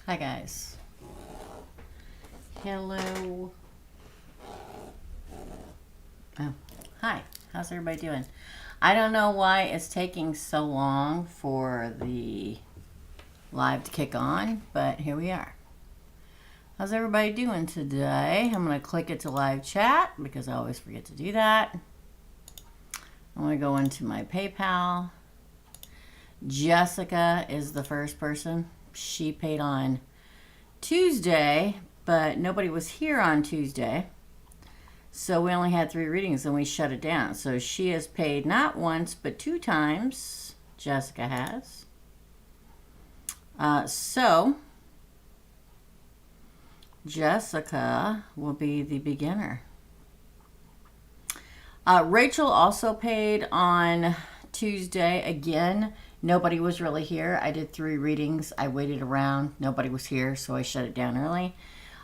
Hi guys. Hello. Oh, hi. How's everybody doing? I don't know why it's taking so long for the live to kick on, but here we are. How's everybody doing today? I'm going to click it to live chat because I always forget to do that. I'm going to go into my PayPal. Jessica is the first person. She paid on Tuesday, but nobody was here on Tuesday. So we only had 3 readings and we shut it down. So she has paid not once, but 2 times. Jessica has. So Jessica will be the beginner. Rachel also paid on Tuesday. Again, nobody was really here. I did 3 readings. I waited around. Nobody was here, so I shut it down early.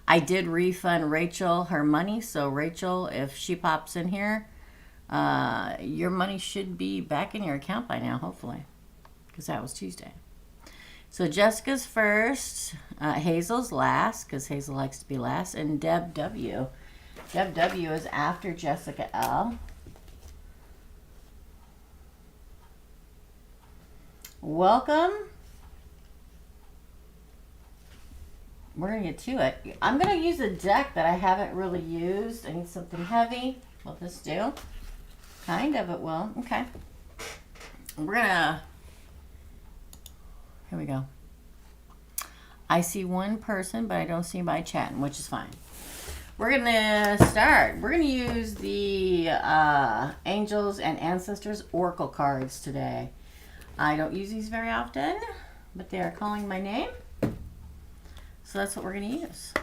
I did refund Rachel her money. So Rachel, if she pops in here, your money should be back in your account by now, hopefully, because that was Tuesday. So Jessica's first, Hazel's last, because Hazel likes to be last, and Deb W. Deb W is after Jessica L. Welcome. We're going to get to it. I'm going to use a deck that I haven't really used. I need something heavy. Will this do? Kind of, it will. Okay. We're going to... Here we go. I see one person, but I don't see anybody chatting, which is fine. We're going to start. We're going to use the Angels and Ancestors Oracle cards today. I don't use these very often, but they are calling my name. So that's what we're going to use.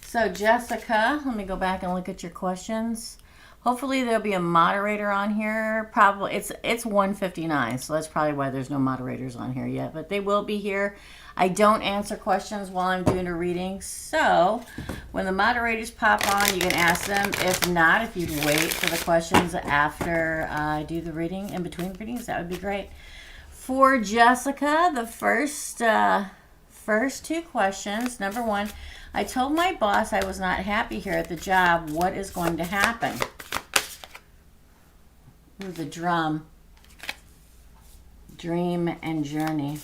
So Jessica, let me go back and look at your questions. Hopefully there'll be a moderator on here. Probably it's 1:59, so that's probably why there's no moderators on here yet, but they will be here. I don't answer questions while I'm doing a reading, so when the moderators pop on, you can ask them. If not, if you'd wait for the questions after I do the reading, in between readings, that would be great. For Jessica, the first 2 questions. Number 1, I told my boss I was not happy here at the job. What is going to happen? Ooh, the drum. Dream and journey.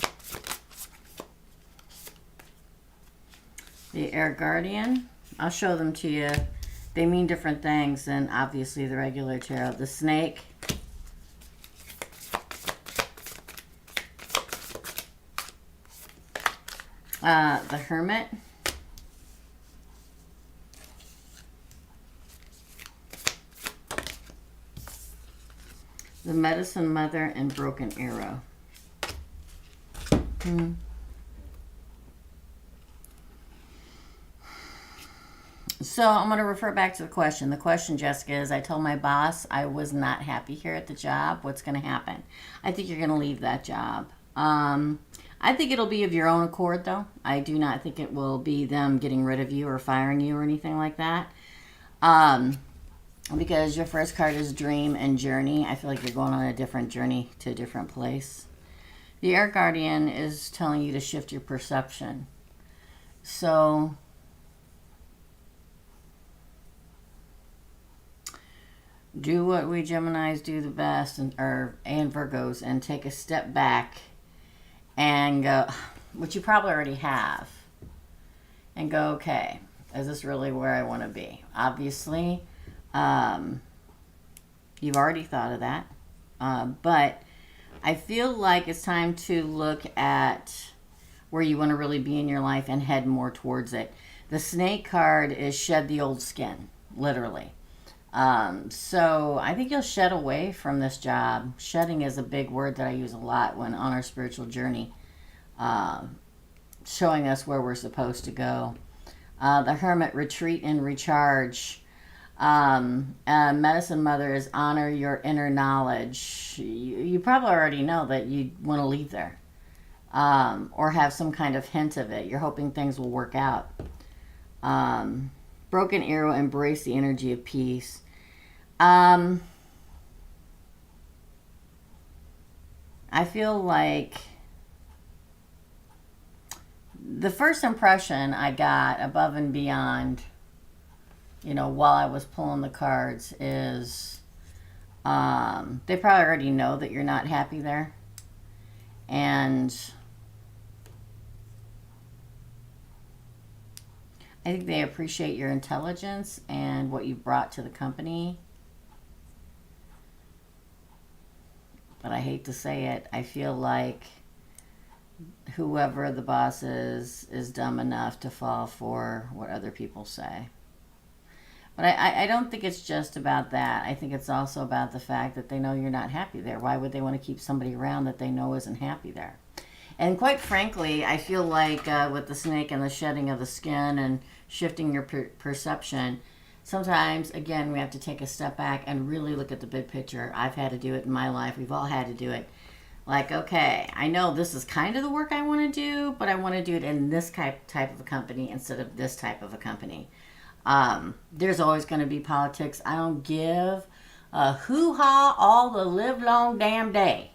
The Air Guardian. I'll show them to you. They mean different things than obviously the regular tarot. The Snake. The Hermit. The Medicine Mother and Broken Arrow. So I'm going to refer back to the question. The question, Jessica, is I told my boss I was not happy here at the job. What's going to happen? I think you're going to leave that job. I think it'll be of your own accord, though. I do not think it will be them getting rid of you or firing you or anything like that. Because your first card is Dream and Journey. I feel like you're going on a different journey to a different place. The Air Guardian is telling you to shift your perception. So do what we Geminis do the best, and Virgos, and take a step back and go, which you probably already have, and go, okay, is this really where I want to be? Obviously, you've already thought of that, but I feel like it's time to look at where you want to really be in your life and head more towards it. The Snake card is shed the old skin, literally. So I think you'll shed away from this job. Shedding is a big word that I use a lot when on our spiritual journey, showing us where we're supposed to go. The Hermit, retreat and recharge. Medicine Mother is honor your inner knowledge. You probably already know that you want to leave there, or have some kind of hint of it. You're hoping things will work out. Broken Arrow, embrace the energy of peace. I feel like the first impression I got above and beyond, you know, while I was pulling the cards is they probably already know that you're not happy there. And I think they appreciate your intelligence and what you brought to the company. But I hate to say it, I feel like whoever the boss is dumb enough to fall for what other people say. But I don't think it's just about that. I think it's also about the fact that they know you're not happy there. Why would they want to keep somebody around that they know isn't happy there? And quite frankly, I feel like with the snake and the shedding of the skin and shifting your perception, sometimes, again, we have to take a step back and really look at the big picture. I've had to do it in my life. We've all had to do it. Like, okay, I know this is kind of the work I want to do, but I want to do it in this type of a company instead of this type of a company. There's always going to be politics. I don't give a hoo-ha all the live long damn day.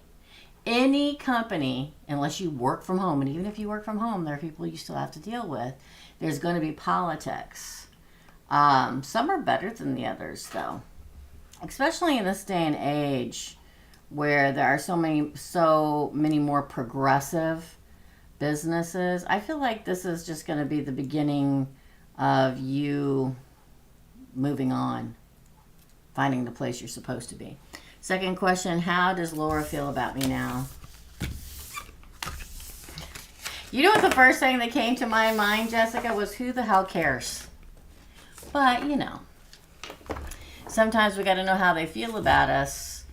Any company, unless you work from home, and even if you work from home, there are people you still have to deal with, there's going to be politics. Some are better than the others, though. Especially in this day and age where there are so many more progressive businesses. I feel like this is just going to be the beginning of you moving on, finding the place you're supposed to be. Second question, how does Laura feel about me now? You know what the first thing that came to my mind, Jessica, was who the hell cares? But, you know, sometimes we got to know how they feel about us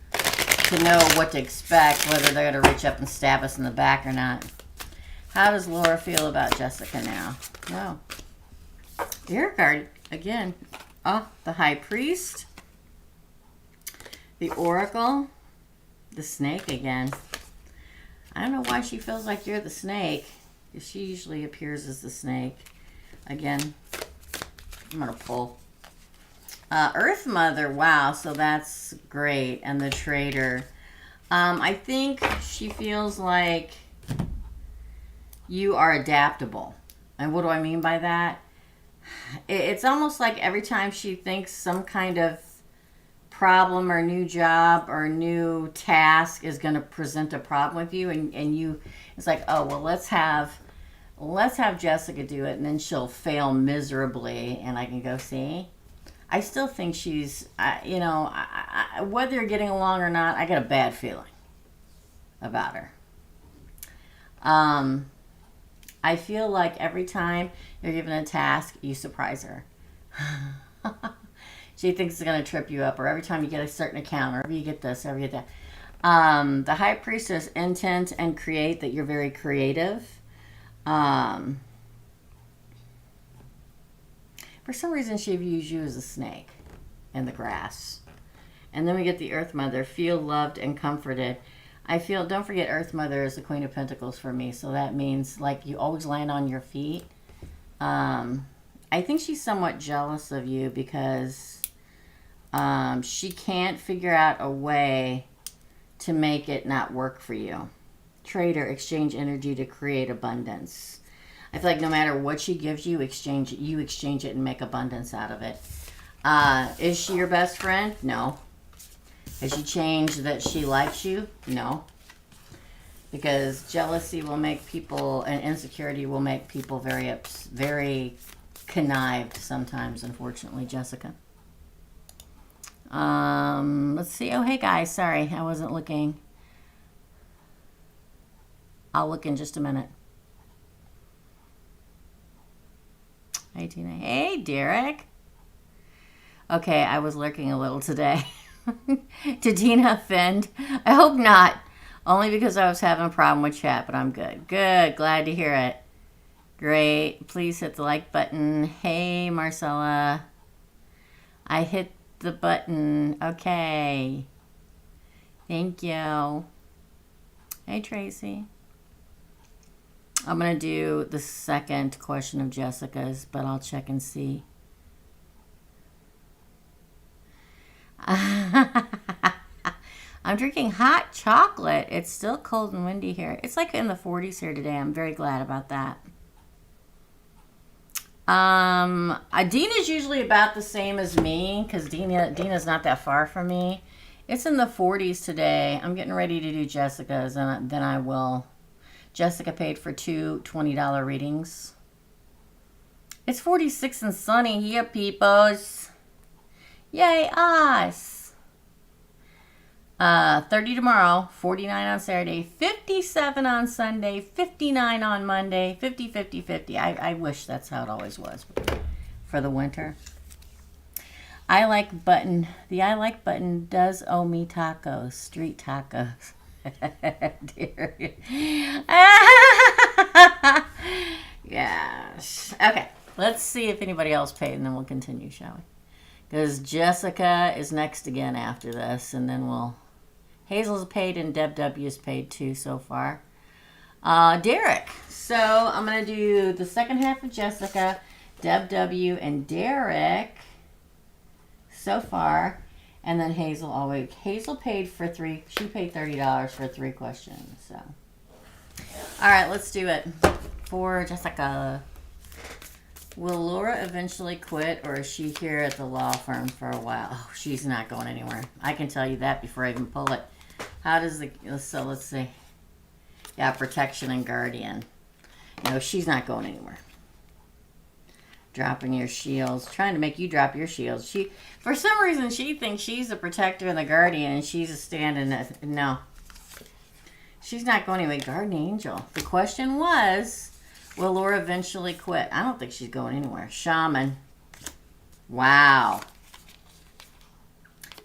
to know what to expect, whether they're going to reach up and stab us in the back or not. How does Laura feel about Jessica now? No. Here card again. Oh, the High Priest, the Oracle, the Snake again. I don't know why she feels like you're the snake. She usually appears as the snake. Again, I'm going to pull. Earth Mother, wow, so that's great. And the Traitor. I think she feels like you are adaptable. And what do I mean by that? It's almost like every time she thinks some kind of problem or new job or new task is going to present a problem with you, and you, it's like, oh, well, let's have Jessica do it, and then she'll fail miserably, and I can go see. I still think she's, you know, whether you're getting along or not, I got a bad feeling about her. I feel like every time you're given a task, you surprise her. She thinks it's going to trip you up, or every time you get a certain account, or every you get this, or every you get that. The High Priestess, intent and create, that you're very creative. For some reason, she views you as a snake in the grass. And then we get the Earth Mother, feel loved and comforted. I feel, don't forget, Earth Mother is the Queen of Pentacles for me, so that means, like, you always land on your feet. I think she's somewhat jealous of you because she can't figure out a way to make it not work for you. Traitor, exchange energy to create abundance. I feel like no matter what she gives you, exchange it and make abundance out of it. Is she your best friend? No. Has she changed that she likes you? No. Because jealousy will make people, and insecurity will make people very connived sometimes, unfortunately, Jessica. Let's see. Oh, hey, guys. Sorry, I wasn't looking. I'll look in just a minute. Hey, Tina. Hey, Derek. Okay, I was lurking a little today. Did Tina offend? I hope not. Only because I was having a problem with chat, but I'm good. Good. Glad to hear it. Great. Please hit the like button. Hey, Marcella. I hit the button. Okay. Thank you. Hey, Tracy. I'm going to do the second question of Jessica's, but I'll check and see. I'm drinking hot chocolate. It's still cold and windy here. It's like in the 40s here today. I'm very glad about that. Dina's usually about the same as me because Dina's not that far from me. It's in the 40s today. I'm getting ready to do Jessica's, and then I will. Jessica paid for two $20 readings. It's 46 and sunny here, peoples. Yay, us. 30 tomorrow, 49 on Saturday, 57 on Sunday, 59 on Monday, 50, 50, 50. I wish that's how it always was for the winter. I like button. The I like button does owe me tacos, street tacos. Yes. Okay, let's see if anybody else paid, and then we'll continue, shall we? Because Jessica is next again after this, and then we'll... Hazel's paid and Deb W is paid too so far. Derek. So I'm going to do the second half of Jessica, Deb W, and Derek so far. And then Hazel all week. Hazel paid for three. She paid $30 for 3 questions. So, all right, let's do it for Jessica. Will Laura eventually quit, or is she here at the law firm for a while? Oh, she's not going anywhere. I can tell you that before I even pull it. How does the... So, let's see. Yeah, protection and guardian. No, she's not going anywhere. Dropping your shields. Trying to make you drop your shields. She, for some reason, she thinks she's the protector and the guardian, and she's a stand-in. No. She's not going anywhere. Guardian angel. The question was... Will Laura eventually quit? I don't think she's going anywhere. Shaman. Wow.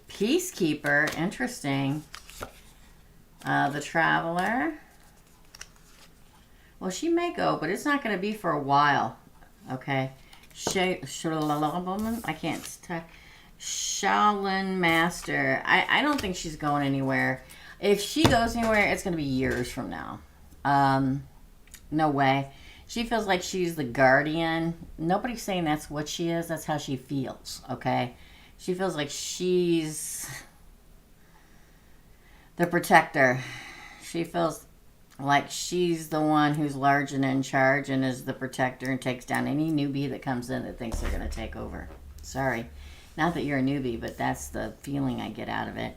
Peacekeeper. Interesting. The Traveler. Well, she may go, but it's not going to be for a while. Okay. I can't talk. Shaolin Master. I don't think she's going anywhere. If she goes anywhere, it's going to be years from now. No way. She feels like she's the guardian. Nobody's saying that's what she is. That's how she feels, okay? She feels like she's the protector. She feels like she's the one who's large and in charge and is the protector and takes down any newbie that comes in that thinks they're going to take over. Sorry. Not that you're a newbie, but that's the feeling I get out of it.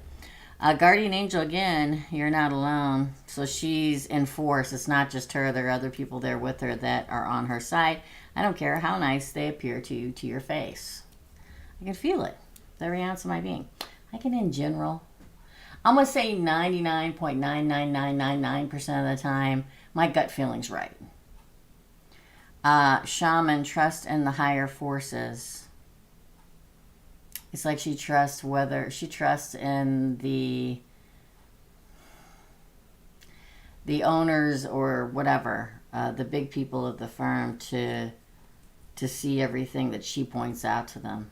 Guardian Angel, again, you're not alone. So she's in force. It's not just her. There are other people there with her that are on her side. I don't care how nice they appear to you, to your face. I can feel it. Every ounce of my being. I can, in general. I'm going to say 99.99999% of the time, my gut feeling's right. Shaman, trust in the higher forces. It's like she trusts in the owners or whatever, the big people of the firm to see everything that she points out to them.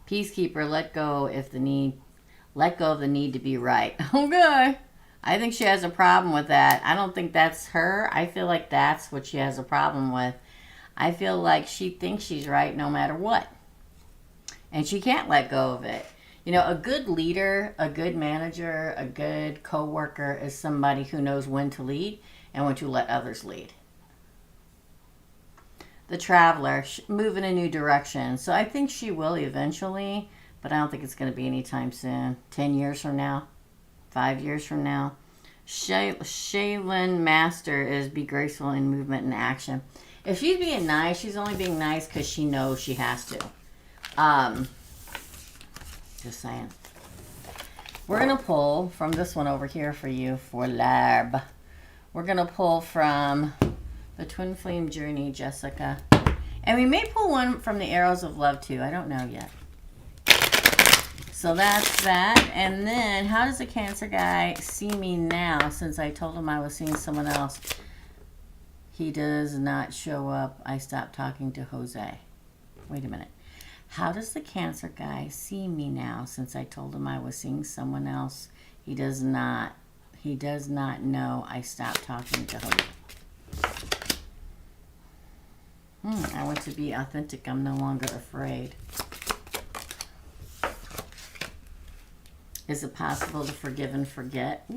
Peacekeeper, let go of the need to be right. Okay. I think she has a problem with that. I don't think that's her. I feel like that's what she has a problem with. I feel like she thinks she's right no matter what. And she can't let go of it. You know, a good leader, a good manager, a good co-worker is somebody who knows when to lead and when to let others lead. The Traveler, move in a new direction. So I think she will eventually, but I don't think it's going to be anytime soon. 10 years from now, 5 years from now. Shaylin Master is be graceful in movement and action. If she's being nice, she's only being nice because she knows she has to. Just saying. We're going to pull from this one over here for you for Larb. We're going to pull from the Twin Flame Journey, Jessica. And we may pull one from the Arrows of Love too. I don't know yet. So that's that. And then, how does the Cancer guy see me now since I told him I was seeing someone else? He does not show up. I stopped talking to Jose. Wait a minute. How does the Cancer guy see me now since I told him I was seeing someone else? He does not know I stopped talking to him. I want to be authentic. I'm no longer afraid. Is it possible to forgive and forget?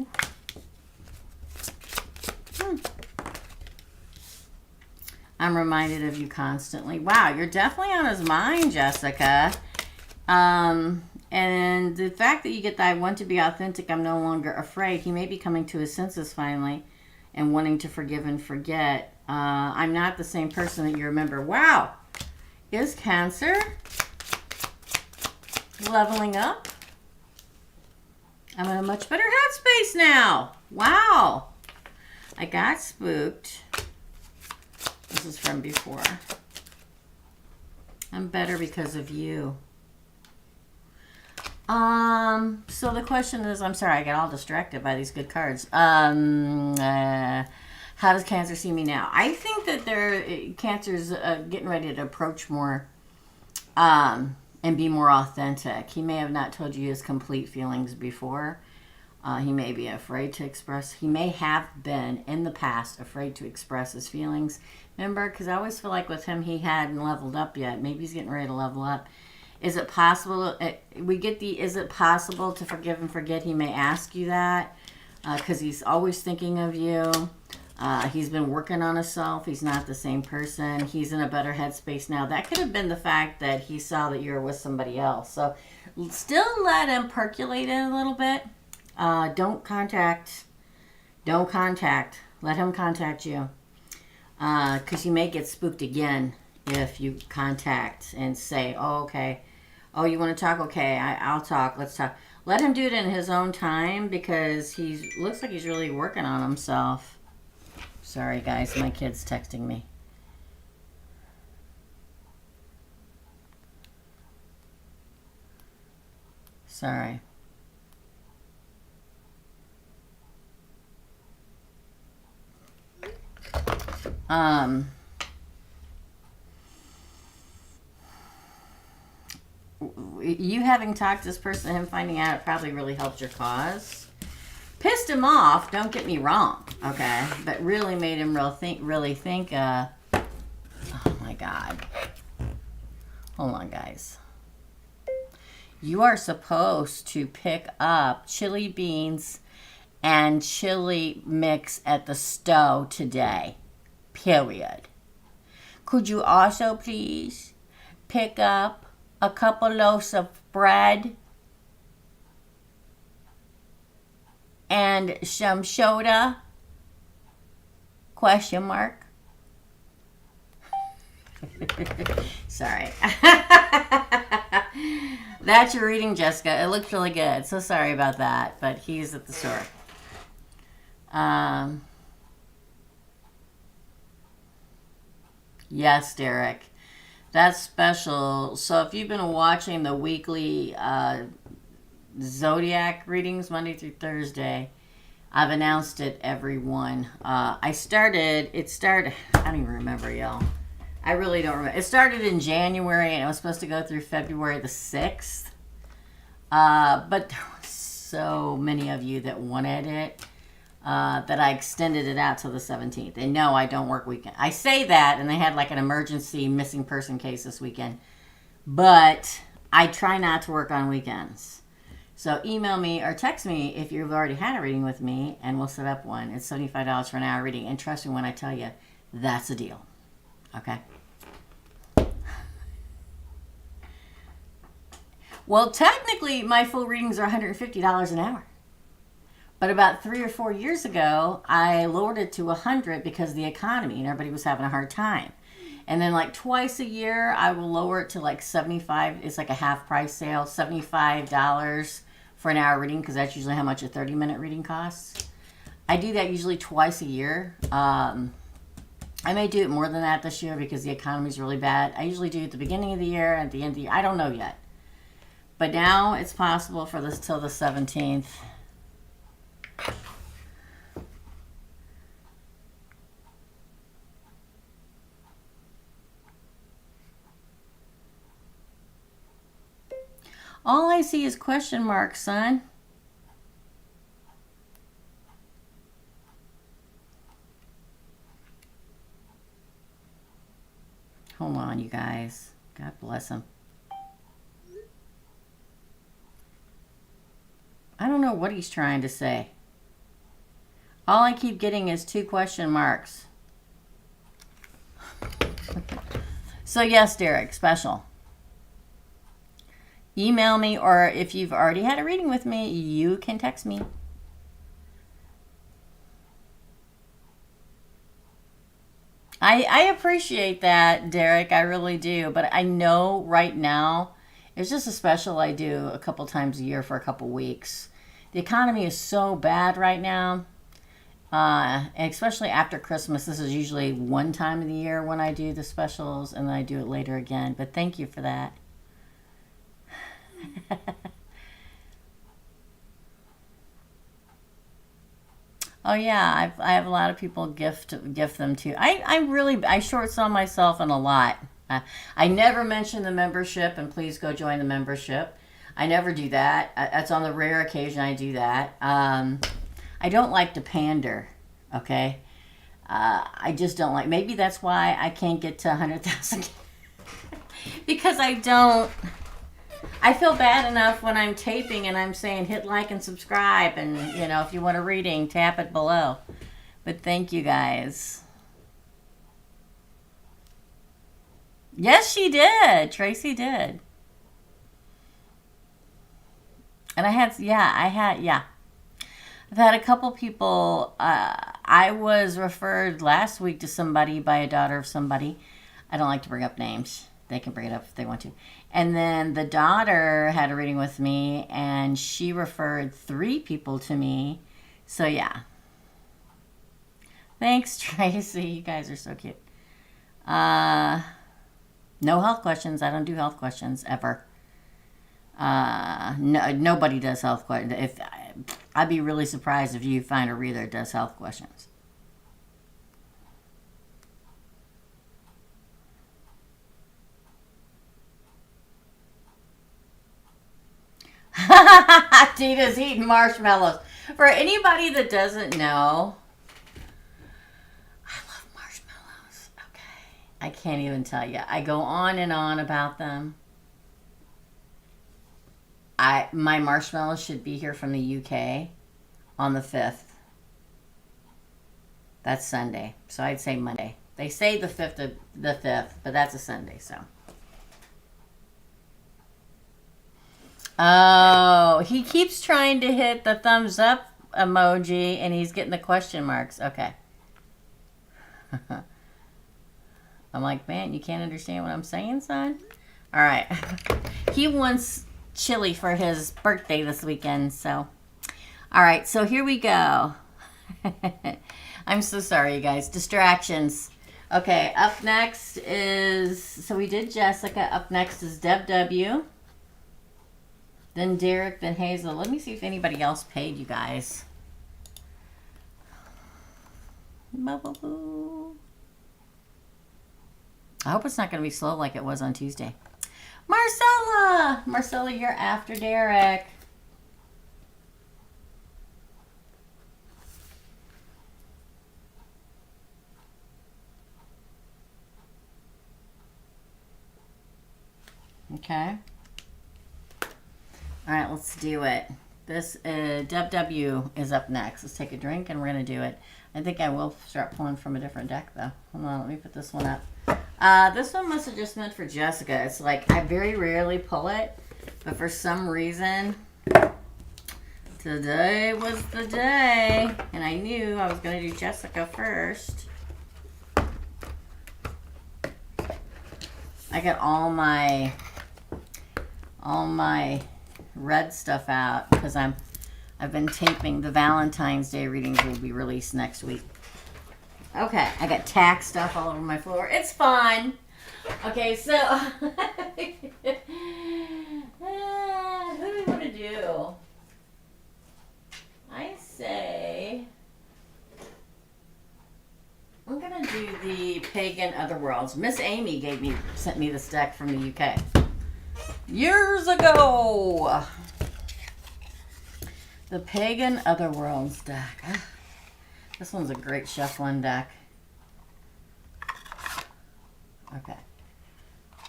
All I'm reminded of you constantly. Wow, you're definitely on his mind, Jessica. And the fact that you get that I want to be authentic, I'm no longer afraid. He may be coming to his senses finally and wanting to forgive and forget. I'm not the same person that you remember. Wow. Is Cancer leveling up? I'm in a much better headspace now. Wow. I got spooked. This is from before. I'm better because of you. So the question is, I'm sorry, I got all distracted by these good cards. How does Cancer see me now? I think that Cancer's getting ready to approach more, and be more authentic. He may have not told you his complete feelings before. He may be afraid to express. He may have been in the past afraid to express his feelings. Remember, because I always feel like with him, he hadn't leveled up yet. Maybe he's getting ready to level up. Is it possible? We get the, is it possible to forgive and forget? He may ask you that because he's always thinking of you. He's been working on himself. He's not the same person. He's in a better headspace now. That could have been the fact that he saw that you were with somebody else. So still let him percolate in a little bit. Don't contact. Let him contact you. Because you may get spooked again if you contact and say, oh, okay. Oh, you want to talk? Okay, I'll talk. Let's talk. Let him do it in his own time because he looks like he's really working on himself. Sorry, guys. My kid's texting me. Sorry. You having talked to this person, him finding out, it probably really helped your cause. Pissed him off, don't get me wrong, okay? But really made him really think, oh my God. Hold on, guys. You are supposed to pick up chili beans and chili mix at the stove today, period. Could you also please pick up a couple loaves of bread and some soda? Question mark. Sorry. That's your reading, Jessica. It looked really good. So sorry about that, but he's at the store. Yes, Derek. That's special. So if you've been watching the weekly Zodiac readings, Monday through Thursday, I've announced it every one. I don't even remember, y'all. I really don't remember. It started in January, and it was supposed to go through February the 6th. But there were so many of you that wanted it that I extended it out till the 17th. And no, I don't work weekend. I say that, and they had like an emergency missing person case this weekend. But I try not to work on weekends. So email me or text me if you've already had a reading with me, and we'll set up one. It's $75 for an hour reading. And trust me when I tell you, that's a deal. Okay? Well, technically, my full readings are $150 an hour. But about 3 or 4 years ago, I lowered it to $100 because of the economy and everybody was having a hard time. And then like twice a year, I will lower it to like $75. It's like a half price sale, $75 for an hour reading because that's usually how much a 30-minute reading costs. I do that usually twice a year. I may do it more than that this year because the economy is really bad. I usually do it at the beginning of the year and at the end of the year. I don't know yet. But now it's possible for this till the 17th. All I see is question marks, son. Hold on, you guys. God bless him. I don't know what he's trying to say. All I keep getting is 2 question marks. So yes, Derek, special. Email me, or if you've already had a reading with me, you can text me. I appreciate that, Derek. I really do. But I know right now, it's just a special I do a couple times a year for a couple weeks. The economy is so bad right now. And especially after Christmas. This is usually one time of the year when I do the specials, and then I do it later again. But thank you for that. Oh yeah, I have a lot of people gift them too. I short sell myself in a lot. I never mention the membership, and please go join the membership. I never do that. That's on the rare occasion I do that. I don't like to pander. Okay, I just don't like. Maybe that's why I can't get to 100,000 because I don't. I feel bad enough when I'm taping and I'm saying hit like and subscribe, and if you want a reading, tap it below. But thank you guys. Yes, she did. Tracy did. And I've had a couple people. I was referred last week to somebody by a daughter of somebody. I don't like to bring up names. They can bring it up if they want to. And then the daughter had a reading with me, and she referred 3 people to me. So, yeah. Thanks, Tracy. You guys are so cute. No health questions. I don't do health questions ever. No, nobody does health questions. I'd be really surprised if you find a reader that does health questions. Tita's eating marshmallows. For anybody that doesn't know, I love marshmallows. Okay. I can't even tell you. I go on and on about them. My marshmallows should be here from the UK on the 5th. That's Sunday. So I'd say Monday. They say the 5th, but that's a Sunday, so. Oh, he keeps trying to hit the thumbs up emoji, and he's getting the question marks. Okay. I'm like, man, you can't understand what I'm saying, son? All right. He wants chili for his birthday this weekend, so. All right, so here we go. I'm so sorry, you guys. Distractions. Okay, up next is, so we did Jessica. Up next is Deb W. Then Derek, then Hazel. Let me see if anybody else paid you guys. I hope it's not going to be slow like it was on Tuesday. Marcella! Marcella, you're after Derek. Okay. All right, let's do it. This Deb W is up next. Let's take a drink and we're going to do it. I think I will start pulling from a different deck, though. Hold on, let me put this one up. This one must have just meant for Jessica. It's like I very rarely pull it, but for some reason, today was the day, and I knew I was going to do Jessica first. I got all my red stuff out because I've been taping. The Valentine's Day readings will be released next week. Okay, I got tack stuff all over my floor. It's fun. Okay, so who do we want to do? I say I'm gonna do the Pagan Otherworlds. Miss Amy sent me this deck from the UK years ago. The Pagan Otherworlds deck. This one's a great shuffling deck. Okay.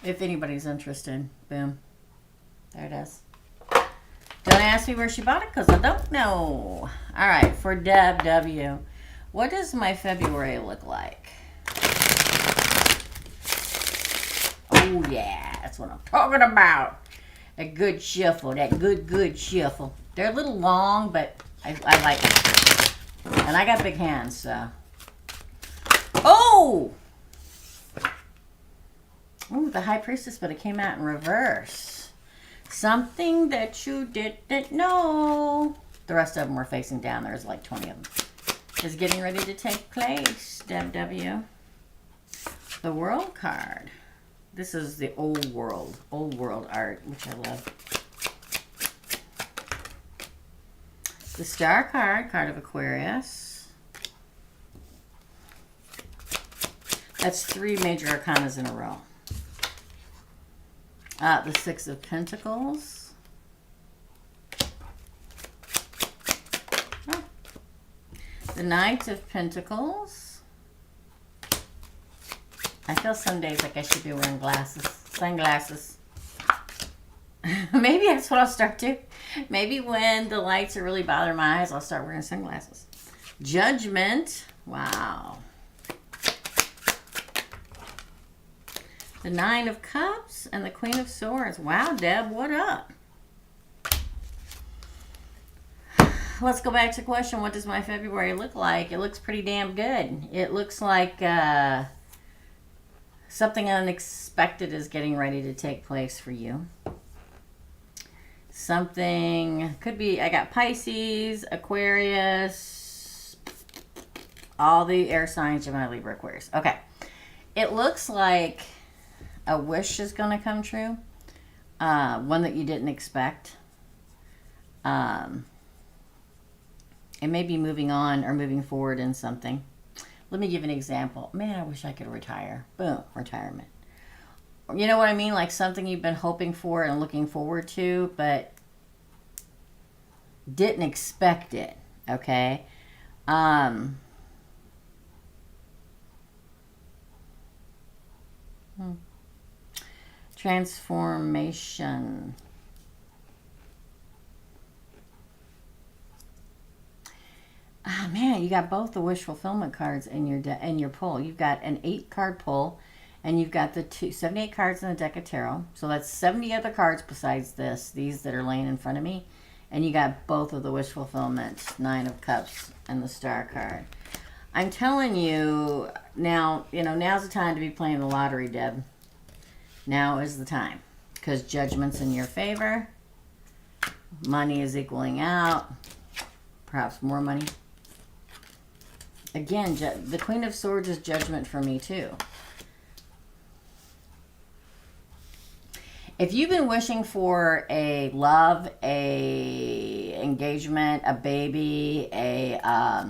If anybody's interested, boom. There it is. Don't ask me where she bought it because I don't know. All right, for Deb W. What does my February look like? Oh, yeah. That's what I'm talking about. A good shuffle. That good shuffle. They're a little long, but I like them. And I got big hands, so. Oh! Ooh, the High Priestess, but it came out in reverse. Something that you didn't know. The rest of them were facing down. There's like 20 of them. Is getting ready to take place, W. The World card. This is the old world art, which I love. The Star card, card of Aquarius. That's 3 major arcanas in a row. The Six of Pentacles. Oh. The Knight of Pentacles. I feel some days like I should be wearing glasses, sunglasses. Maybe that's what I'll start to. Maybe when the lights are really bothering my eyes, I'll start wearing sunglasses. Judgment. Wow. The Nine of Cups and the Queen of Swords. Wow, Deb, what up? Let's go back to the question. What does my February look like? It looks pretty damn good. It looks like something unexpected is getting ready to take place for you. Something could be, I got Pisces, Aquarius, all the air signs, Gemini, Libra, Aquarius. Okay. It looks like a wish is going to come true. One that you didn't expect. It may be moving on or moving forward in something. Let me give an example. Man, I wish I could retire. Boom, retirement. You know what I mean? Like something you've been hoping for and looking forward to, but didn't expect it. Okay? Transformation. Ah, man, you got both the wish fulfillment cards in your pull. You've got an 8-card pull, and you've got the 78 cards in the deck of tarot. So that's 70 other cards besides these that are laying in front of me. And you got both of the wish fulfillment, 9 of Cups and the Star card. I'm telling you, now, now's the time to be playing the lottery, Deb. Now is the time. Because Judgment's in your favor. Money is equaling out. Perhaps more money. Again, the Queen of Swords is Judgment for me too. If you've been wishing for a love, a engagement, a baby, a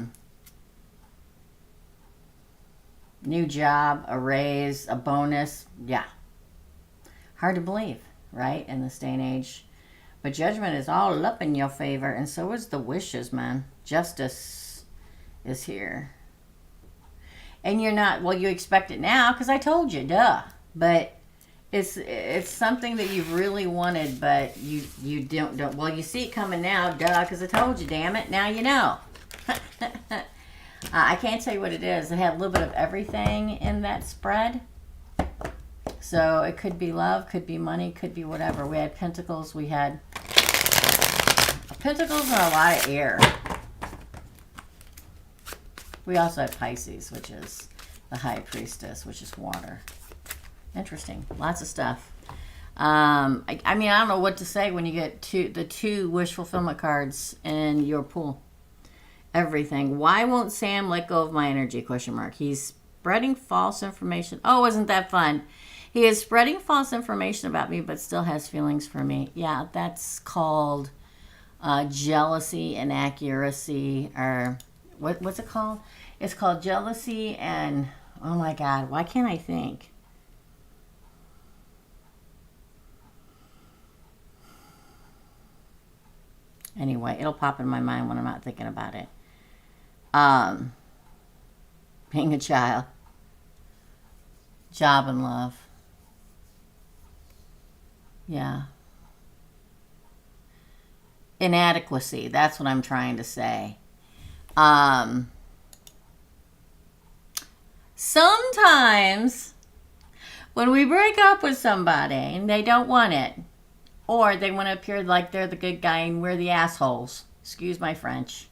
new job, a raise, a bonus, yeah. Hard to believe, right? In this day and age. But Judgment is all up in your favor, and so is the wishes, man. Justice is here. And you're not, well, you expect it now, because I told you, duh. But it's something that you've really wanted, but you don't. Well, you see it coming now, duh, because I told you, damn it. Now you know. I can't tell you what it is. It had a little bit of everything in that spread. So it could be love, could be money, could be whatever. We had Pentacles, we had Pentacles and a lot of air. We also have Pisces, which is the High Priestess, which is water. Interesting. Lots of stuff. I mean, I don't know what to say when you get the 2 wish fulfillment cards in your pool. Everything. Why won't Sam let go of my energy? Question mark. He's spreading false information. Oh, wasn't that fun? He is spreading false information about me, but still has feelings for me. Yeah, that's called jealousy, inaccuracy, or what's it called? It's called jealousy and, oh my God, why can't I think? Anyway, it'll pop in my mind when I'm not thinking about it. Being a child. Job and love. Yeah. Inadequacy. That's what I'm trying to say. Sometimes When we break up with somebody and they don't want it, or they want to appear like they're the good guy and we're the assholes. Excuse my French.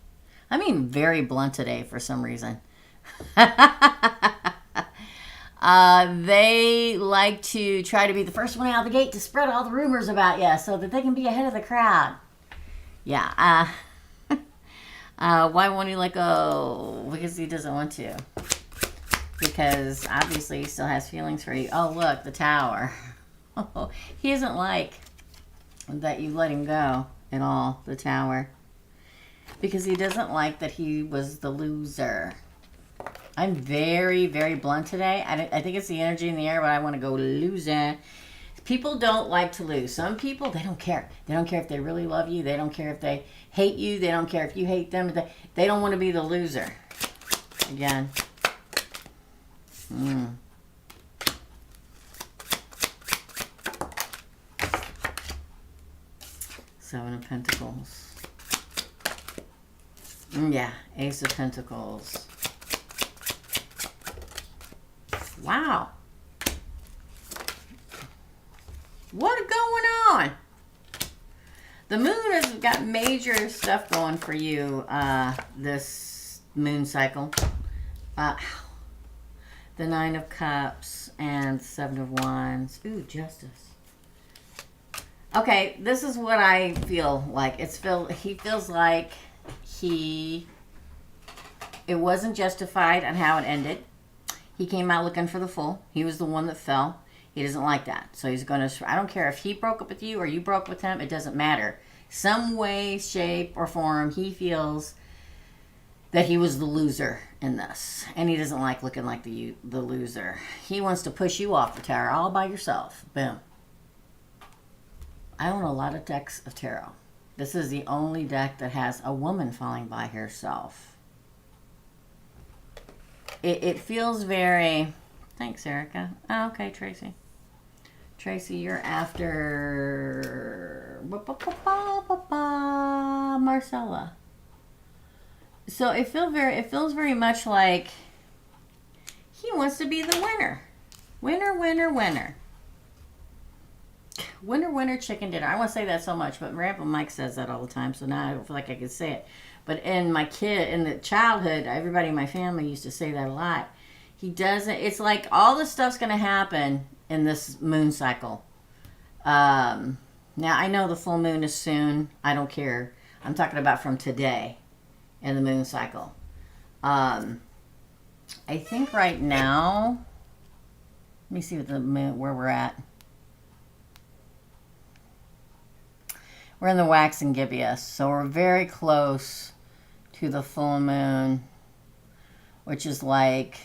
I mean, very blunt today for some reason. They like to try to be the first one out of the gate to spread all the rumors about you so that they can be ahead of the crowd. Yeah. Why won't he let go? Because he doesn't want to. Because obviously he still has feelings for you. Oh, look, the tower. He doesn't like that you let him go at all, the tower. Because he doesn't like that he was the loser. I'm very, very blunt today. I think it's the energy in the air, but I want to go loser. People don't like to lose. Some people, they don't care. They don't care if they really love you. They don't care if they hate you. They don't care if you hate them. They don't want to be the loser. Again. Seven of Pentacles. Yeah, Ace of Pentacles. Wow. What's going on? The moon has got major stuff going for you this moon cycle. The Nine of Cups and Seven of Wands. Ooh, Justice. Okay, this is what I feel like. He feels like it wasn't justified on how it ended. He came out looking for the Fool. He was the one that fell. He doesn't like that. So he's going to, I don't care if he broke up with you or you broke with him. It doesn't matter. Some way, shape, or form, he feels that he was the loser in this. And he doesn't like looking like the loser. He wants to push you off the tower all by yourself. Boom. I own a lot of decks of tarot. This is the only deck that has a woman falling by herself. It feels very... Thanks, Erica. Oh, okay, Tracy. Tracy, you're after... Marcella. So it feels very much like he wants to be the winner. Winner, winner, winner. Winner, winner, chicken dinner. I want to say that so much, but Grandpa Mike says that all the time, so now I don't feel like I can say it. But in the childhood, everybody in my family used to say that a lot. He doesn't, it's like all this stuff's going to happen in this moon cycle. Now, I know the full moon is soon. I don't care. I'm talking about from today in the moon cycle. I think right now, let me see what the moon, where we're at. We're in the waxing gibbous, so we're very close to the full moon, which is like,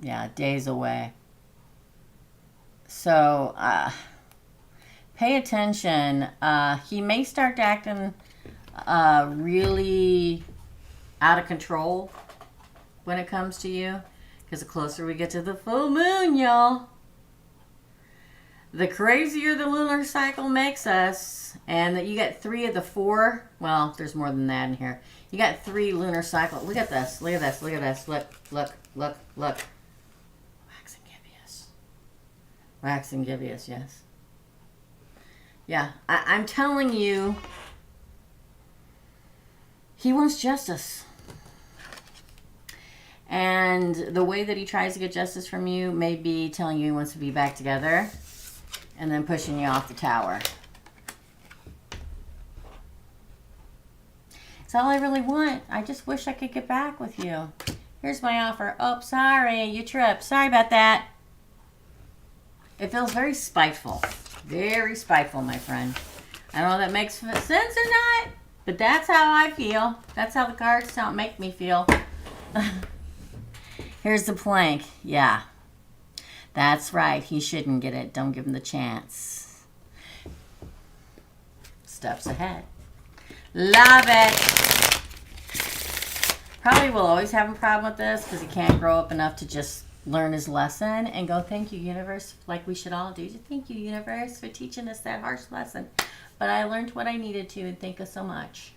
yeah, days away. So, pay attention. He may start acting really out of control when it comes to you, because the closer we get to the full moon, y'all, the crazier the lunar cycle makes us. And that you got 3 of the 4. Well, there's more than that in here. You got 3 lunar cycles. Look at this. Look at this. Look at this. Look, look, look, look. Waxing gibbous. Waxing gibbous, yes. Yeah, I'm telling you, he wants justice. And the way that he tries to get justice from you may be telling you he wants to be back together and then pushing you off the tower. It's all I really want. I just wish I could get back with you. Here's my offer. Oh, sorry, you tripped. Sorry about that. It feels very spiteful. Very spiteful, my friend. I don't know if that makes sense or not, but that's how I feel. That's how the cards don't make me feel. Here's the plank. Yeah. That's right. He shouldn't get it. Don't give him the chance. Steps ahead. Love it. Probably will always have a problem with this because he can't grow up enough to just learn his lesson and go, thank you, universe, like we should all do. Thank you, universe, for teaching us that harsh lesson. But I learned what I needed to, and thank you so much.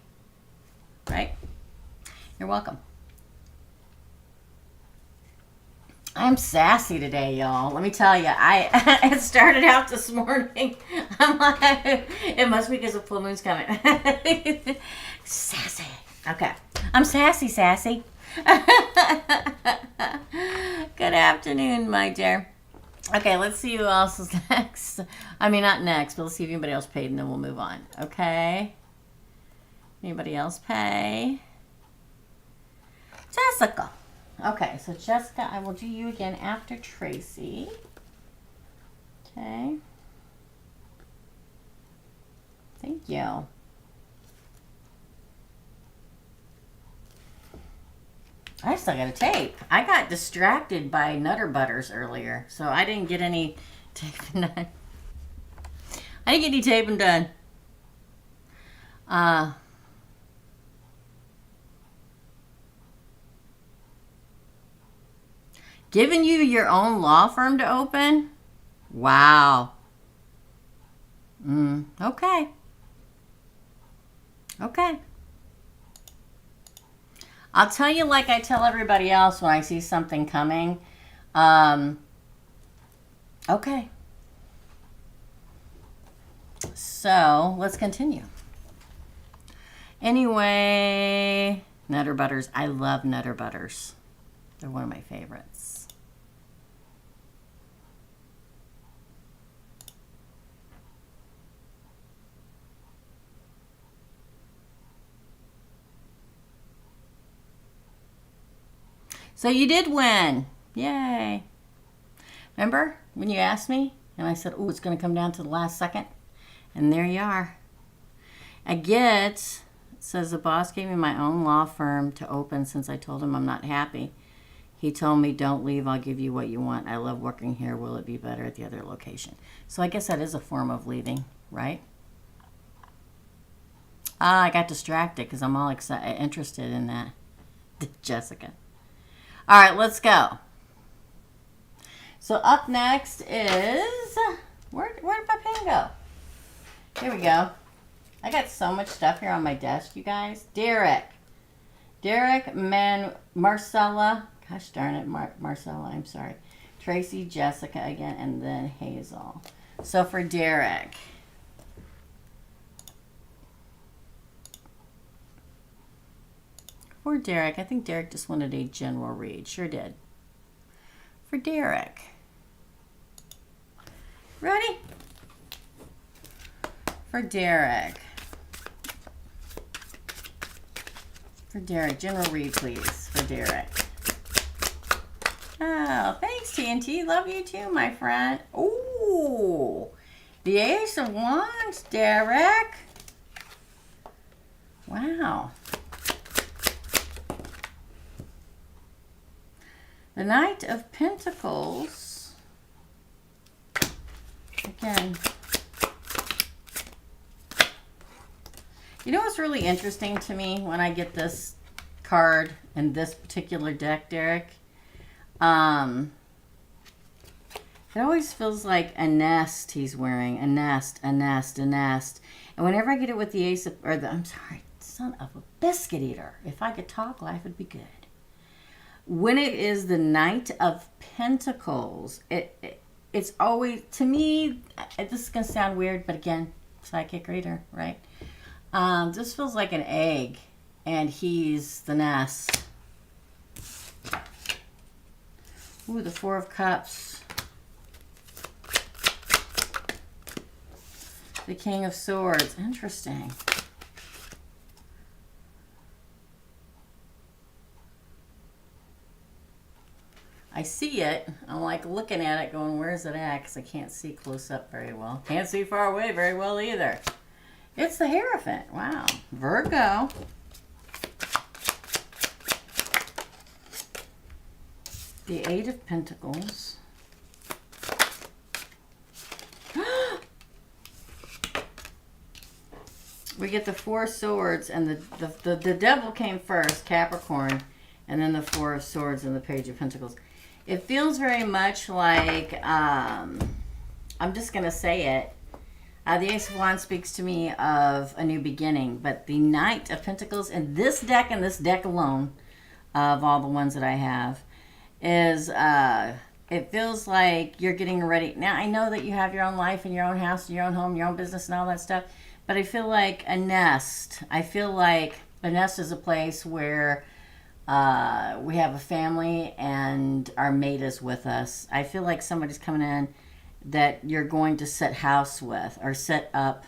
Right? You're welcome. I'm sassy today, y'all. Let me tell you, it started out this morning. I'm like, it must be because the full moon's coming. Sassy. Okay. I'm sassy, sassy. Good afternoon, my dear. Okay, let's see who else is next. I mean, not next, but let's see if anybody else paid, and then we'll move on. Okay? Anybody else pay? Jessica. Okay, so Jessica, I will do you again after Tracy. Okay. Thank you. I still got a tape. I got distracted by Nutter Butters earlier, so I didn't get any taping done. I didn't get any taping done. Giving you your own law firm to open? Wow. Okay. Okay. I'll tell you like I tell everybody else when I see something coming. Okay. So, let's continue. Anyway, Nutter Butters. I love Nutter Butters. They're one of my favorites. So you did win. Yay. Remember when you asked me? And I said, oh, it's going to come down to the last second. And there you are. I get, it says the boss gave me my own law firm to open since I told him I'm not happy. He told me, don't leave. I'll give you what you want. I love working here. Will it be better at the other location? So I guess that is a form of leaving, right? I got distracted because I'm all interested in that. Jessica. All right, let's go. So up next is, where did my pen go? Here we go. I got so much stuff here on my desk, you guys. Derek, Marcella, gosh darn it, Marcella, I'm sorry. Tracy, Jessica again, and then Hazel. So for Derek. For Derek, I think Derek just wanted a general read. Sure did. For Derek. Ready? For Derek. For Derek, general read, please. For Derek. Oh, thanks, TNT. Love you too, my friend. Ooh, the Ace of Wands, Derek. Wow. The Knight of Pentacles. Again. You know what's really interesting to me when I get this card in this particular deck, Derek? It always feels like a nest he's wearing. A nest, a nest, a nest. And whenever I get it with the Ace of, or the, I'm sorry, son of a biscuit eater. If I could talk, life would be good. When it is the Knight of Pentacles, it's always, to me, this is going to sound weird, but again, psychic reader, right? This feels like an egg, and he's the nest. Ooh, the Four of Cups. The King of Swords. Interesting. I see it. I'm like looking at it going, where's it at? Because I can't see close up very well. Can't see far away very well either. It's the Hierophant. Wow. Virgo. The Eight of Pentacles. We get the Four Swords, and the Devil came first, Capricorn, and then the Four of Swords and the Page of Pentacles. It feels very much like, I'm just going to say it, the Ace of Wands speaks to me of a new beginning, but the Knight of Pentacles in this deck and this deck alone, of all the ones that I have, is it feels like you're getting ready. Now, I know that you have your own life and your own house and your own home, your own business and all that stuff, but I feel like a nest. I feel like a nest is a place where we have a family and our mate is with us. I feel like somebody's coming in that you're going to set house with or set up.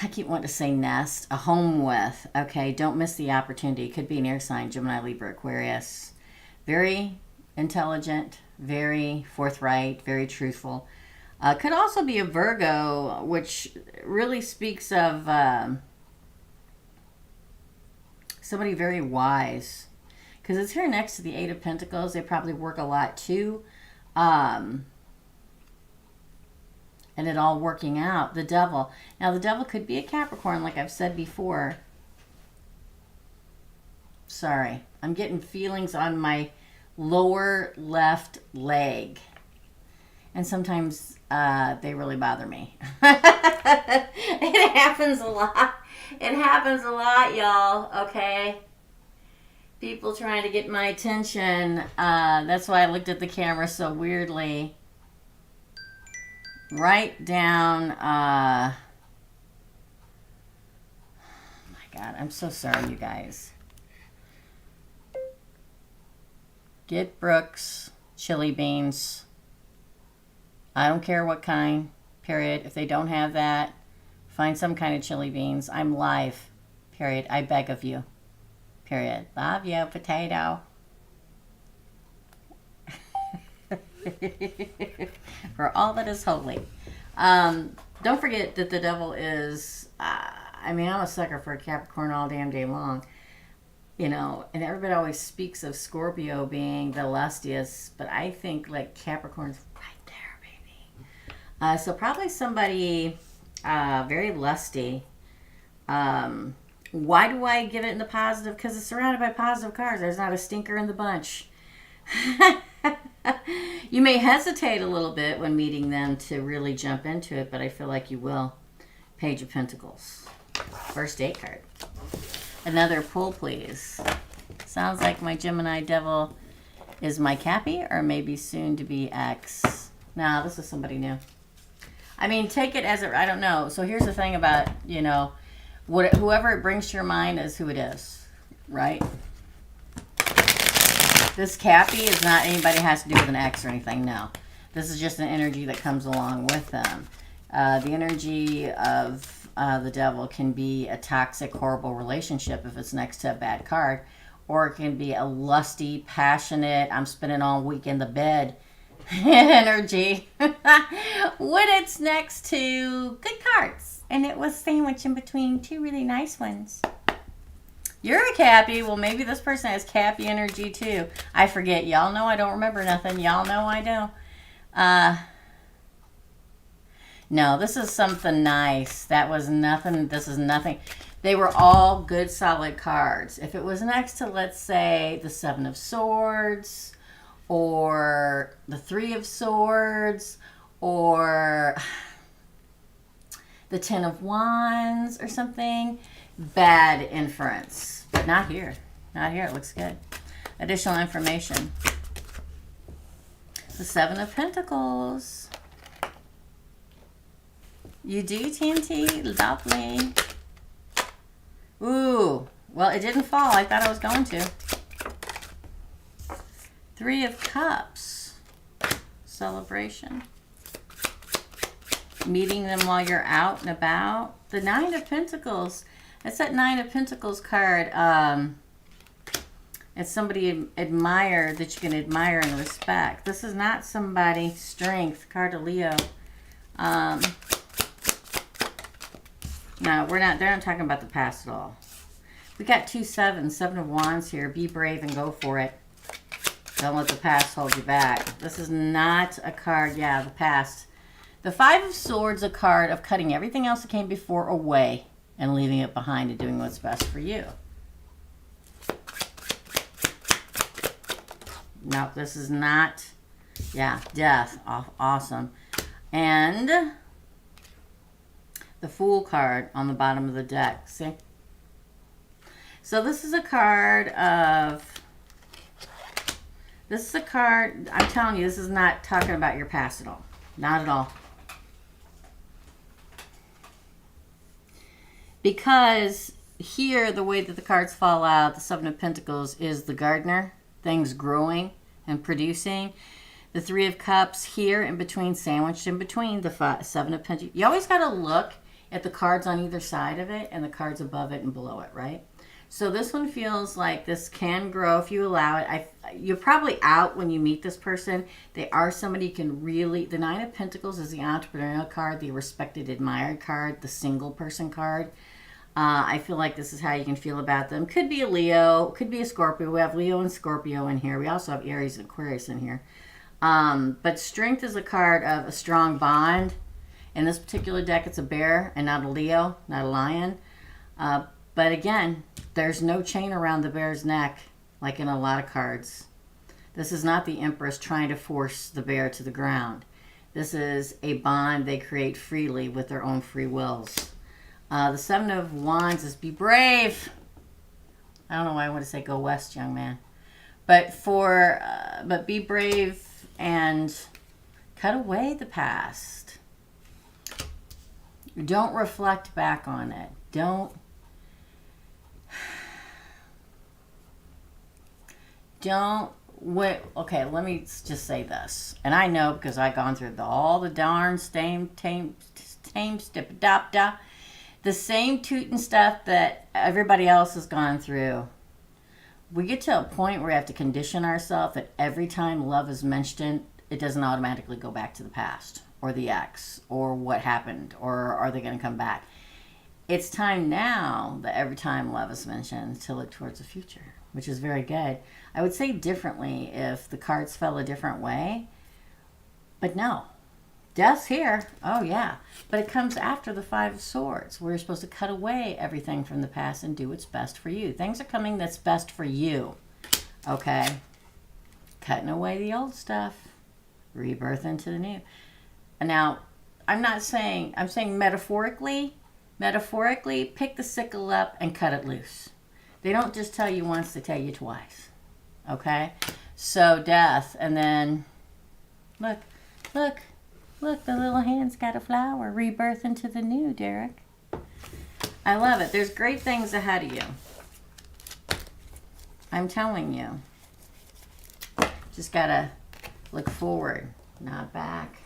I keep wanting to say nest, a home with. Okay, don't miss the opportunity. It could be an air sign, Gemini, Libra, Aquarius. Very intelligent, very forthright, very truthful. Could also be a Virgo, which really speaks of somebody very wise. Because it's here next to the Eight of Pentacles. They probably work a lot too. And it all working out. The Devil. Now, the Devil could be a Capricorn, like I've said before. Sorry. I'm getting feelings on my lower left leg. And sometimes they really bother me. It happens a lot. It happens a lot, y'all. Okay? People trying to get my attention. That's why I looked at the camera so weirdly. Write down, oh my God, I'm so sorry, you guys. Get Brooks chili beans. I don't care what kind, period. If they don't have that, find some kind of chili beans. I'm live, period. I beg of you, period. Love you, potato. For all that is holy. Don't forget that the Devil is, I mean, I'm a sucker for a Capricorn all damn day long. You know, and everybody always speaks of Scorpio being the lustiest, but I think like Capricorn's right there, baby. So probably somebody very lusty. Why do I give it in the positive? Because it's surrounded by positive cards. There's not a stinker in the bunch. You may hesitate a little bit when meeting them to really jump into it, but I feel like you will. Page of Pentacles. First date card. Another pull, please. Sounds like my Gemini Devil is my Cappy or maybe soon to be ex. Nah, this is somebody new. I mean, take it as I don't know. So here's the thing about, you know, whoever it brings to your mind is who it is, right? This Cappy is not anybody has to do with an ex or anything, no. This is just an energy that comes along with them. The energy of the Devil can be a toxic, horrible relationship if it's next to a bad card. Or it can be a lusty, passionate, I'm spending all week in the bed energy when it's next to good cards. And it was sandwiched in between two really nice ones. You're a Cappy. Well, maybe this person has Cappy energy too. I forget. Y'all know I don't remember nothing. Y'all know I do. No, this is something nice. That was nothing. This is nothing. They were all good, solid cards. If it was next to, let's say, the Seven of Swords or the Three of Swords or the Ten of Wands or something, bad inference. But not here. Not here. It looks good. Additional information. The Seven of Pentacles. You do, TNT? Lovely. Ooh. Well, it didn't fall. I thought I was going to. Three of Cups. Celebration. Meeting them while you're out and about. The Nine of Pentacles. That's that Nine of Pentacles card. It's somebody admire that you can admire and respect. This is not somebody. Strength. Card of Leo. No, we're not. They're not talking about the past at all. We got 2 sevens. Seven of Wands here. Be brave and go for it. Don't let the past hold you back. This is not a card. Yeah, the past. The Five of Swords, a card of cutting everything else that came before away and leaving it behind and doing what's best for you. No, this is not. Yeah, death. Awesome. And the Fool card on the bottom of the deck. See? So this is a card of This is a card, I'm telling you, this is not talking about your past at all. Not at all. Because here, the way that the cards fall out, the Seven of Pentacles is the gardener, things growing and producing. The Three of Cups here in between, sandwiched in between the Seven of Pentacles. You always got to look at the cards on either side of it and the cards above it and below it, right? So this one feels like this can grow if you allow it. You're probably out when you meet this person. They are somebody you can really... The Nine of Pentacles is the entrepreneurial card, the respected, admired card, the single person card. I feel like this is how you can feel about them. Could be a Leo, could be a Scorpio. We have Leo and Scorpio in here. We also have Aries and Aquarius in here. But Strength is a card of a strong bond. In this particular deck, it's a bear and not a Leo, not a lion. But again, there's no chain around the bear's neck like in a lot of cards. This is not the Empress trying to force the bear to the ground. This is a bond they create freely with their own free wills. The Seven of Wands is be brave. I don't know why I want to say go west, young man. But be brave and cut away the past. Don't reflect back on it. Don't wait. Okay, let me just say this. And I know because I've gone through all the darn the same tootin' stuff that everybody else has gone through. We get to a point where we have to condition ourselves that every time love is mentioned, it doesn't automatically go back to the past or the ex or what happened or are they going to come back. It's time now that every time love is mentioned to look towards the future, which is very good. I would say differently if the cards fell a different way, but no. Death's here. Oh, yeah. But it comes after the Five of Swords. We're supposed to cut away everything from the past and do what's best for you. Things are coming that's best for you. Okay? Cutting away the old stuff. Rebirth into the new. Now, I'm saying metaphorically, pick the sickle up and cut it loose. They don't just tell you once, they tell you twice. Okay? So, death. And then, look, the little hand's got a flower. Rebirth into the new, Derek. I love it. There's great things ahead of you. I'm telling you. Just got to look forward, not back.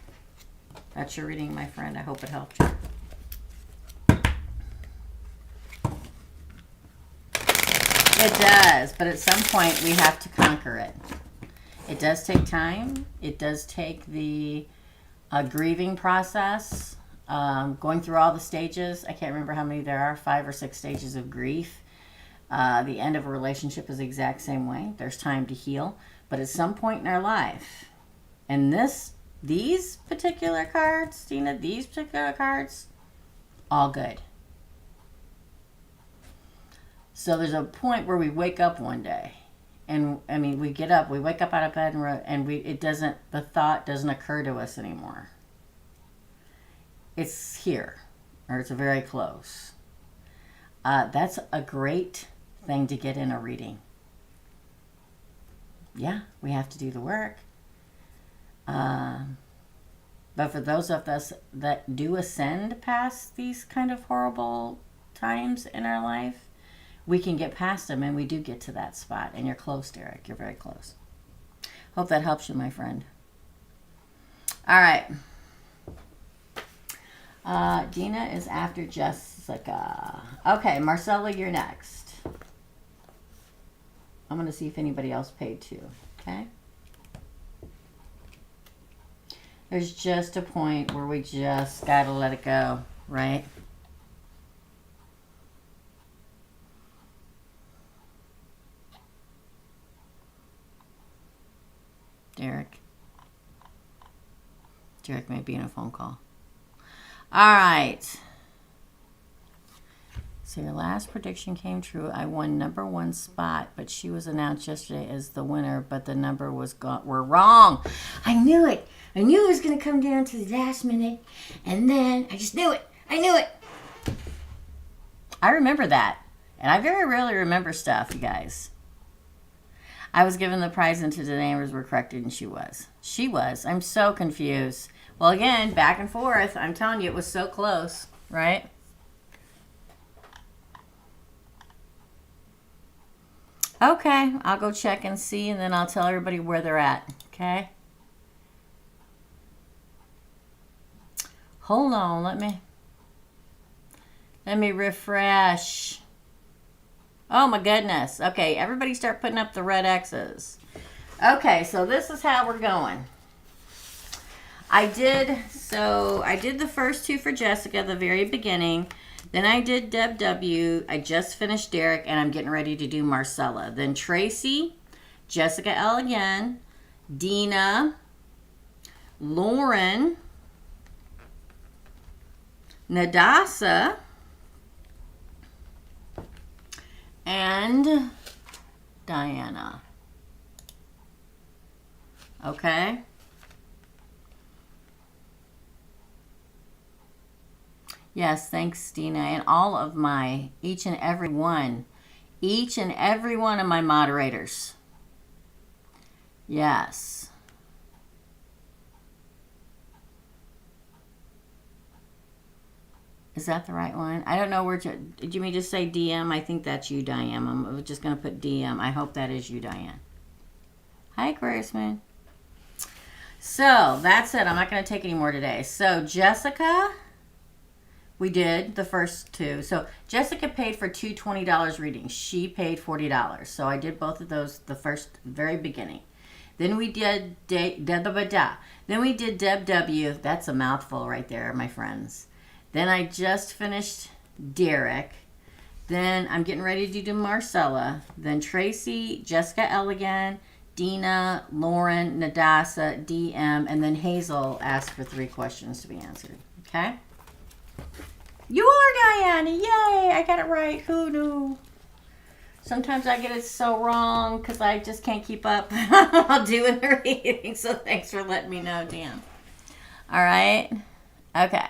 That's your reading, my friend. I hope it helped you. It does, but at some point we have to conquer it. It does take time. It does take the grieving process, going through all the stages. I can't remember how many there are, 5 or 6 stages of grief. The end of a relationship is the exact same way. There's time to heal. But at some point in our life, and these particular cards, Dina, these particular cards, all good. So there's a point where we wake up one day. And I mean, we get up, we wake up out of bed, and the thought doesn't occur to us anymore. It's here, or it's very close. That's a great thing to get in a reading. Yeah, we have to do the work. But for those of us that do ascend past these kind of horrible times in our life, we can get past them, and we do get to that spot. And you're close, Derek. You're very close. Hope that helps you, my friend. All right. Dina is after Jessica. Okay, Marcella, you're next. I'm going to see if anybody else paid too. Okay? There's just a point where we just got to let it go, right? Derek may be in a phone call. All right. So your last prediction came true. I won #1 spot, but she was announced yesterday as the winner, but the number were wrong. I knew it. I knew it was going to come down to the last minute, and then I just knew it. I knew it. I remember that, and I very rarely remember stuff, you guys. I was given the prize until the numbers were corrected, and she was. She was. I'm so confused. Well, again, back and forth. I'm telling you, it was so close, right? Okay, I'll go check and see, and then I'll tell everybody where they're at, okay? Hold on, let me refresh. Oh my goodness. Okay, everybody start putting up the red X's. Okay, so this is how we're going. I did the first two for Jessica at the very beginning. Then I did Deb W. I just finished Derek, and I'm getting ready to do Marcella. Then Tracy, Jessica L again, Dina, Lauren, Nadasa, and Diana. Okay? Yes, thanks, Dina. And all of my, each and every one of my moderators. Yes. Is that the right one? I don't know where to, did you mean just say DM? I think that's you, Diane. I'm just going to put DM. I hope that is you, Diane. Hi, Aquarius Moon. So, that's it. I'm not going to take any more today. So, Jessica, we did the first two. So, Jessica paid for two $20 readings. She paid $40. So, I did both of those the very beginning. Then we did Then we did Deb W. That's a mouthful right there, my friends. Then I just finished Derek. Then I'm getting ready to do Marcella. Then Tracy, Jessica L again, Dina, Lauren, Nadasa, DM, and then Hazel asked for 3 questions to be answered. Okay? You are Diana! Yay! I got it right. Who knew? Sometimes I get it so wrong because I just can't keep up while doing the reading. So thanks for letting me know, Dan. All right? Okay.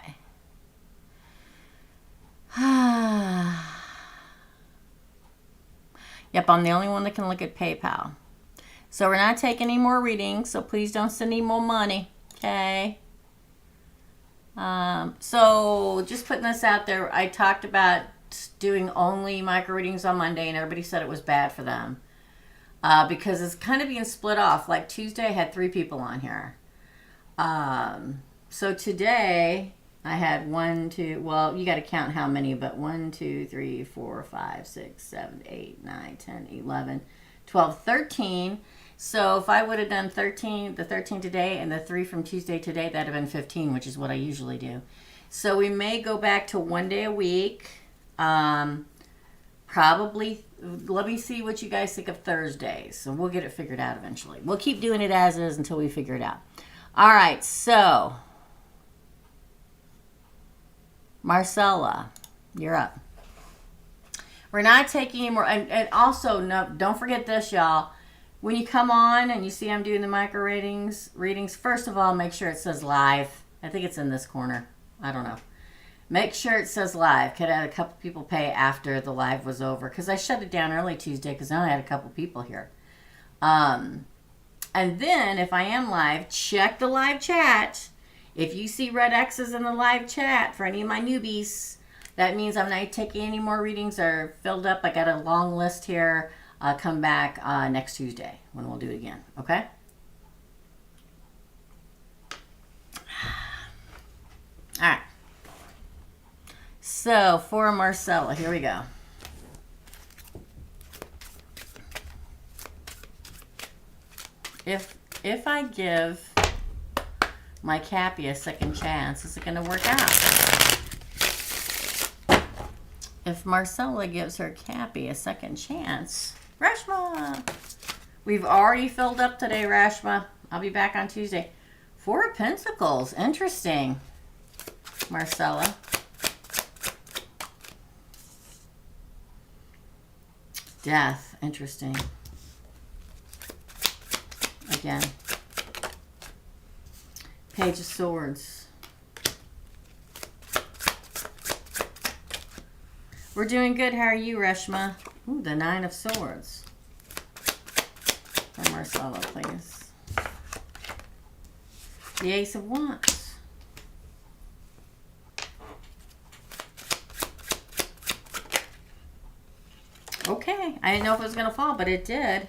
Yep, I'm the only one that can look at PayPal. So we're not taking any more readings, so please don't send any more money, okay? So just putting this out there, I talked about doing only micro readings on Monday, and everybody said it was bad for them because it's kind of being split off. Like Tuesday, I had 3 people on here. So today, I had 1, 2, well, you got to count how many, but 1, 2, 3, 4, 5, 6, 7, 8, 9, 10, 11, 12, 13. So if I would have done the 13 today and the 3 from Tuesday today, that'd have been 15, which is what I usually do. So we may go back to 1 day a week. Probably, let me see what you guys think of Thursdays. So we'll get it figured out eventually. We'll keep doing it as is until we figure it out. All right, so Marcella, you're up. We're not taking any more. And also, no, don't forget this, y'all. When you come on and you see I'm doing the micro readings, first of all, make sure it says live. I think it's in this corner. I don't know. Make sure it says live. Could have had a couple people pay after the live was over because I shut it down early Tuesday because I only had a couple people here. And then if I am live, check the live chat. If you see red X's in the live chat for any of my newbies, that means I'm not taking any more readings or filled up. I got a long list here. Come back next Tuesday when we'll do it again. Okay? All right. So for Marcella, here we go. If I give my Cappy a second chance, is it going to work out? If Marcella gives her Cappy a second chance, Rashma, we've already filled up today, Rashma. I'll be back on Tuesday. 4 of Pentacles, interesting. Marcella. Death, interesting. Again. Page of Swords. We're doing good. How are you, Reshma? Ooh, the 9 of Swords. Marcella, please. The Ace of Wands. Okay, I didn't know if it was going to fall, but it did.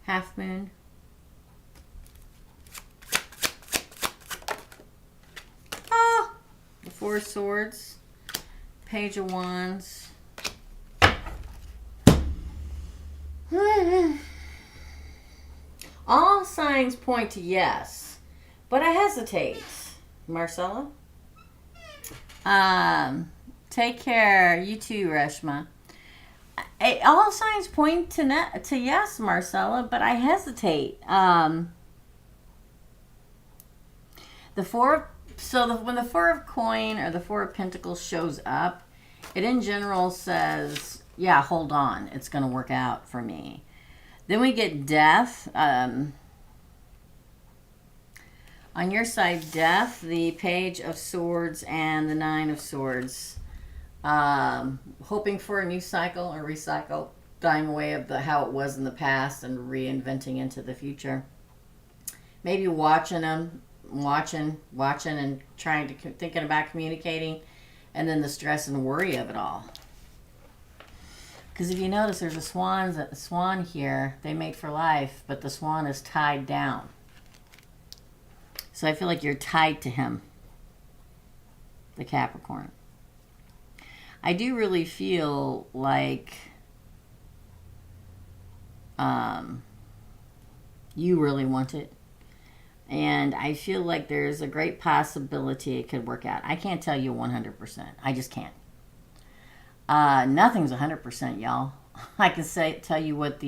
Half Moon. Ah! The Four of Swords. Page of Wands. All signs point to yes, but I hesitate. Marcella? Take care. You too, Reshma. All signs point to yes, Marcella, but I hesitate. When the Four of Coin or the Four of Pentacles shows up, it in general says, yeah, hold on, it's going to work out for me. Then we get Death. On your side, Death, the Page of Swords, and the Nine of Swords. Hoping for a new cycle or recycle, dying away of how it was in the past and reinventing into the future. Maybe watching and thinking about communicating, and then the stress and worry of it all. Because if you notice, there's a swan here. They mate for life, but the swan is tied down. So I feel like you're tied to him, the Capricorn. I do really feel like you really want it. And I feel like there's a great possibility it could work out. I can't tell you 100%. I just can't. Nothing's 100%, y'all. I can tell you what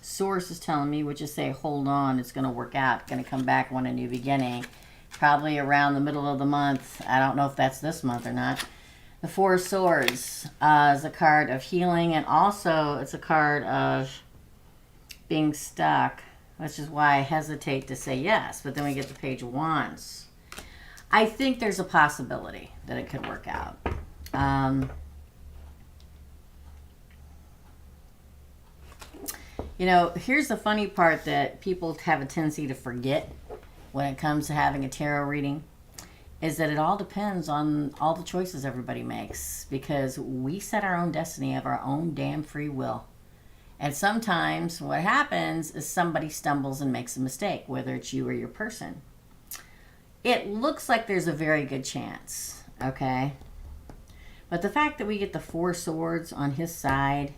source is telling me, which is say, hold on, it's going to work out, going to come back, want a new beginning, probably around the middle of the month. I don't know if that's this month or not. The Four of Swords is a card of healing, and also it's a card of being stuck, which is why I hesitate to say yes. But then we get the Page of Wands. I think there's a possibility that it could work out. You know, here's the funny part that people have a tendency to forget when it comes to having a tarot reading, is that it all depends on all the choices everybody makes, because we set our own destiny of our own damn free will. And sometimes what happens is somebody stumbles and makes a mistake, whether it's you or your person. It looks like there's a very good chance, okay? But the fact that we get the Four Swords on his side,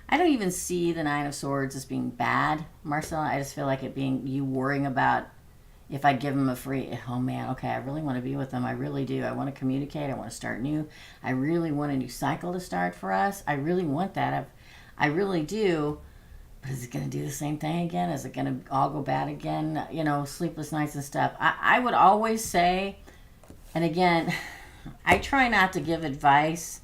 I don't even see the Nine of Swords as being bad, Marcella. I just feel like it being you worrying about if I give him a free, oh man, okay, I really want to be with them. I really do. I want to communicate. I want to start new. I really want a new cycle to start for us. I really want that. I really do. But is it going to do the same thing again? Is it going to all go bad again? You know, sleepless nights and stuff. I would always say, and again, I try not to give advice,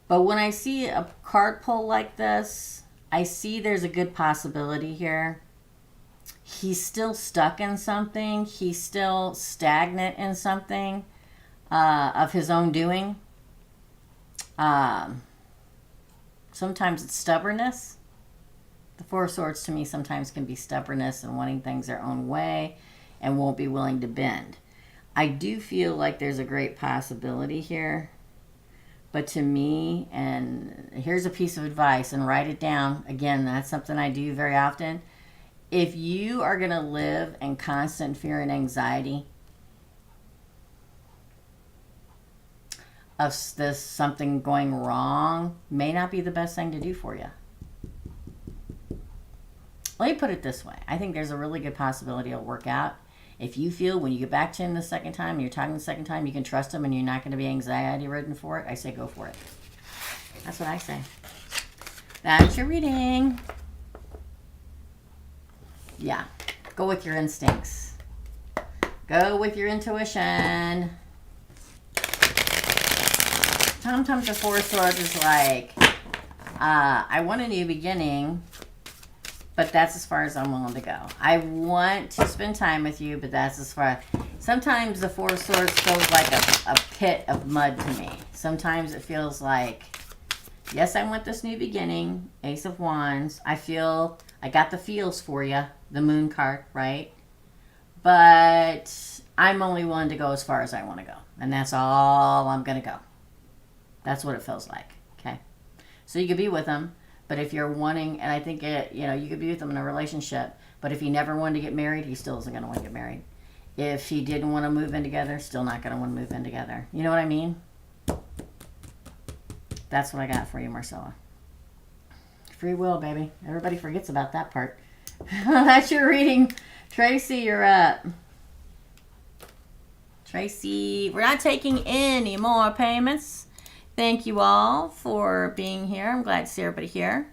but when I see a card pull like this, I see there's a good possibility here. He's still stuck in something. He's still stagnant in something of his own doing. Sometimes it's stubbornness. The Four of Swords to me sometimes can be stubbornness and wanting things their own way and won't be willing to bend. I do feel like there's a great possibility here. But to me, and here's a piece of advice, and write it down. Again, that's something I do very often. If you are going to live in constant fear and anxiety of this something going wrong, may not be the best thing to do for you. Let me put it this way. I think there's a really good possibility it'll work out. If you feel when you get back to him the second time, and you're talking the second time, you can trust him and you're not going to be anxiety-ridden for it, I say go for it. That's what I say. That's your reading. Yeah, go with your instincts. Go with your intuition. Sometimes the Four of Swords is like, I want a new beginning, but that's as far as I'm willing to go. I want to spend time with you, but that's as far. Sometimes the Four of Swords feels like a pit of mud to me. Sometimes it feels like Yes, I want this new beginning. Ace of Wands. I got the feels for you. The Moon card, right? But I'm only willing to go as far as I want to go. And that's all I'm going to go. That's what it feels like. Okay. So you could be with them. But if you're wanting, and I think you could be with them in a relationship. But if he never wanted to get married, he still isn't going to want to get married. If he didn't want to move in together, still not going to want to move in together. You know what I mean? That's what I got for you, Marcella. Free will, baby. Everybody forgets about that part. That's your reading. Tracy, you're up. Tracy, we're not taking any more payments. Thank you all for being here. I'm glad to see everybody here.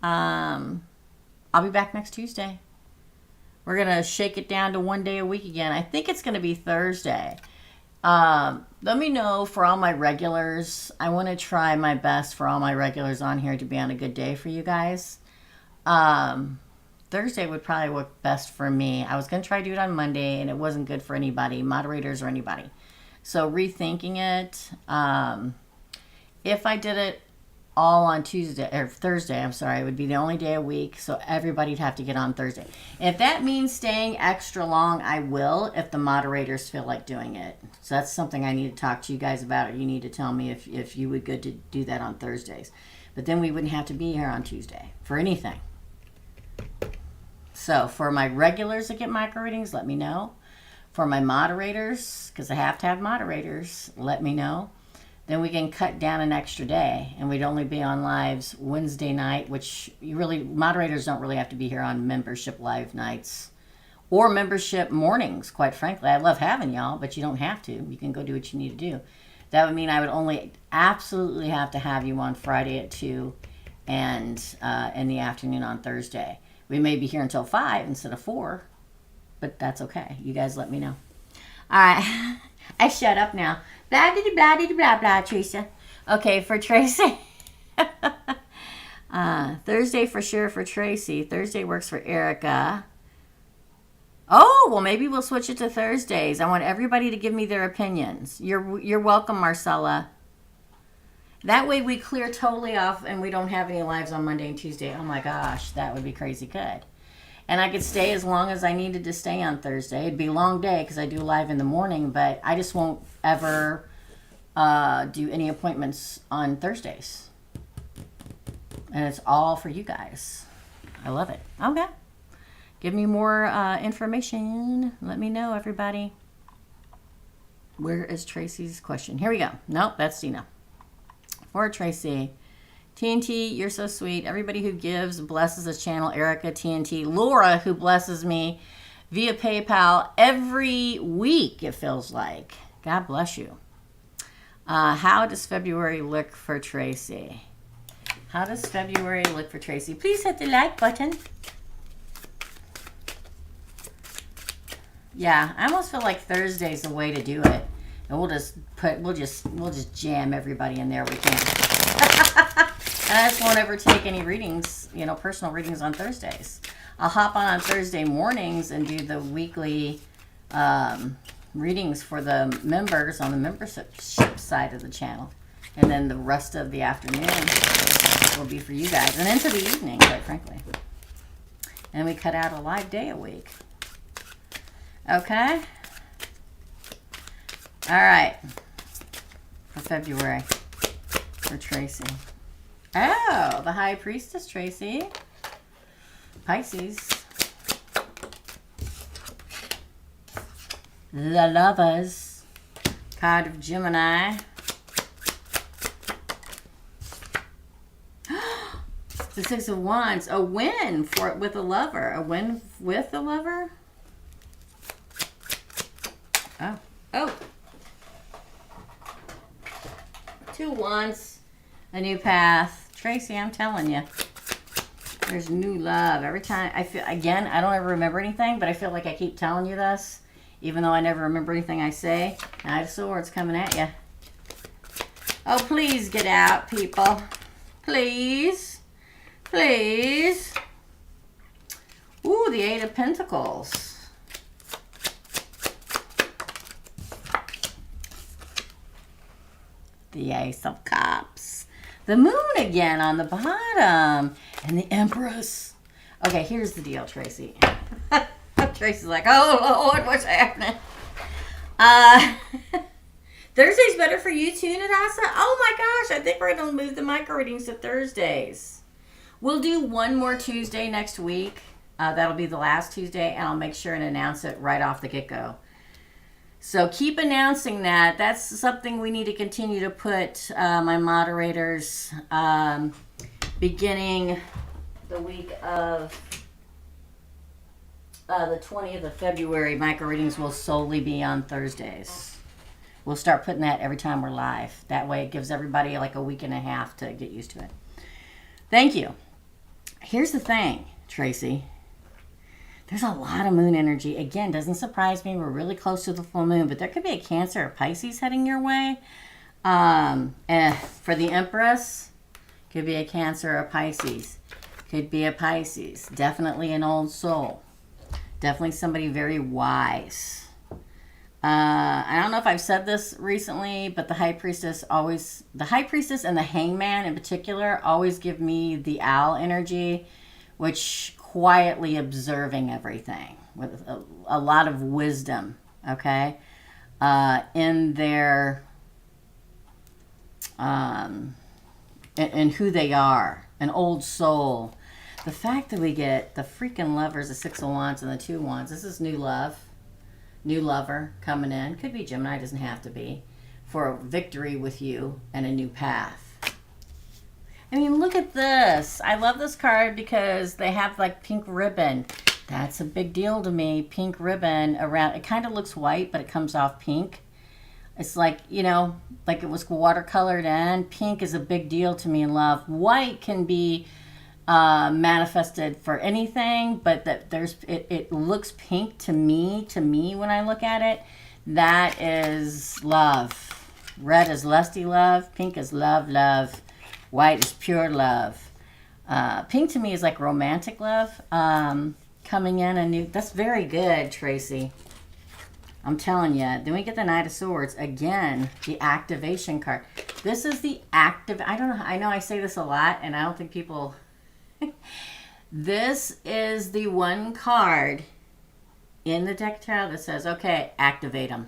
I'll be back next Tuesday. We're going to shake it down to 1 day a week again. I think it's going to be Thursday. Let me know for all my regulars. I want to try my best for all my regulars on here to be on a good day for you guys. Thursday would probably work best for me. I was going to try to do it on Monday, and it wasn't good for anybody, moderators or anybody. So rethinking it. If I did it all on Tuesday or Thursday, I'm sorry, it would be the only day a week, so everybody'd have to get on Thursday. If that means staying extra long, I will, if the moderators feel like doing it. So that's something I need to talk to you guys about, or you need to tell me if you would good to do that on Thursdays. But then we wouldn't have to be here on Tuesday for anything. So for my regulars that get micro readings, let me know. For my moderators, because I have to have moderators, let me know. Then we can cut down an extra day, and we'd only be on lives Wednesday night, which moderators don't really have to be here on membership live nights or membership mornings, quite frankly. I love having y'all, but you don't have to. You can go do what you need to do. That would mean I would only absolutely have to have you on Friday at 2 and in the afternoon on Thursday. We may be here until 5 instead of 4, but that's okay. You guys let me know. All right. I shut up now. Blah, blah, blah, blah, blah, blah, Teresa. Okay, for Tracy. Thursday for sure for Tracy. Thursday works for Erica. Oh, well, maybe we'll switch it to Thursdays. I want everybody to give me their opinions. You're welcome, Marcella. That way we clear totally off and we don't have any lives on Monday and Tuesday. Oh, my gosh, that would be crazy good. And I could stay as long as I needed to stay on Thursday. It'd be a long day because I do live in the morning, but I just won't ever do any appointments on Thursdays. And it's all for you guys. I love it. Okay. Give me more information. Let me know, everybody. Where is Tracy's question? Here we go. Nope, that's Dina. For Tracy. TNT, you're so sweet. Everybody who gives blesses the channel. Erica, TNT, Laura, who blesses me via PayPal every week, it feels like. God bless you. How does February look for Tracy? How does February look for Tracy? Please hit the like button. Yeah, I almost feel like Thursday's the way to do it. And we'll just jam everybody in there we can. And I just won't ever take any readings, personal readings on Thursdays. I'll hop on Thursday mornings and do the weekly readings for the members on the membership side of the channel. And then the rest of the afternoon will be for you guys. And into the evening, quite frankly. And we cut out a live day a week. Okay? All right. For February. For Tracy. Oh, the High Priestess, Tracy. Pisces. The Lovers. Card of Gemini. The Six of Wands. A win with a lover. A win with a lover? Oh. 2 Wands. A new path. Tracy, I'm telling you. There's new love. Every time I feel, again, I don't ever remember anything, but I feel like I keep telling you this, even though I never remember anything I say. Knight of Swords coming at you. Oh, please get out, people. Please. Please. Ooh, the Eight of Pentacles. The Ace of Cups. The Moon again on the bottom. And the Empress. Okay, here's the deal, Tracy. Tracy's like, oh, Lord, what's happening? Thursday's better for you too, Nadasa? Oh my gosh, I think we're going to move the micro readings to Thursdays. We'll do one more Tuesday next week. That'll be the last Tuesday, and I'll make sure and announce it right off the get-go. So keep announcing that. That's something we need to continue to put my moderators beginning the week of the 20th of February. Micro readings will solely be on Thursdays. We'll start putting that every time we're live. That way it gives everybody like a week and a half to get used to it. Thank you. Here's the thing, Tracy. There's a lot of moon energy. Again, doesn't surprise me. We're really close to the full moon, but there could be a Cancer or Pisces heading your way. For the Empress, could be a Cancer or Pisces. Could be a Pisces. Definitely an old soul. Definitely somebody very wise. I don't know if I've said this recently, but the High Priestess and the Hangman in particular always give me the owl energy, which quietly observing everything with a lot of wisdom, okay, in their, in who they are, an old soul. The fact that we get the freaking Lovers, the Six of Wands and the Two of Wands, this is new love, new lover coming in. Could be Gemini, doesn't have to be, for a victory with you and a new path. I mean, look at this. I love this card because they have like pink ribbon. That's a big deal to me. Pink ribbon around. It kind of looks white, but it comes off pink. It's like, you know, like it was watercolored in. Pink is a big deal to me in love. White can be manifested for anything, but that it looks pink to me when I look at it. That is love. Red is lusty love. Pink is love. White is pure love. Pink to me is like romantic love coming in. That's very good, Tracy. I'm telling you. Then we get the Knight of Swords. Again, the activation card. This is the active. I don't know. I know I say this a lot, and I don't think people... This is the one card in the deck tarot that says, okay, activate them.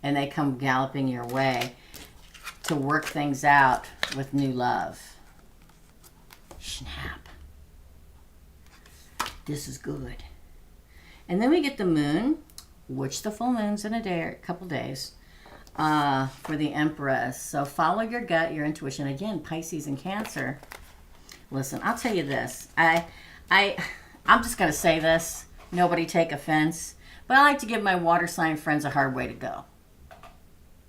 And they come galloping your way to work things out with new love. Snap. This is good. And then we get the moon, which the full moon's in a couple days, for the Empress. So follow your gut, your intuition. Again, Pisces and Cancer. Listen, I'll tell you this. I'm just going to say this. Nobody take offense. But I like to give my water sign friends a hard way to go.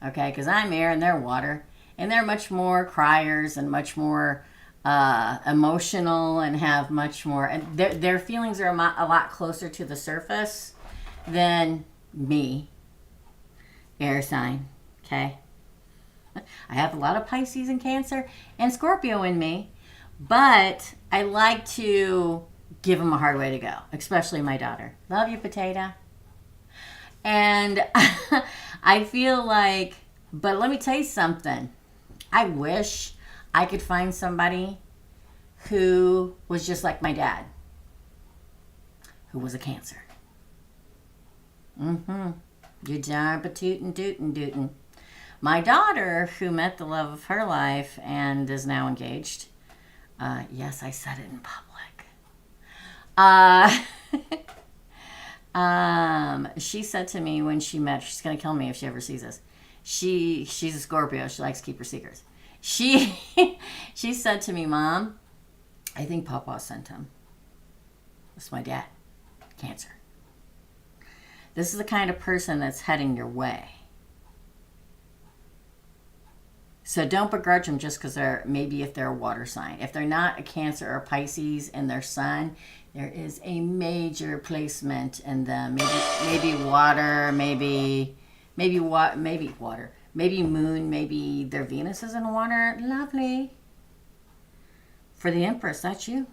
Okay, because I'm air and they're water. And they're much more criers and much more emotional and have much more... And their feelings are a lot closer to the surface than me. Air sign. Okay? I have a lot of Pisces and Cancer and Scorpio in me. But I like to give them a hard way to go. Especially my daughter. Love you, potato. And I feel like... But let me tell you something. I wish I could find somebody who was just like my dad, who was a Cancer. You darn tootin'. My daughter, who met the love of her life and is now engaged. Yes, I said it in public. She said to me when she met, she's going to kill me if she ever sees this. She's a Scorpio. She likes to keep her secrets. She said to me, Mom, I think Papa sent him. That's my dad. Cancer. This is the kind of person that's heading your way. So don't begrudge them just because maybe if they're a water sign. If they're not a Cancer or Pisces and their sun, there is a major placement in them. Maybe water, maybe water. Maybe moon, maybe their Venus is in water. Lovely. For the Empress, that's you.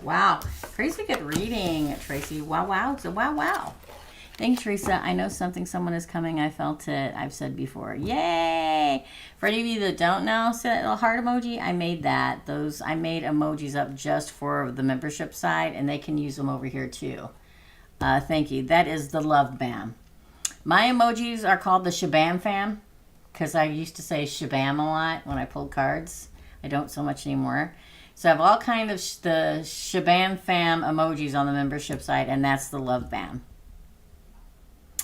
Wow. Crazy good reading, Tracy. Wow. So wow. Thanks, Teresa. I know someone is coming. I felt it. I've said before. Yay! For any of you that don't know, see that little heart emoji? I made that. I made emojis up just for the membership side, and they can use them over here too. Thank you. That is the love bam. My emojis are called the Shabam Fam because I used to say Shabam a lot when I pulled cards. I don't so much anymore. So I have all kind of the Shabam Fam emojis on the membership side, and that's the love bam.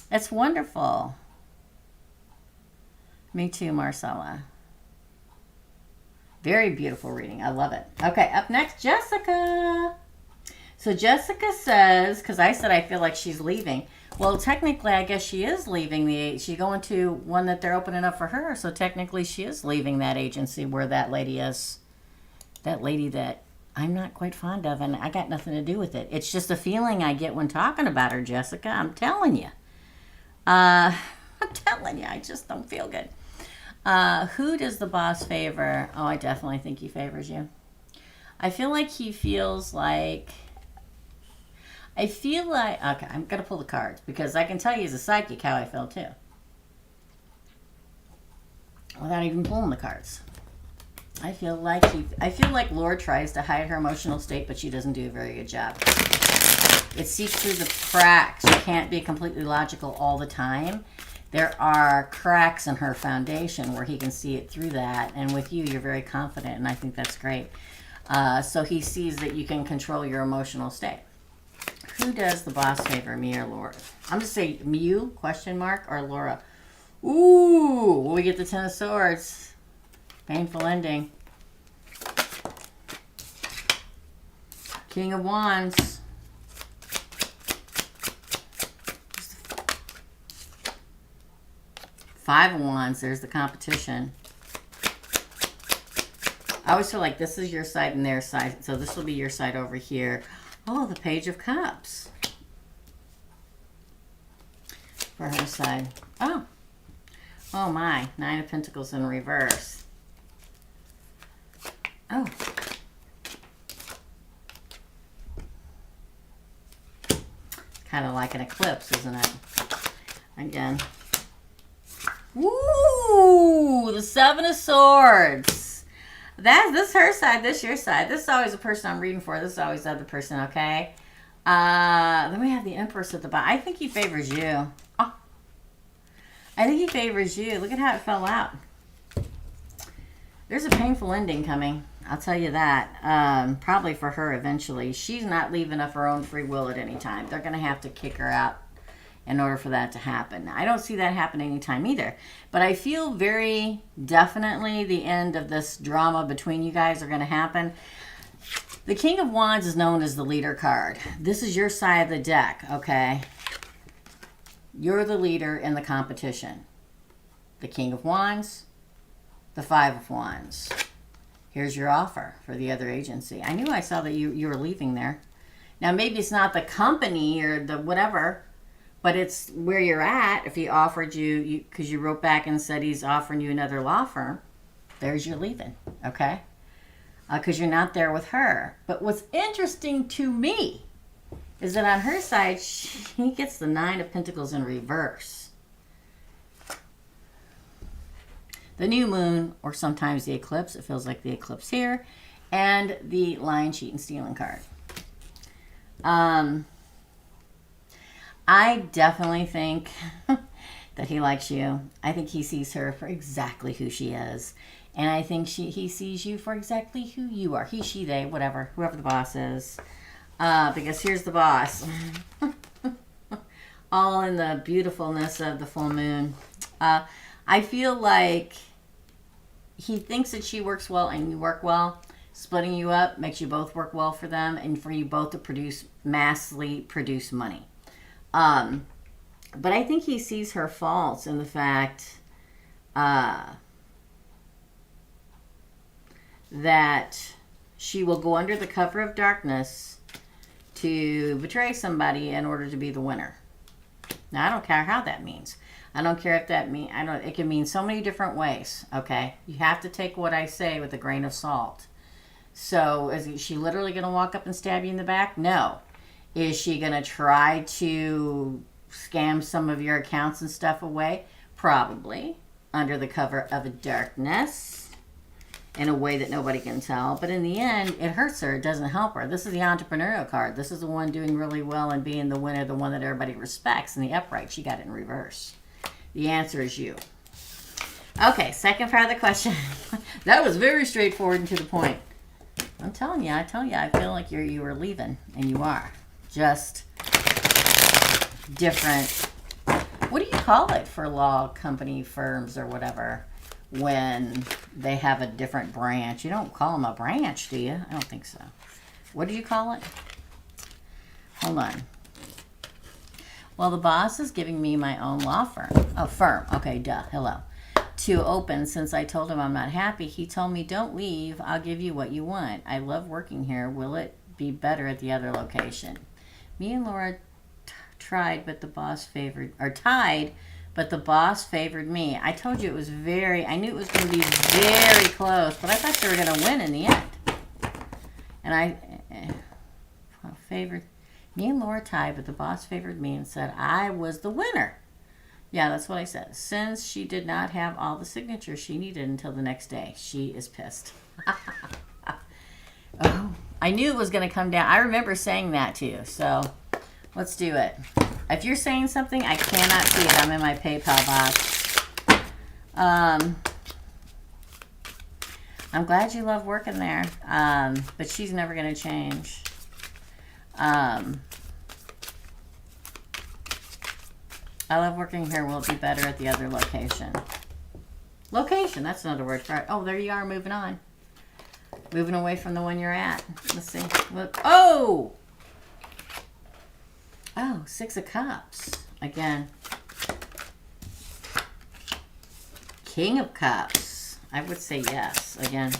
That's wonderful. Me too, Marcella. Very beautiful reading. I love it. Okay, up next, Jessica. So Jessica says, because I said I feel like she's leaving. Well, technically, I guess she is leaving she's going to one that they're opening up for her. So technically, she is leaving that agency where that lady is. That lady that I'm not quite fond of, and I got nothing to do with it. It's just a feeling I get when talking about her, Jessica. I'm telling you. I'm telling you, I just don't feel good. Who does the boss favor? Oh, I definitely think he favors you. I feel like he feels like... okay, I'm going to pull the cards because I can tell you as a psychic how I feel too. Without even pulling the cards. I feel like Laura tries to hide her emotional state, but she doesn't do a very good job. It seeps through the cracks. She can't be completely logical all the time. There are cracks in her foundation where he can see it through that. And with you, you're very confident, and I think that's great. So he sees that you can control your emotional state. Who does the boss favor, me or Laura? I'm going to say you, question mark, or Laura. Ooh, we get the Ten of Swords. Painful ending. King of Wands. Five of Wands. There's the competition. I always feel like this is your side and their side. So this will be your side over here. Oh, the Page of Cups. For her side. Oh. Oh my. Nine of Pentacles in reverse. Oh. Kind of like an eclipse, isn't it? Again. Woo! The Seven of Swords. This her side, this your side. This is always the person I'm reading for. This is always the other person, okay? Then we have the Empress at the bottom. I think he favors you. Oh. I think he favors you. Look at how it fell out. There's a painful ending coming. I'll tell you that. Probably for her eventually. She's not leaving of her own free will at any time. They're going to have to kick her out in order for that to happen. I don't see that happening anytime either. But I feel very definitely the end of this drama between you guys are going to happen. The King of Wands is known as the leader card. This is your side of the deck, okay? You're the leader in the competition. The King of Wands, the Five of Wands. Here's your offer for the other agency. I knew I saw that you were leaving there. Now, maybe it's not the company or the whatever, but it's where you're at. If he offered you, because you wrote back and said he's offering you another law firm, there's your leaving, okay? Because you're not there with her. But what's interesting to me is that on her side, she gets the Nine of Pentacles in reverse. The new moon, or sometimes the eclipse. It feels like the eclipse here. And the lying, cheat, and stealing card. I definitely think that he likes you. I think he sees her for exactly who she is. And I think he sees you for exactly who you are. He, she, they, whatever. Whoever the boss is. Because here's the boss. All in the beautifulness of the full moon. I feel like he thinks that she works well and you work well. Splitting you up makes you both work well for them and for you both to massively produce money. But I think he sees her faults in the fact that she will go under the cover of darkness to betray somebody in order to be the winner. Now, I don't care how that means. I don't care if that means, it can mean so many different ways, okay? You have to take what I say with a grain of salt. So, is she literally going to walk up and stab you in the back? No. Is she going to try to scam some of your accounts and stuff away? Probably. Under the cover of a darkness. In a way that nobody can tell. But in the end, it hurts her. It doesn't help her. This is the entrepreneurial card. This is the one doing really well and being the winner, the one that everybody respects. In the upright, she got it in reverse. The answer is you. Okay, second part of the question. That was very straightforward and to the point. I'm telling you, I feel like you were leaving, and you are. Just different. What do you call it for law company firms or whatever when they have a different branch? You don't call them a branch, do you? I don't think so. What do you call it? Hold on. Well, the boss is giving me my own law firm. Oh, firm. Okay, duh. Hello. To open. Since I told him I'm not happy, he told me, don't leave. I'll give you what you want. I love working here. Will it be better at the other location? Me and Laura tried, but the boss favored, or tied, but the boss favored me. I told you it was I knew it was going to be very close, but I thought they were going to win in the end. And I favored, me and Laura tied, but the boss favored me and said I was the winner. Yeah, that's what I said. Since she did not have all the signatures she needed until the next day. She is pissed. Oh, I knew it was going to come down. I remember saying that to you. So let's do it. If you're saying something, I cannot see it. I'm in my PayPal box. I'm glad you love working there. But she's never going to change. I love working here. Will it be better at the other location? Location, that's another word for it. Oh, there you are, moving on. Moving away from the one you're at. Let's see. Look. Oh! Oh, 6 of Cups. Again. King of Cups. I would say yes. Again.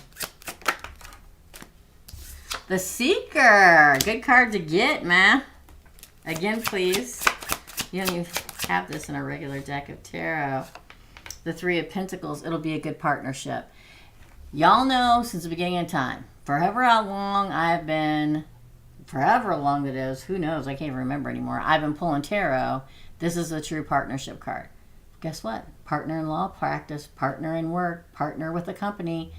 The Seeker. Good card to get, man. Again, please. You don't even have this in a regular deck of tarot. The 3 of Pentacles. It'll be a good partnership. Y'all know since the beginning of time, forever how long I've been, forever long that is, who knows, I can't even remember anymore. I've been pulling tarot. This is a true partnership card. Guess what? Partner in law practice, partner in work, partner with a company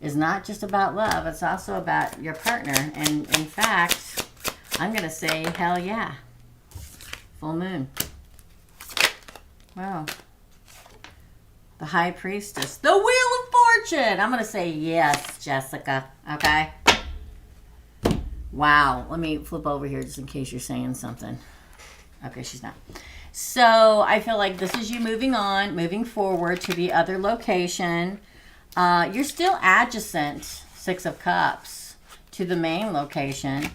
is not just about love. It's also about your partner. And in fact, I'm going to say, hell yeah. Full moon. Wow. The High Priestess. The Wheel of Fortune. I'm going to say yes, Jessica. Okay? Wow. Let me flip over here just in case you're saying something. Okay, she's not. So I feel like this is you moving on, moving forward to the other location. You're still adjacent, 6 of Cups, to the main location.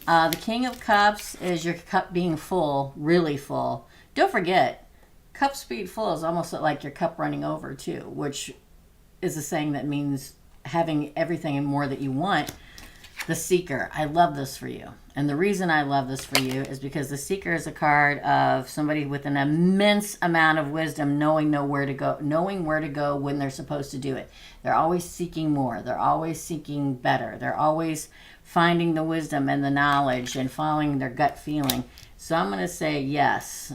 The King of Cups is your cup being full, really full. Don't forget, cup speed full is almost like your cup running over too, which is a saying that means having everything and more that you want. The Seeker. I love this for you. And the reason I love this for you is because the Seeker is a card of somebody with an immense amount of wisdom, knowing where to go when they're supposed to do it. They're always seeking more. They're always seeking better. They're always finding the wisdom and the knowledge and following their gut feeling. So I'm going to say yes.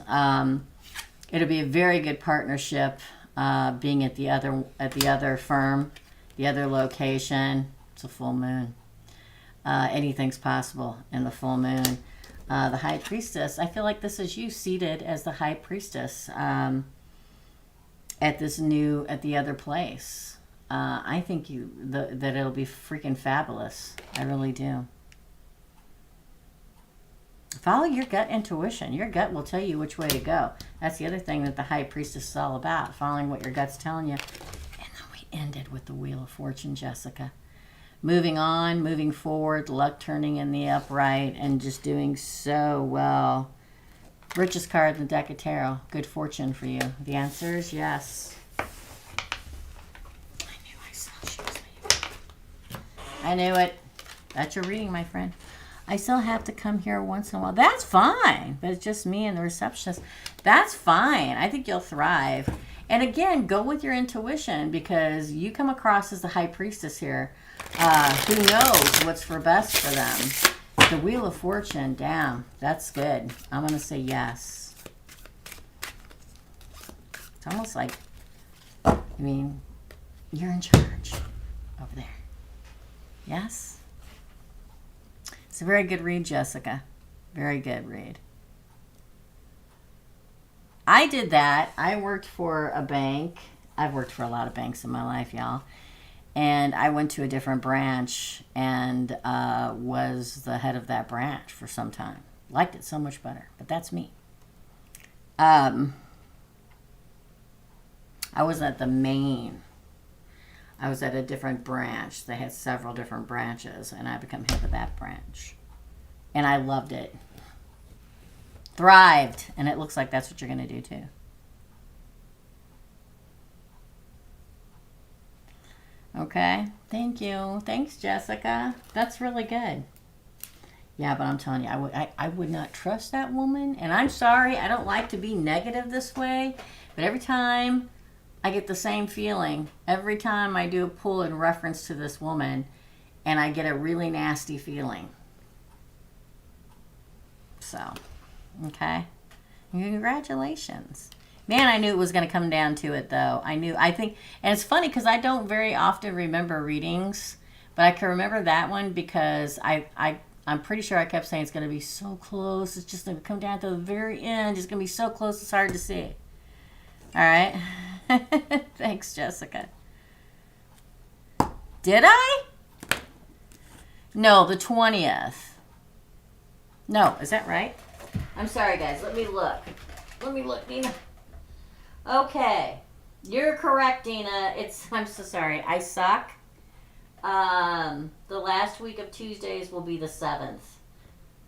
It'll be a very good partnership being at the other firm, the other location. It's a full moon. Anything's possible in the full moon. The High Priestess. I feel like this is you seated as the High Priestess at the other place. I think that it'll be freaking fabulous. I really do. Follow your gut intuition. Your gut will tell you which way to go. That's the other thing that the High Priestess is all about, following what your gut's telling you. And then we ended with the Wheel of Fortune, Jessica. Moving on, moving forward, luck turning in the upright, and just doing so well. Richest card in the deck of tarot. Good fortune for you. The answer is yes. I knew I saw she was leaving. I knew it. That's your reading, my friend. I still have to come here once in a while. That's fine. But it's just me and the receptionist. That's fine. I think you'll thrive. And again, go with your intuition because you come across as the High Priestess here. Who knows what's for best for them. The Wheel of Fortune, damn, that's good. I'm going to say yes. It's almost like, I mean, you're in charge over there. Yes? It's a very good read, Jessica. Very good read. I did that. I worked for a bank. I've worked for a lot of banks in my life, y'all. And I went to a different branch and was the head of that branch for some time. Liked it so much better, but that's me. I wasn't at the main. I was at a different branch. They had several different branches, and I became head of that branch. And I loved it. Thrived. And it looks like that's what you're going to do too. Okay. Thank you. Thanks, Jessica. That's really good. Yeah, but I'm telling you, I would not trust that woman. And I'm sorry, I don't like to be negative this way. But every time I get the same feeling, every time I do a pull in reference to this woman, and I get a really nasty feeling. So, okay. Congratulations. Man, I knew it was going to come down to it, though. I think, and it's funny because I don't very often remember readings, but I can remember that one because I'm pretty sure I kept saying it's going to be so close. It's just going to come down to the very end. It's going to be so close, it's hard to see. All right. Thanks, Jessica. Did I? No, the 20th. No, is that right? I'm sorry, guys. Let me look. Let me look, Dina. Okay. You're correct, Dina. I'm so sorry. I suck. The last week of Tuesdays will be the 7th.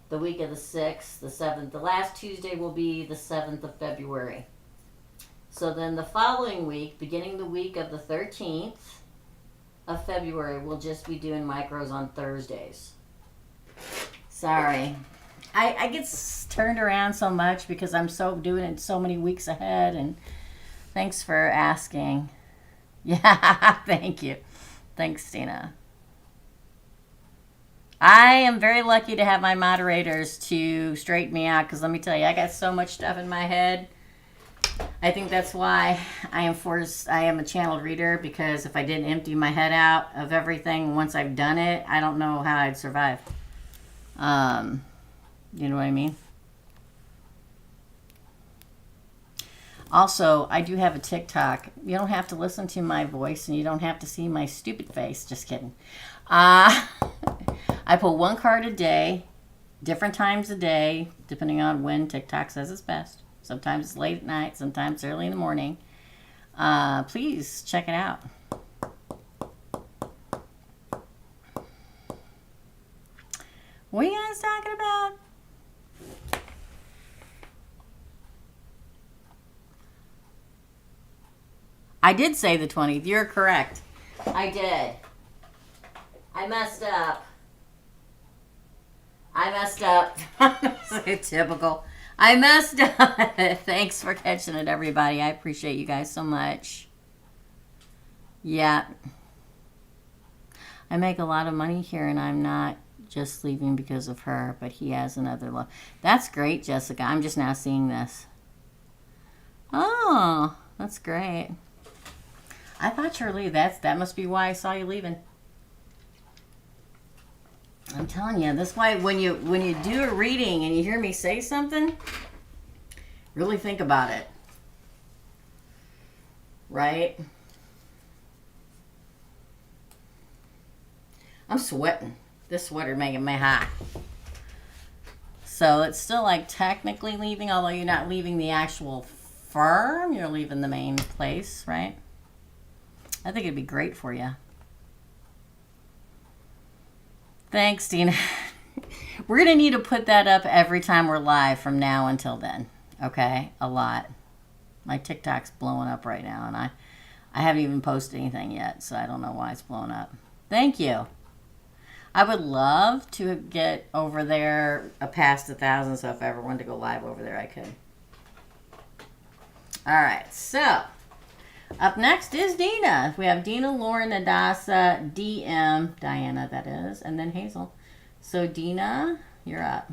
The week of the 6th, the 7th. The last Tuesday will be the 7th of February. So then the following week, beginning the week of the 13th of February, we'll just be doing micros on Thursdays. Sorry. I get turned around so much because I'm so doing it so many weeks ahead, and thanks for asking. Yeah, thank you. Thanks, Tina. I am very lucky to have my moderators to straighten me out because let me tell you, I got so much stuff in my head. I think that's why I am a channeled reader, because if I didn't empty my head out of everything once I've done it, I don't know how I'd survive. You know what I mean? Also, I do have a TikTok. You don't have to listen to my voice and you don't have to see my stupid face. Just kidding. I pull one card a day, different times a day, depending on when TikTok says it's best. Sometimes it's late at night, sometimes early in the morning. Please check it out. What are you guys talking about? I did say the 20th. You're correct. I did. I messed up. Typical. I messed up. Thanks for catching it, everybody. I appreciate you guys so much. Yeah. I make a lot of money here, and I'm not just leaving because of her, but he has another love. That's great, Jessica. I'm just now seeing this. Oh, that's great. I thought you were leaving. That must be why I saw you leaving. I'm telling you, that's why when you do a reading and you hear me say something, really think about it. Right? I'm sweating. This sweater making me hot. So it's still like technically leaving, although you're not leaving the actual firm. You're leaving the main place, right? I think it'd be great for you. Thanks, Dina. We're going to need to put that up every time we're live from now until then. Okay? A lot. My TikTok's blowing up right now, and I haven't even posted anything yet, so I don't know why it's blowing up. Thank you. I would love to get over there past 1,000, so if I ever wanted to go live over there, I could. All right, so up next is Dina. We have Dina, Lauren, Adasa, DM, Diana, that is, and then Hazel. So Dina, you're up.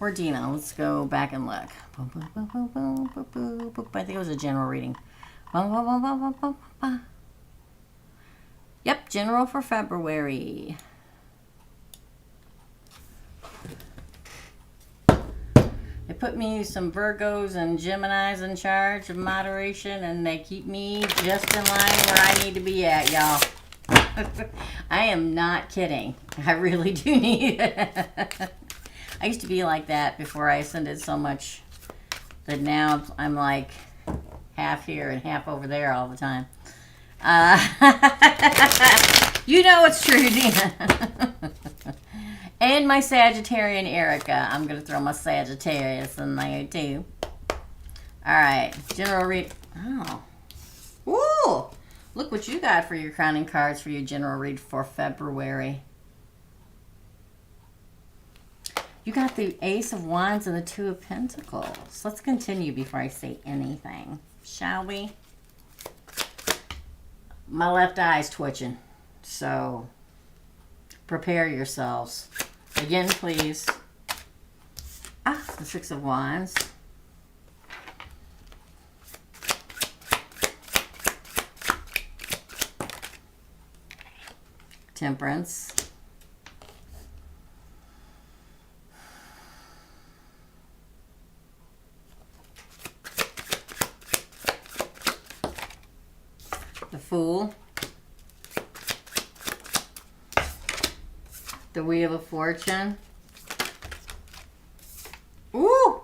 Poor Dina. Let's go back and look. Boom, boom, boom, boom, boom, boom, boom, boom. I think it was a general reading. Boom, boom, boom, boom, boom, boom, boom. Yep, general for February. They put me some Virgos and Geminis in charge of moderation, and they keep me just in line where I need to be at, y'all. I am not kidding. I really do need it. I used to be like that before I ascended so much that now I'm like half here and half over there all the time. You know it's true, Dina. And my Sagittarian Erica. I'm going to throw my Sagittarius in there too. Alright, general read. Oh. Ooh! Look what you got for your crowning cards for your general read for February. You got the Ace of Wands and the Two of Pentacles. Let's continue before I say anything, shall we? My left eye's twitching, so prepare yourselves. Again, please. Ah, the Six of Wands. Temperance. The Fool. The Wheel of Fortune. Ooh!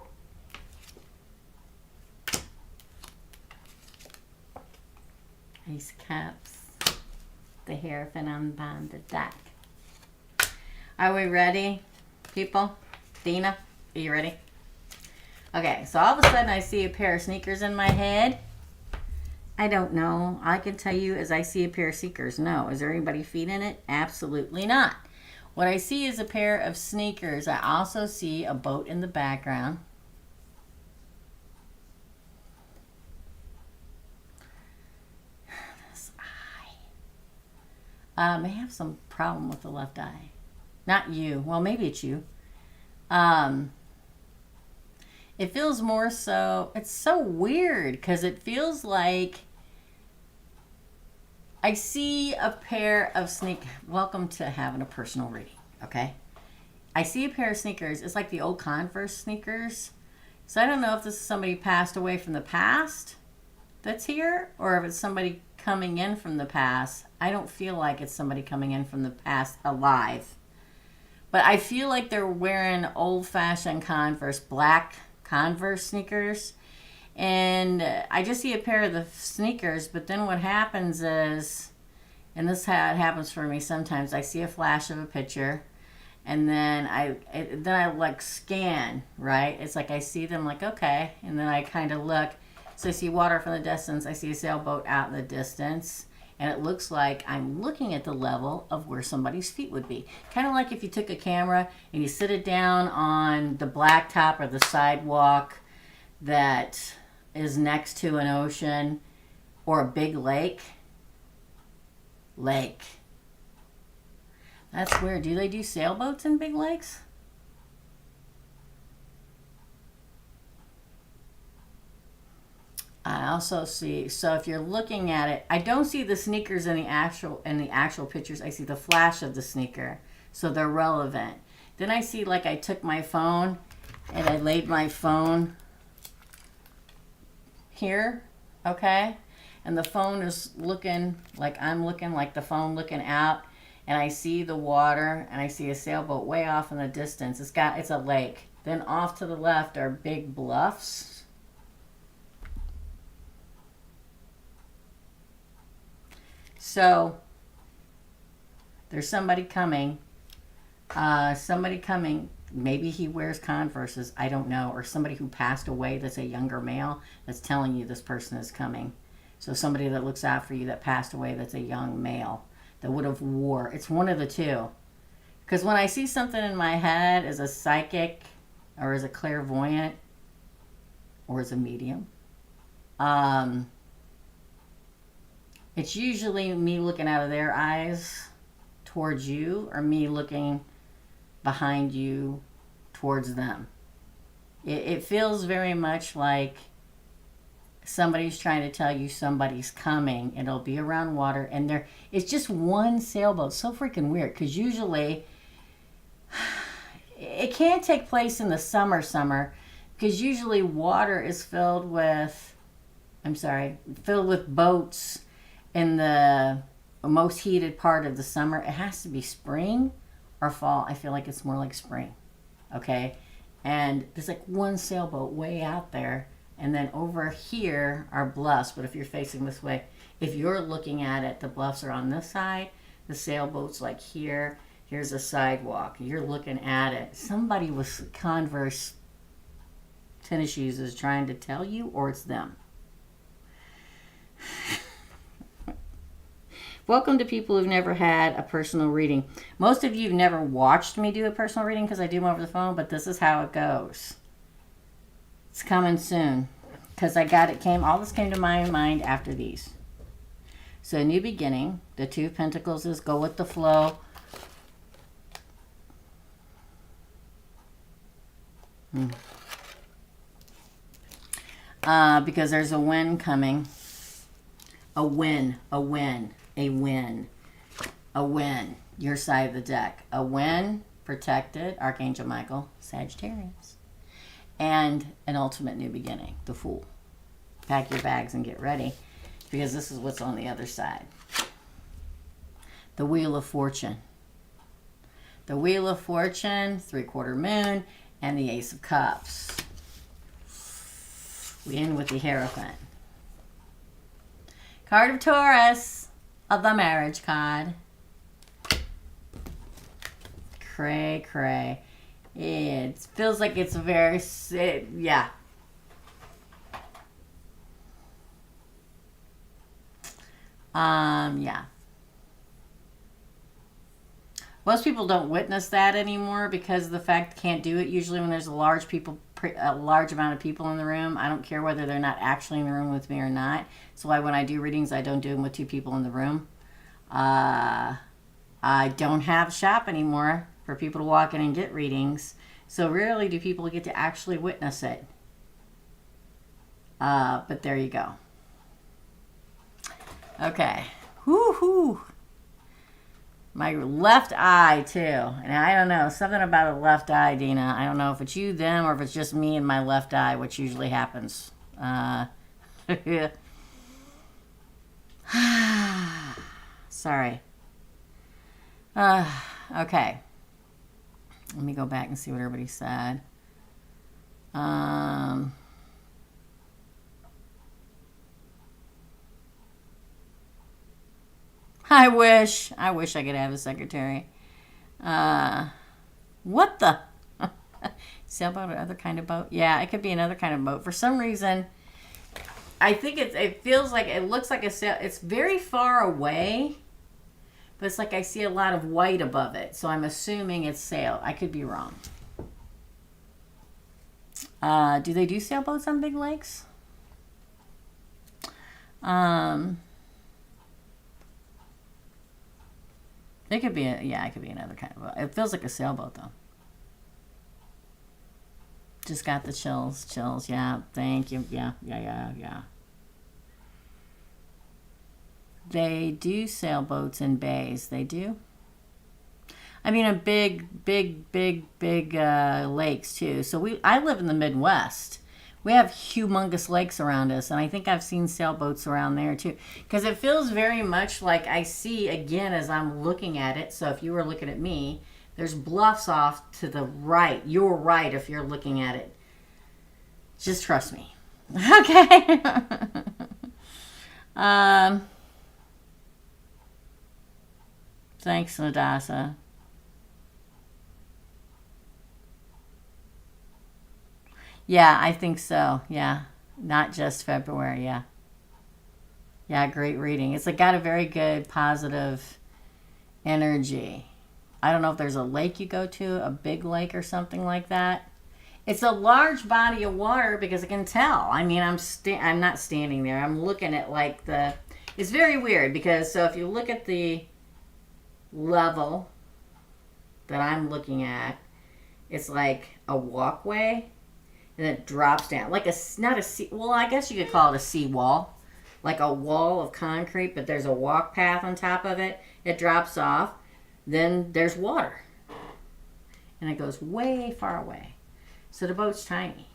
Ace of Cups. The Hierophant on the deck. Are we ready, people? Dina, are you ready? Okay, so all of a sudden I see a pair of sneakers in my head. I don't know. All I can tell you is I see a pair of sneakers. No. Is there anybody feet in it? Absolutely not. What I see is a pair of sneakers. I also see a boat in the background. This eye. I have some problem with the left eye. Not you. Well, maybe it's you. It feels more so, it's so weird because it feels like I see a pair of welcome to having a personal reading, okay? I see a pair of sneakers. It's like the old Converse sneakers. So I don't know if this is somebody passed away from the past that's here or if it's somebody coming in from the past. I don't feel like it's somebody coming in from the past alive. But I feel like they're wearing old-fashioned Converse, black Converse sneakers. And I just see a pair of the sneakers, but then what happens is, and this is how it happens for me sometimes, I see a flash of a picture, and then I like scan, right? It's like I see them like, okay, and then I kind of look. So I see water from the distance, I see a sailboat out in the distance, and it looks like I'm looking at the level of where somebody's feet would be. Kind of like if you took a camera and you sit it down on the blacktop or the sidewalk that is next to an ocean or a big lake. That's weird. Do they do sailboats in big lakes? I also see, so if you're looking at it, I don't see the sneakers in the actual pictures. I see the flash of the sneaker. So they're relevant. Then I see like I took my phone and I laid my phone here, okay? And the phone is looking like I'm looking, like the phone looking out, and I see the water and I see a sailboat way off in the distance. It's a lake. Then off to the left are big bluffs. So there's somebody coming. Maybe he wears Converses, I don't know, or somebody who passed away that's a younger male that's telling you this person is coming. So somebody that looks out for you that passed away that's a young male that would have wore. It's one of the two. Because when I see something in my head as a psychic or as a clairvoyant or as a medium, it's usually me looking out of their eyes towards you or me looking behind you towards them. It feels very much like somebody's trying to tell you somebody's coming. It'll be around water, and it's just one sailboat. So freaking weird, because usually it can't take place in the summer, because usually water is filled with boats in the most heated part of the summer. It has to be spring or fall. I feel like it's more like spring. Okay, and there's like one sailboat way out there, and then over here are bluffs. But if you're facing this way, if you're looking at it, the bluffs are on this side, the sailboat's like here. Here's a sidewalk. You're looking at it. Somebody with Converse tennis shoes is trying to tell you, or it's them. Welcome to people who've never had a personal reading. Most of you have never watched me do a personal reading because I do them over the phone, but this is how it goes. It's coming soon because all this came to my mind after these. So, new beginning. The Two of Pentacles is go with the flow. Because there's a win coming. A win. Your side of the deck. A win, protected, Archangel Michael, Sagittarius. And an ultimate new beginning, the Fool. Pack your bags and get ready, because this is what's on the other side. The Wheel of Fortune. The Wheel of Fortune, 3/4 moon, and the Ace of Cups. We end with the Hierophant. Card of Taurus, of the marriage card. Cray. It feels like it's very, yeah. Yeah. Most people don't witness that anymore because of the fact they can't do it usually when there's a large amount of people in the room. I don't care whether they're not actually in the room with me or not. That's why when I do readings, I don't do them with 2 people in the room. I don't have shop anymore for people to walk in and get readings. So rarely do people get to actually witness it. But there you go. Okay. Woo-hoo. My left eye, too. And I don't know. Something about a left eye, Dina. I don't know if it's you, them, or if it's just me and my left eye, which usually happens. Sorry. Okay. Let me go back and see what everybody said. I wish I could have a secretary. What the? Sailboat or other kind of boat? Yeah, it could be another kind of boat. For some reason, I think it feels like, it looks like a sail. It's very far away, but it's like I see a lot of white above it. So I'm assuming it's sail. I could be wrong. Do they do sailboats on big lakes? It could be it could be another kind of boat. It feels like a sailboat though. Just got the chills. Yeah, thank you. Yeah. They do sailboats in bays. They do. I mean, a big lakes too. So I live in the Midwest. We have humongous lakes around us, and I think I've seen sailboats around there too. Because it feels very much like I see, again, as I'm looking at it. So if you were looking at me, there's bluffs off to the right. You're right if you're looking at it. Just trust me. Okay. Thanks, Nadasa. Yeah, I think so. Yeah. Not just February. Yeah. Yeah, great reading. It's got a very good positive energy. I don't know if there's a lake you go to, a big lake or something like that. It's a large body of water because I can tell. I mean, I'm not standing there. I'm looking at like it's very weird because so if you look at the level that I'm looking at, it's like a walkway. and it drops down like not a sea. Well, I guess you could call it a sea wall, like a wall of concrete, but there's a walk path on top of it. It drops off. Then there's water, and it goes way far away. So the boat's tiny.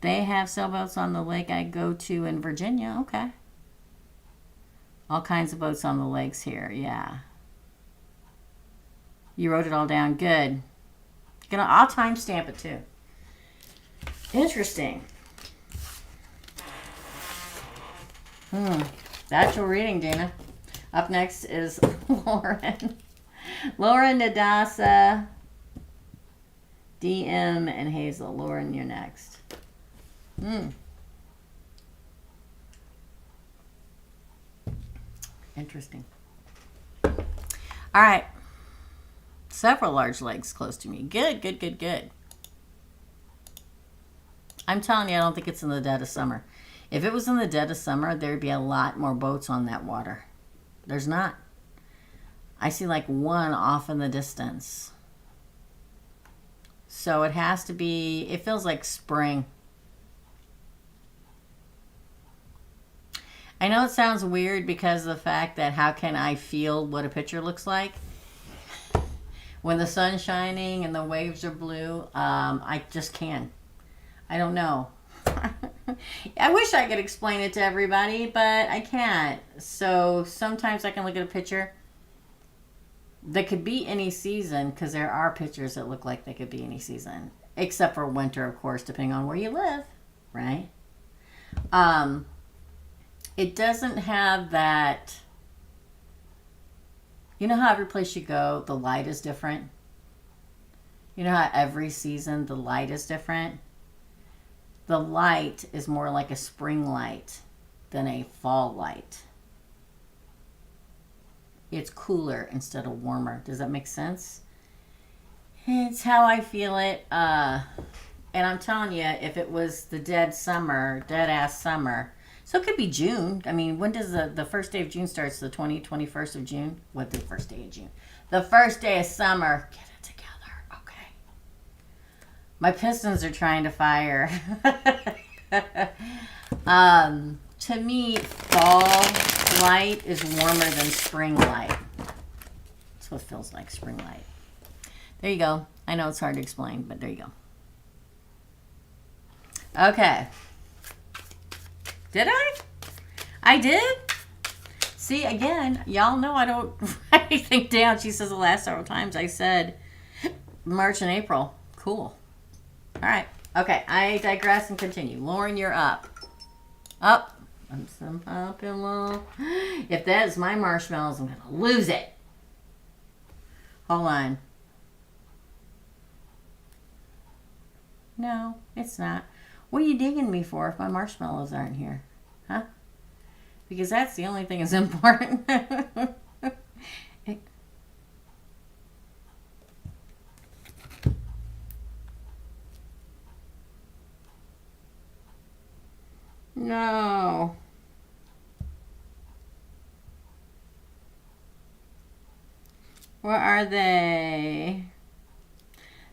They have sailboats on the lake I go to in Virginia. Okay. All kinds of boats on the lakes here. Yeah. You wrote it all down. Good. I'll timestamp it too. Interesting. That's your reading, Dana. Up next is Lauren. Lauren, Nadasa, DM, and Hazel. Lauren, you're next. Interesting. All right. Several large lakes close to me. Good, good, good, good. I'm telling you, I don't think it's in the dead of summer. If it was in the dead of summer, there'd be a lot more boats on that water. There's not. I see like one off in the distance. So it has to be, it feels like spring. I know it sounds weird because of the fact that how can I feel what a picture looks like? When the sun's shining and the waves are blue, I just can't. I don't know. I wish I could explain it to everybody, but I can't. So sometimes I can look at a picture that could be any season, because there are pictures that look like they could be any season, except for winter, of course, depending on where you live, right? It doesn't have that. You know how every place you go, the light is different? You know how every season the light is different? The light is more like a spring light than a fall light. It's cooler instead of warmer. Does that make sense? It's how I feel it. And I'm telling you, if it was the dead ass summer, so it could be June. I mean, when does the first day of June starts? The 21st of June? What, the first day of June? The first day of summer. Get it together. Okay. My pistons are trying to fire. To me, fall light is warmer than spring light. That's what it feels like, spring light. There you go. I know it's hard to explain, but there you go. Okay. Did I? I did? See, again, y'all know I don't write anything down. She says the last several times I said March and April. Cool. All right. Okay, I digress and continue. Lauren, you're up. Up. I'm some popular. If that is my marshmallows, I'm going to lose it. Hold on. No, it's not. What are you digging me for if my marshmallows aren't here? Huh? Because that's the only thing that's important. No. Where are they?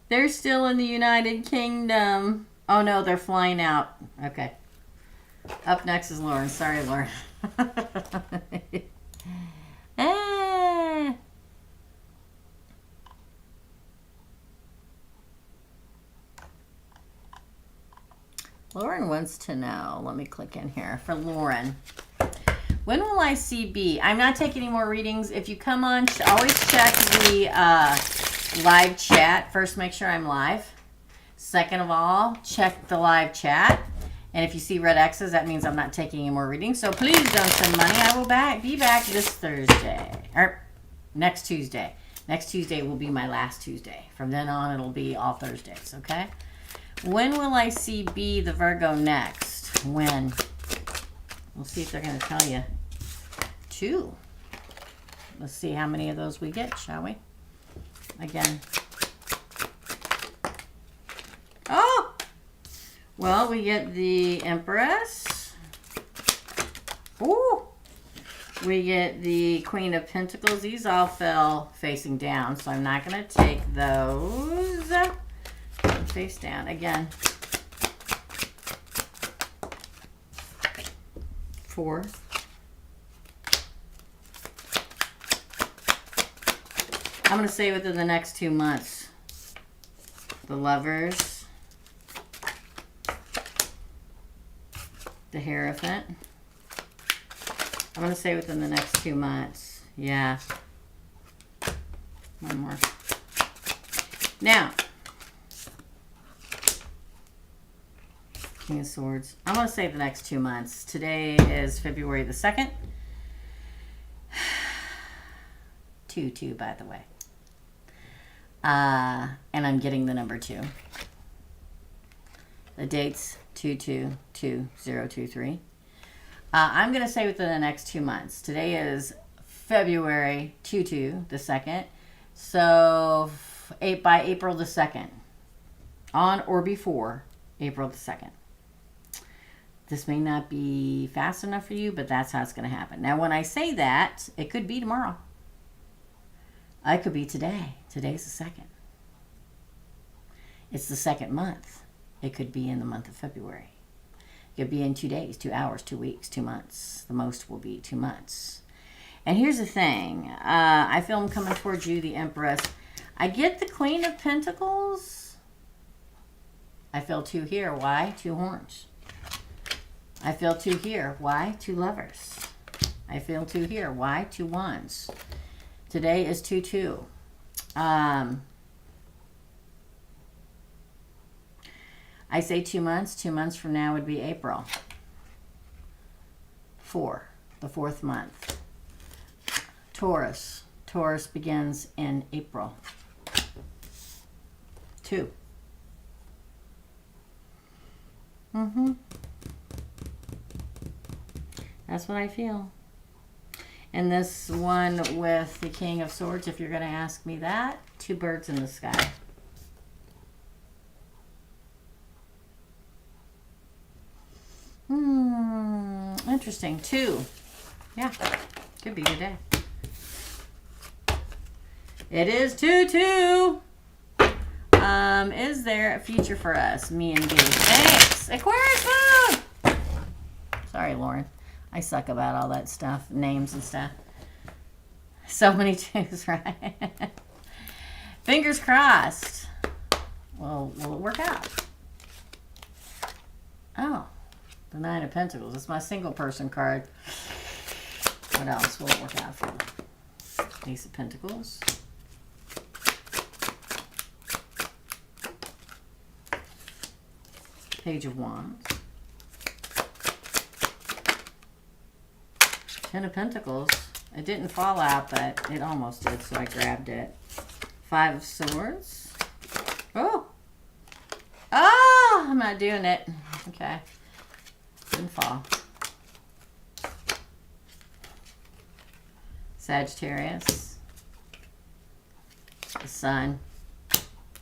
They're still in the United Kingdom. Oh no, they're flying out. Okay. Up next is Lauren. Sorry, Lauren. Ah. Lauren wants to know. Let me click in here for Lauren. When will I see B? I'm not taking any more readings. If you come on, always check the live chat. First, make sure I'm live. Second of all, check the live chat. And if you see red X's, that means I'm not taking any more readings. So please don't send money. I will be back this Thursday. Or next Tuesday. Next Tuesday will be my last Tuesday. From then on, it'll be all Thursdays, okay? When will I see B, the Virgo, next? When? We'll see if they're going to tell you. 2. Let's see how many of those we get, shall we? Again. Oh! Well, we get the Empress. Ooh! We get the Queen of Pentacles. These all fell facing down, so I'm not going to take those. Face down again. 4. I'm going to say within the next 2 months. The Lovers. The Hierophant. I'm going to say within the next 2 months. Yeah. One more. Now. King of Swords. I'm going to say the next 2 months. Today is February the 2nd. 2-2, by the way. And I'm getting the number 2. The date's 222023. I'm going to say within the next 2 months. Today is February 2-2, the 2nd. So by April the 2nd. On or before April the 2nd. This may not be fast enough for you, but that's how it's going to happen. Now, when I say that, it could be tomorrow. It could be today. Today's the 2nd. It's the 2nd month. It could be in the month of February. It could be in 2 days, 2 hours, 2 weeks, 2 months. The most will be 2 months. And here's the thing. I feel I'm coming towards you, the Empress. I get the Queen of Pentacles. I feel 2 here. Why? 2 horns. I feel 2 here. Why? 2 lovers. I feel 2 here. Why? 2 wands. Today is 2-2. I say 2 months. 2 months from now would be April. 4, the 4th month. Taurus. Taurus begins in April. 2. That's what I feel. And this one with the King of Swords, if you're going to ask me that, 2 birds in the sky. Interesting. 2. Yeah, could be today. It is 2-2. Is there a future for us? Me and you. Thanks. Aquarius food. Sorry, Lauren. I suck about all that stuff. Names and stuff. So many 2s, right? Fingers crossed. Well, will it work out? Oh. The 9 of Pentacles. It's my single person card. What else will it work out for? Ace of Pentacles. Page of Wands. 10 of Pentacles. It didn't fall out, but it almost did, so I grabbed it. 5 of Swords. Oh! Oh! I'm not doing it. Okay. Didn't fall. Sagittarius. The Sun.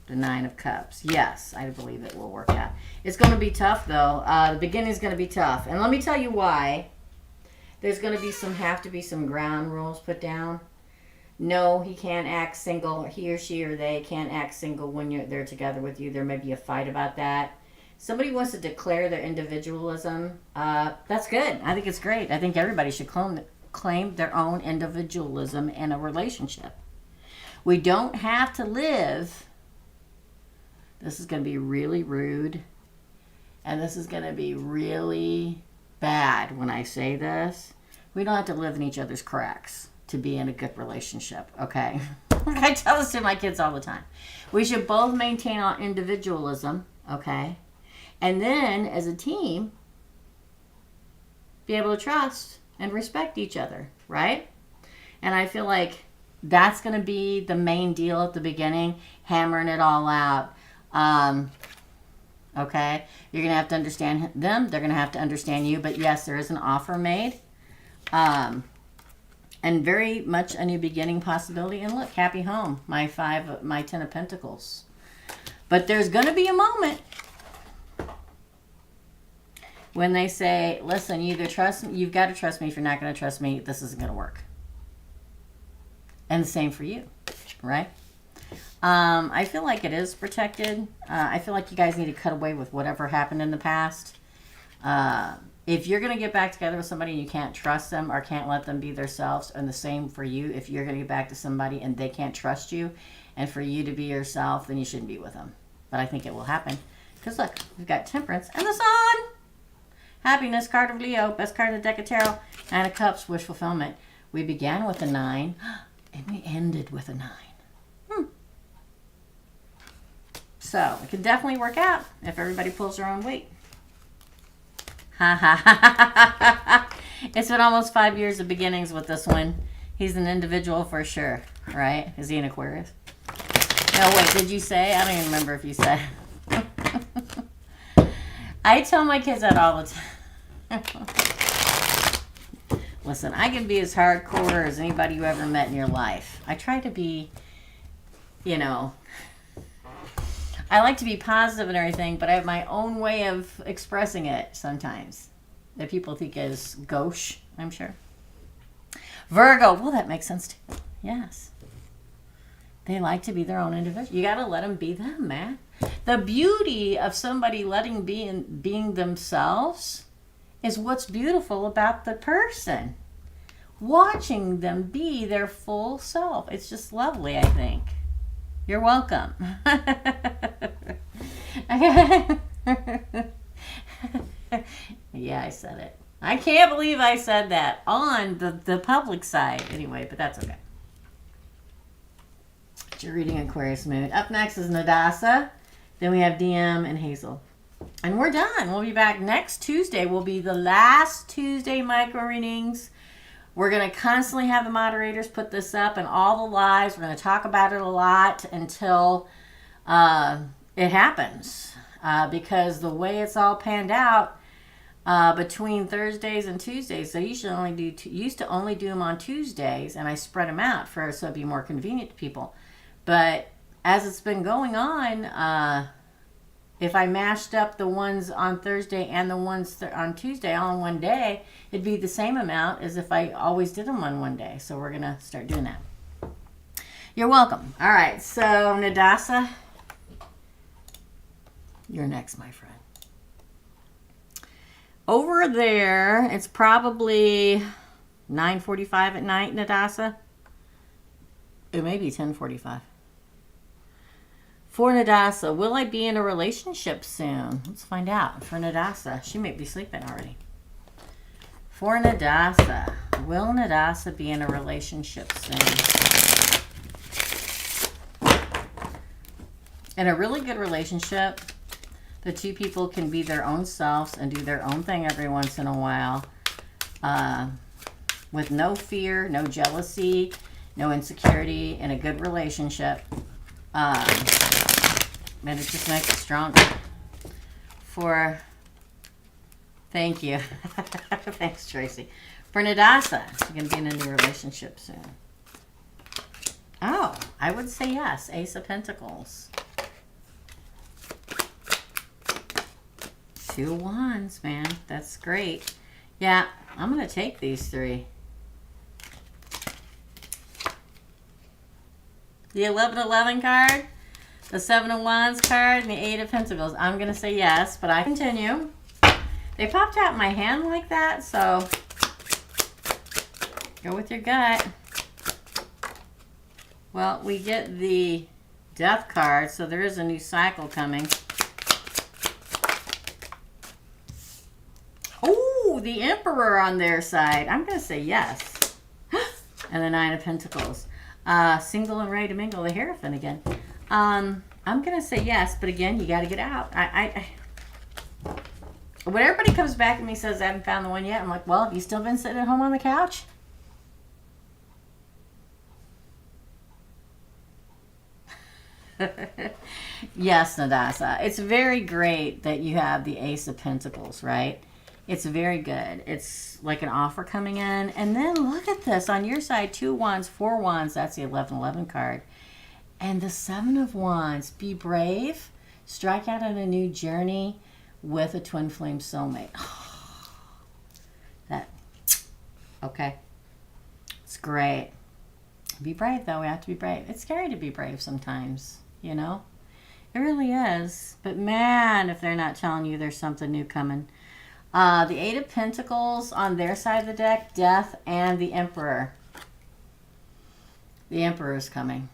The 9 of Cups. Yes, I believe it will work out. It's going to be tough, though. The beginning is going to be tough. And let me tell you why. There's going to be have to be some ground rules put down. No, he can't act single. He or she or they can't act single when they're together with you. There may be a fight about that. Somebody wants to declare their individualism. That's good. I think it's great. I think everybody should claim their own individualism in a relationship. We don't have to live. This is going to be really rude. And this is going to be really bad when I say this. We don't have to live in each other's cracks to be in a good relationship, okay? I tell this to my kids all the time. We should both maintain our individualism, okay? And then, as a team, be able to trust and respect each other, right? And I feel like that's going to be the main deal at the beginning, hammering it all out. Okay? You're going to have to understand them. They're going to have to understand you. But yes, there is an offer made. And very much a new beginning possibility. And look, happy home. My 10 of Pentacles. But there's going to be a moment. when they say, listen, you either trust me, you've got to trust me. If you're not going to trust me, this isn't going to work. And the same for you, right? I feel like it is protected. I feel like you guys need to cut away with whatever happened in the past. If you're going to get back together with somebody and you can't trust them or can't let them be themselves, and the same for you, if you're going to get back to somebody and they can't trust you and for you to be yourself, then you shouldn't be with them. But I think it will happen. Because look, we've got Temperance and the Sun. Happiness, card of Leo, best card of the deck of Tarot, Nine of Cups, wish fulfillment. We began with a 9 and we ended with a 9. So it can definitely work out if everybody pulls their own weight. Ha ha ha. It's been almost 5 years of beginnings with this one. He's an individual for sure, right? Is he an Aquarius? No, wait, did you say? I don't even remember if you said. I tell my kids that all the time. Listen, I can be as hardcore as anybody you ever met in your life. I try to be, you know, I like to be positive and everything, but I have my own way of expressing it sometimes that people think is gauche, I'm sure. Virgo, well, that makes sense too. Yes. They like to be their own individual. You got to let them be them, man. The beauty of somebody letting being themselves is what's beautiful about the person. Watching them be their full self. It's just lovely, I think. You're welcome. Yeah, I said it. I can't believe I said that on the public side. Anyway, but that's okay. You're reading Aquarius Moon. Up next is Nadasa. Then we have DM and Hazel. And we're done. We'll be back next Tuesday. Will be the last Tuesday micro readings. We're going to constantly have the moderators put this up and all the lives. We're going to talk about it a lot until it happens. Because the way it's all panned out between Thursdays and Tuesdays, so used to only do them on Tuesdays, and I spread them out so it'd be more convenient to people. But as it's been going on, if I mashed up the ones on Thursday and the ones on Tuesday all in one day, it'd be the same amount as if I always did them on one day. So we're going to start doing that. You're welcome. All right. So, Nadasa, you're next, my friend. Over there, it's probably 9:45 at night, Nadasa. It may be 10:45. For Nadasa, will I be in a relationship soon? Let's find out. For Nadasa, she may be sleeping already. For Nadasa, will Nadasa be in a relationship soon? In a really good relationship, the two people can be their own selves and do their own thing every once in a while, with no fear, no jealousy, no insecurity, in a good relationship. And it just makes it stronger. Thank you. Thanks, Tracy. For Nadasa, you're going to be in a new relationship soon. Oh, I would say yes. Ace of Pentacles. 2 of Wands, man. That's great. Yeah, I'm going to take these 3. The 11-11 card, the 7 of Wands card, and the 8 of Pentacles. I'm going to say yes, but I continue. They popped out in my hand like that, so go with your gut. Well, we get the Death card, so there is a new cycle coming. Oh, the Emperor on their side. I'm going to say yes. And the 9 of Pentacles. Single and ready to mingle, the Hierophant again. I'm going to say yes, but again, you got to get out. When everybody comes back and me says I haven't found the one yet, I'm like, well, have you still been sitting at home on the couch? Yes, Nadasa. It's very great that you have the Ace of Pentacles, right? It's very good. It's like an offer coming in. And then look at this. On your side, 2 Wands, 4 Wands. That's the 11-11 card. And the 7 of Wands. Be brave. Strike out on a new journey with a twin flame soulmate. Okay? It's great. Be brave, though. We have to be brave. It's scary to be brave sometimes, you know? It really is. But man, if they're not telling you there's something new coming. The Eight of Pentacles on their side of the deck, Death and the Emperor. The Emperor is coming.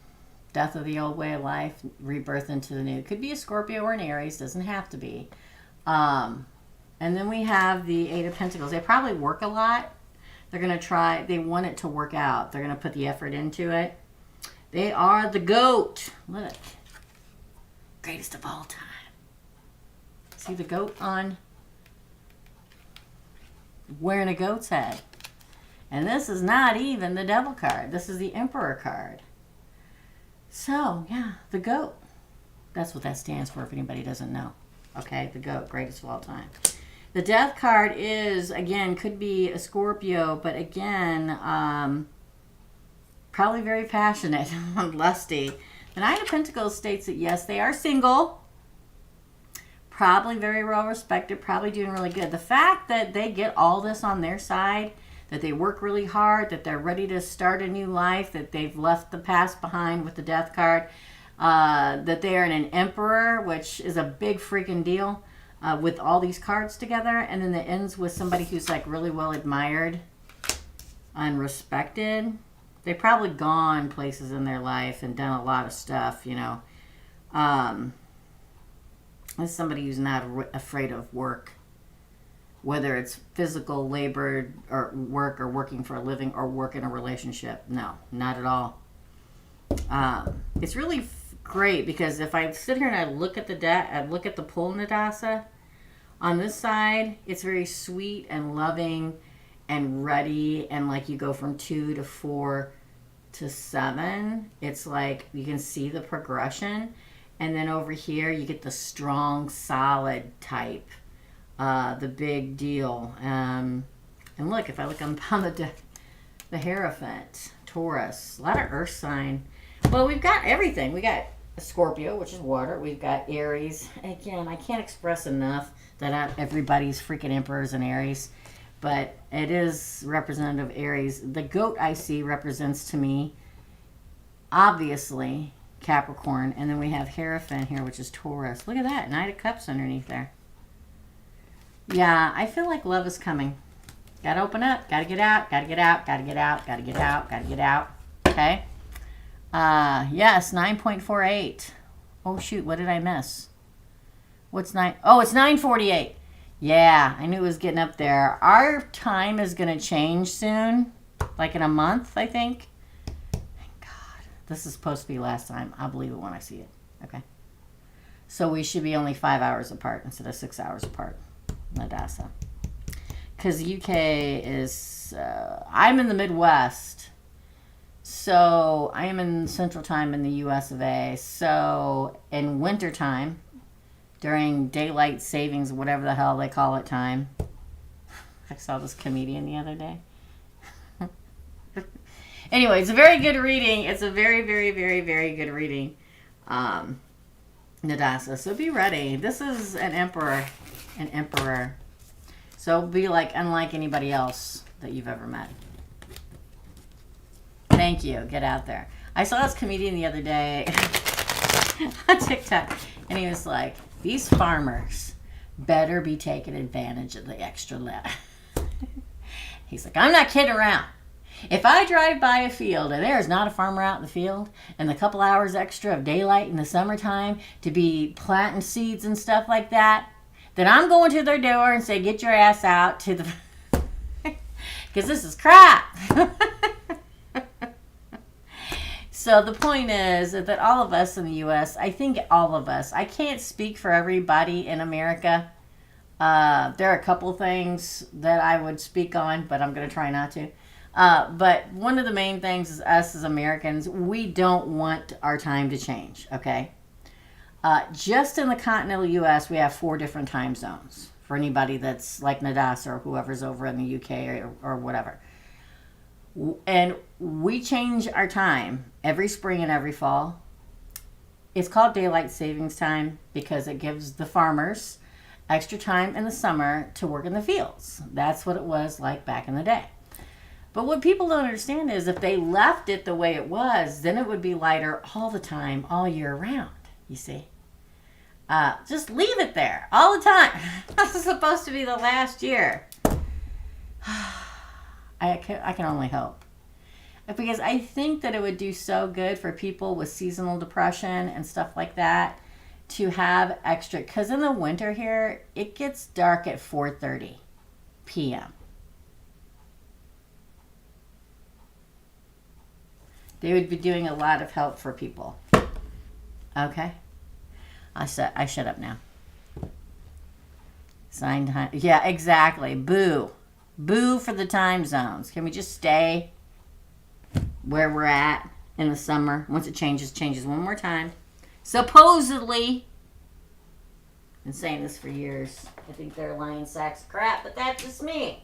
Death of the old way of life, rebirth into the new. Could be a Scorpio or an Aries, doesn't have to be. And then we have the Eight of Pentacles. They probably work a lot. They're going to try, they want it to work out. They're going to put the effort into it. They are the goat. Look. Greatest of all time. See the goat on? Wearing a goat's head. And this is not even the devil card. This is the Emperor card. So, yeah, the goat. That's what that stands for if anybody doesn't know. Okay, the goat, greatest of all time. The death card is, again, could be a Scorpio, but again, probably very passionate and lusty. The Nine of Pentacles states that, yes, they are single. Probably very well respected, probably doing really good. The fact that they get all this on their side, that they work really hard, that they're ready to start a new life, that they've left the past behind with the death card, that they are an emperor, which is a big freaking deal. With all these cards together, and then it ends with somebody who's like really well admired and respected. They've probably gone places in their life and done a lot of stuff, you know. As somebody who's not afraid of work, whether it's physical labor or work or working for a living or work in a relationship. No, not at all. It's really great because if I sit here and I look at the deck, I look at the pull Nadasa. On this side, it's very sweet and loving and ready, and like you go from 2 to 4 to 7. It's like you can see the progression, and then over here you get the strong, solid type, the big deal. And look, if I look on the Hierophant, Taurus, a lot of Earth sign. Well, we've got everything. We got Scorpio, which is water. We've got Aries. Again, I can't express enough that not everybody's freaking emperors and Aries, but it is representative of Aries. The goat I see represents to me, obviously, Capricorn, and then we have Hierophant here, which is Taurus. Look at that, Knight of Cups underneath there. Yeah, I feel like love is coming. Gotta open up, gotta get out, gotta get out, gotta get out, gotta get out, gotta get out. Okay. Yes, 9.48. Oh, shoot, what did I miss? What's 9? Oh, it's 9:48. Yeah, I knew it was getting up there. Our time is going to change soon, like in a month, I think. Thank God. This is supposed to be last time. I'll believe it when I see it. Okay. So we should be only 5 hours apart instead of 6 hours apart. Nadasa. Because UK is, I'm in the Midwest. So I am in Central Time in the US of A. So in winter time, during daylight savings, whatever the hell they call it time. I saw this comedian the other day. Anyway, it's a very good reading. It's a very, very, very, very good reading. Nadasa. So be ready. This is an emperor. An emperor. So be like unlike anybody else that you've ever met. Thank you. Get out there. I saw this comedian the other day on TikTok, and he was like, these farmers better be taking advantage of the extra land. He's like, I'm not kidding around. If I drive by a field and there is not a farmer out in the field and the couple hours extra of daylight in the summertime to be planting seeds and stuff like that, then I'm going to their door and say, get your ass out to the... Because this is crap. So the point is that all of us in the U.S., I think all of us, I can't speak for everybody in America. There are a couple things that I would speak on, but I'm going to try not to. But one of the main things is us as Americans, we don't want our time to change, okay? Just in the continental U.S., we have 4 different time zones for anybody that's like Nadasa or whoever's over in the U.K. or whatever. And we change our time every spring and every fall. It's called daylight savings time because it gives the farmers extra time in the summer to work in the fields. That's what it was like back in the day. But what people don't understand is if they left it the way it was, then it would be lighter all the time, all year round, you see. Just leave it there all the time. This is supposed to be the last year. I can only hope. Because I think that it would do so good for people with seasonal depression and stuff like that to have extra. Because in the winter here, it gets dark at 4:30 p.m. They would be doing a lot of help for people. Okay? I shut up now. Sign time. Yeah, exactly. Boo. Boo for the time zones. Can we just stay where we're at in the summer? Once it changes one more time. Supposedly. Been saying this for years. I think they're lying sacks of crap, but that's just me.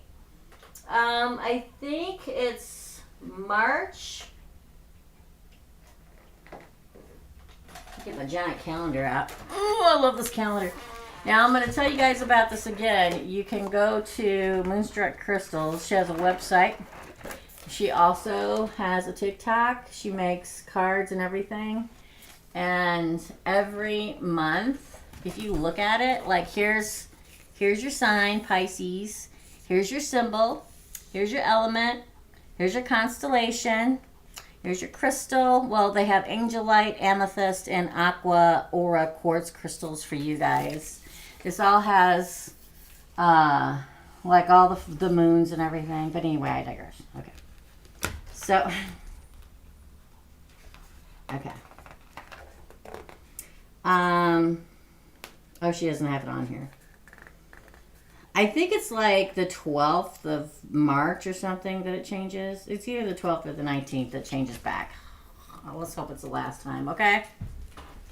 I think it's March. Get my giant calendar out. Oh, I love this calendar. Now, I'm going to tell you guys about this again. You can go to Moonstruck Crystals. She has a website. She also has a TikTok. She makes cards and everything. And every month, if you look at it, like here's your sign, Pisces. Here's your symbol. Here's your element. Here's your constellation. Here's your crystal. Well, they have angelite, amethyst, and aqua aura quartz crystals for you guys. This all has, like all the moons and everything. But anyway, I digress. Okay. So, okay. Oh, she doesn't have it on here. I think it's like the 12th of March or something that it changes. It's either the 12th or the 19th that changes back. Oh, let's hope it's the last time, okay?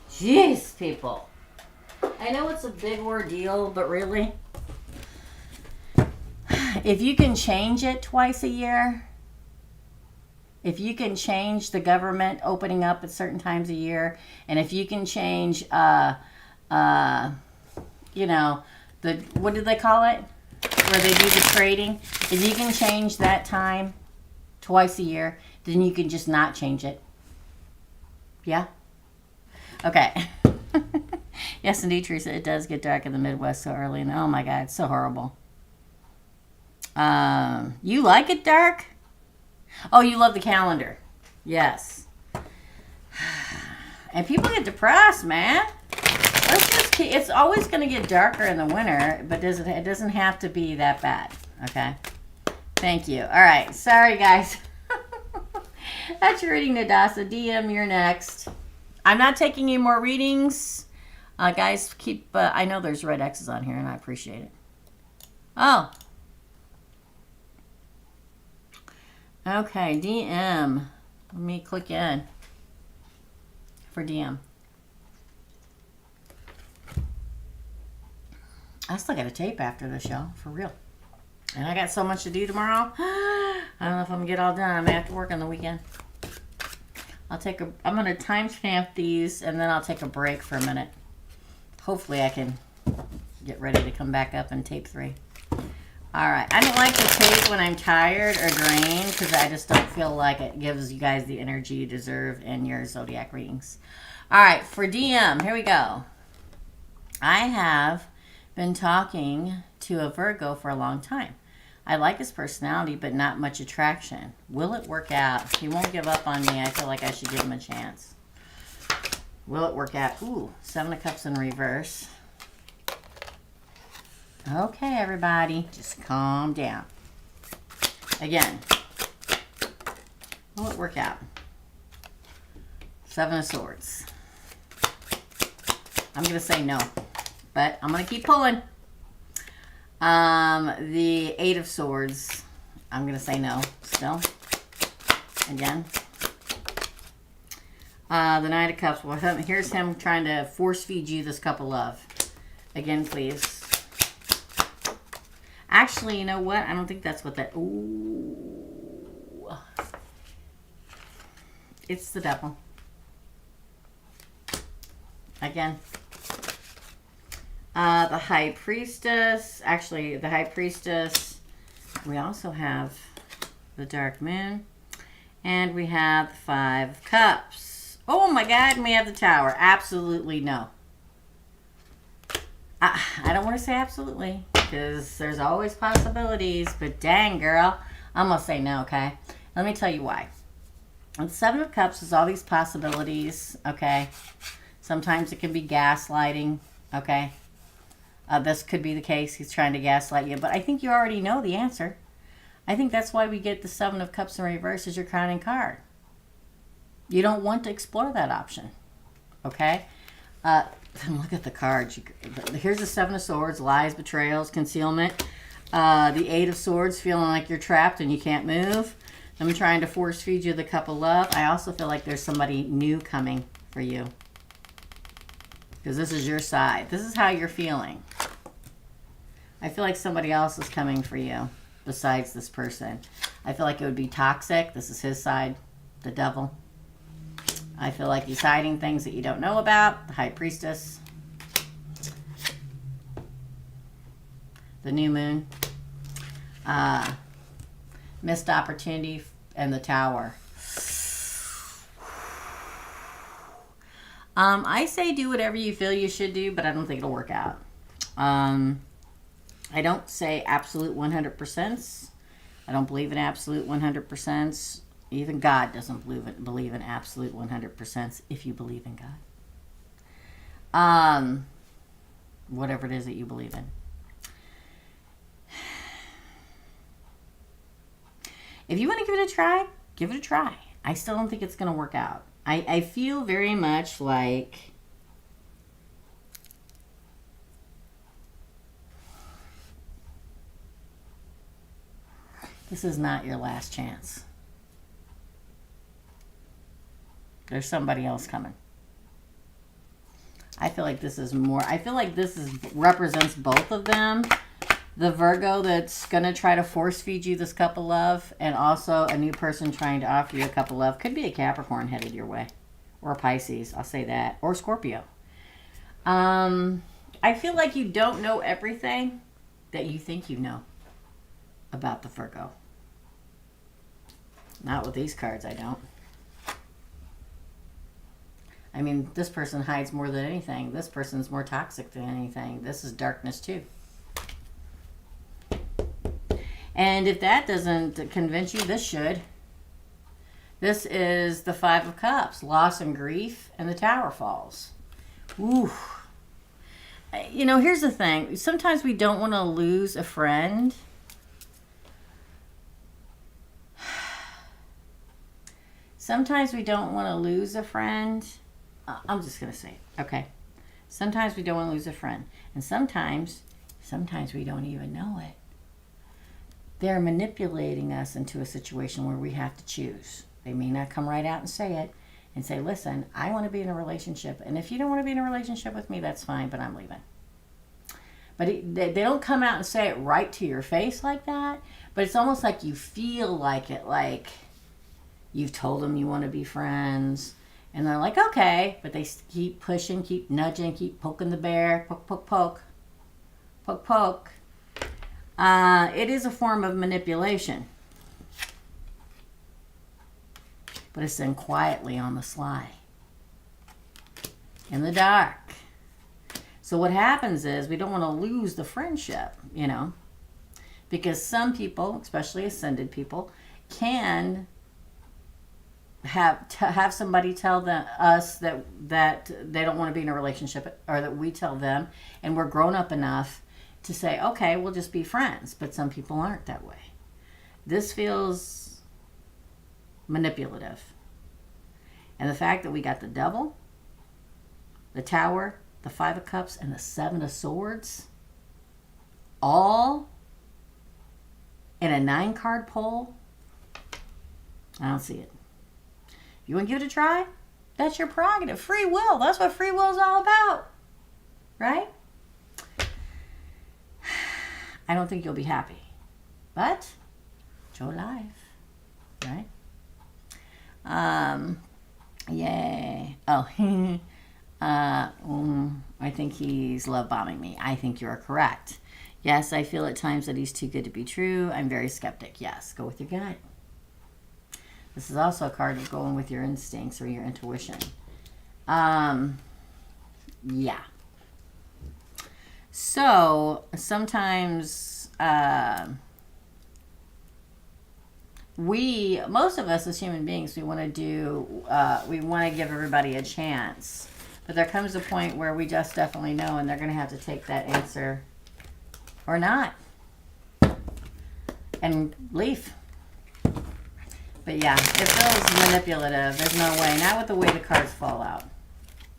Jeez, people. I know it's a big ordeal, but really, if you can change it twice a year, if you can change the government opening up at certain times a year, and if you can change, you know, what do they call it? Where they do the trading. If you can change that time twice a year, then you can just not change it. Yeah? Okay. Yes, indeed, Teresa. It does get dark in the Midwest so early. And oh my God, it's so horrible. You like it dark? Oh, you love the calendar. Yes. And people get depressed, man. It's always going to get darker in the winter, but it doesn't have to be that bad. Okay? Thank you. All right. Sorry, guys. That's your reading, Nadasa. DM, you're next. I'm not taking any more readings. Guys, keep... I know there's red X's on here, and I appreciate it. Oh. Okay, DM. Let me click in for DM. I still got to tape after this, y'all, for real. And I got so much to do tomorrow. I don't know if I'm going to get all done. I may have to work on the weekend. I'm going to timestamp these, and then I'll take a break for a minute. Hopefully I can get ready to come back up and tape 3. All right. I don't like to tape when I'm tired or drained because I just don't feel like it gives you guys the energy you deserve in your zodiac readings. All right. For DM, here we go. I have been talking to a Virgo for a long time. I like his personality, but not much attraction. Will it work out? He won't give up on me. I feel like I should give him a chance. Will it work out? Ooh, 7 of Cups in reverse. Okay, everybody. Just calm down. Again. Will it work out? 7 of Swords. I'm going to say no. But I'm going to keep pulling. The 8 of Swords. I'm going to say no still. Again. The 9 of Cups. Well, here's him trying to force feed you this cup of love. Again, please. Actually, you know what? I don't think that's what that... Ooh. It's the devil. Again. The High Priestess. Actually, the High Priestess. We also have the dark moon. And we have the 5 of Cups. Oh my God, and we have the Tower. Absolutely no. I don't want to say absolutely, because there's always possibilities, but dang, girl, I'm going to say no, okay? Let me tell you why. The 7 of Cups is all these possibilities, okay? Sometimes it can be gaslighting, okay? This could be the case. He's trying to gaslight you, but I think you already know the answer. I think that's why we get the 7 of Cups in reverse as your crowning card. You don't want to explore that option, okay? Look at the cards. Here's the 7 of Swords, lies, betrayals, concealment. The 8 of Swords, feeling like you're trapped and you can't move. I'm trying to force feed you the Cup of Love. I also feel like there's somebody new coming for you, because this is your side. This is how you're feeling. I feel like somebody else is coming for you besides this person. I feel like it would be toxic. This is his side, the devil. I feel like he's hiding things that you don't know about. The High Priestess. The New Moon. Missed opportunity, and the Tower. I say do whatever you feel you should do, but I don't think it'll work out. I don't say absolute 100%. I don't believe in absolute 100%. Even God doesn't believe in absolute 100% if you believe in God. Whatever it is that you believe in. If you want to give it a try, give it a try. I still don't think it's going to work out. I feel very much like this is not your last chance. There's somebody else coming. I feel like this is more, I feel like this represents both of them. The Virgo that's going to try to force feed you this Cup of Love, and also a new person trying to offer you a Cup of Love. Could be a Capricorn headed your way. Or a Pisces, I'll say that. Or Scorpio. I feel like you don't know everything that you think you know about the Virgo. Not with these cards, I don't. I mean, this person hides more than anything. This person's more toxic than anything. This is darkness too. And if that doesn't convince you, this should. This is the 5 of Cups, loss and grief, and the Tower falls. Ooh. You know, here's the thing. Sometimes we don't want to lose a friend. Sometimes we don't want to lose a friend. I'm just going to say it. Okay. Sometimes we don't want to lose a friend. And sometimes we don't even know it. They're manipulating us into a situation where we have to choose. They may not come right out and say it and say, listen, I want to be in a relationship. And if you don't want to be in a relationship with me, that's fine, but I'm leaving. But they don't come out and say it right to your face like that. But it's almost like you feel like it, like you've told them you want to be friends. And they're like, okay. But they keep pushing, keep nudging, keep poking the bear. Poke, poke, poke. Poke, poke. It is a form of manipulation. But it's done quietly on the sly. In the dark. So what happens is we don't want to lose the friendship, you know. Because some people, especially ascended people, can have somebody tell us that they don't want to be in a relationship, or that we tell them, and we're grown up enough to say, okay, we'll just be friends. But some people aren't that way. This feels manipulative. And the fact that we got the Devil, the Tower, the 5 of Cups, and the 7 of Swords, all in a 9-card pull, I don't see it. If you want to give it a try, that's your prerogative. Free will. That's what free will is all about. Right? I don't think you'll be happy. But it's your life. Right? Yay. Oh, I think he's love bombing me. I think you're correct. Yes, I feel at times that he's too good to be true. I'm very skeptic. Yes, go with your gut. This is also a card of going with your instincts or your intuition. Yeah. So sometimes most of us as human beings, we want to give everybody a chance. But there comes a point where we just definitely know, and they're going to have to take that answer or not and leave. But yeah, it feels manipulative. There's no way. Not with the way the cards fall out.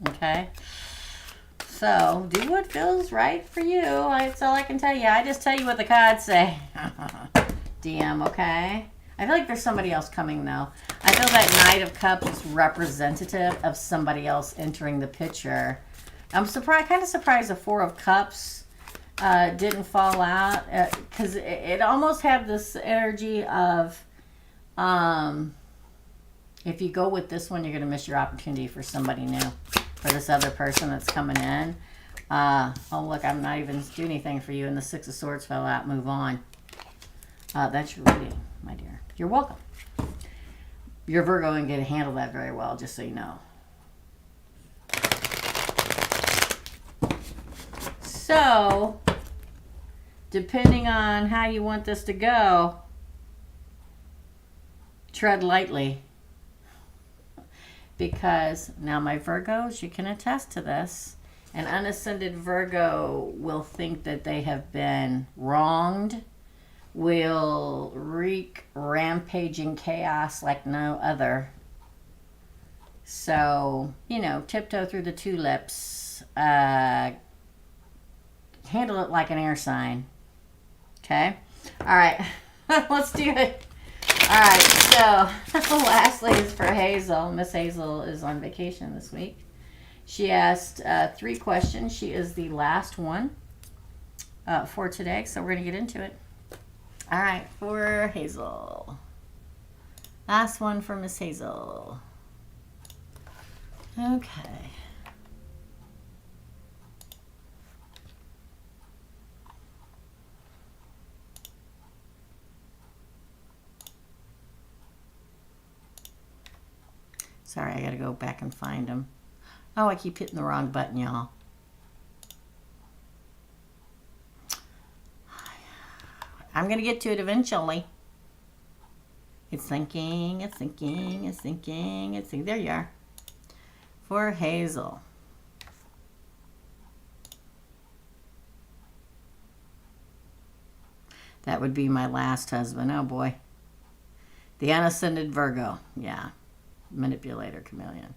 Okay? So, do what feels right for you. That's all I can tell you. I just tell you what the cards say. DM, okay? I feel like there's somebody else coming, though. I feel that Knight of Cups is representative of somebody else entering the picture. I'm surprised, kind of surprised the Four of Cups didn't fall out. Because it almost had this energy of... if you go with this one, you're going to miss your opportunity for somebody new. For this other person that's coming in. Oh, look, I'm not even doing anything for you. And the Six of Swords fell out. Move on. That's your reading, my dear. You're welcome. Your Virgo ain't going to handle that very well, just so you know. So, depending on how you want this to go, tread lightly. Because now my Virgos, you can attest to this. An unascended Virgo will think that they have been wronged, will wreak rampaging chaos like no other. So, you know, tiptoe through the tulips. Handle it like an air sign. Okay? All right. Let's do it. All right, so lastly is for Hazel. Miss Hazel is on vacation this week. She asked 3 questions. She is the last one for today, so we're going to get into it. All right, for Hazel. Last one for Miss Hazel. Okay. Sorry, I gotta go back and find them. Oh, I keep hitting the wrong button, y'all. I'm gonna get to it eventually. It's thinking, it's thinking, it's thinking, it's thinking. There you are. For Hazel. That would be my last husband. Oh boy. The unascended Virgo. Yeah. Manipulator, chameleon.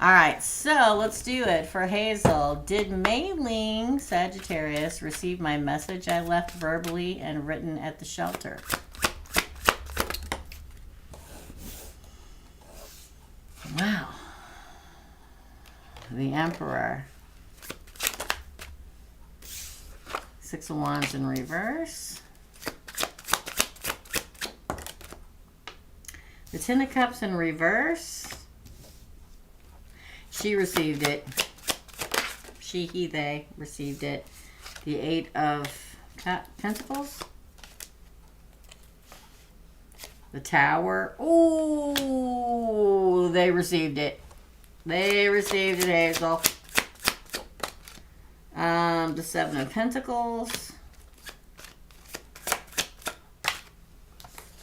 All right, so let's do it for Hazel. Did Mailing Sagittarius receive my message I left verbally and written at the shelter? Wow. The Emperor. Six of Wands in reverse. The Ten of Cups in reverse. She received it. She, he, they received it. The Eight of Pentacles. The Tower. Ooh, they received it. They received it, Hazel. The Seven of Pentacles.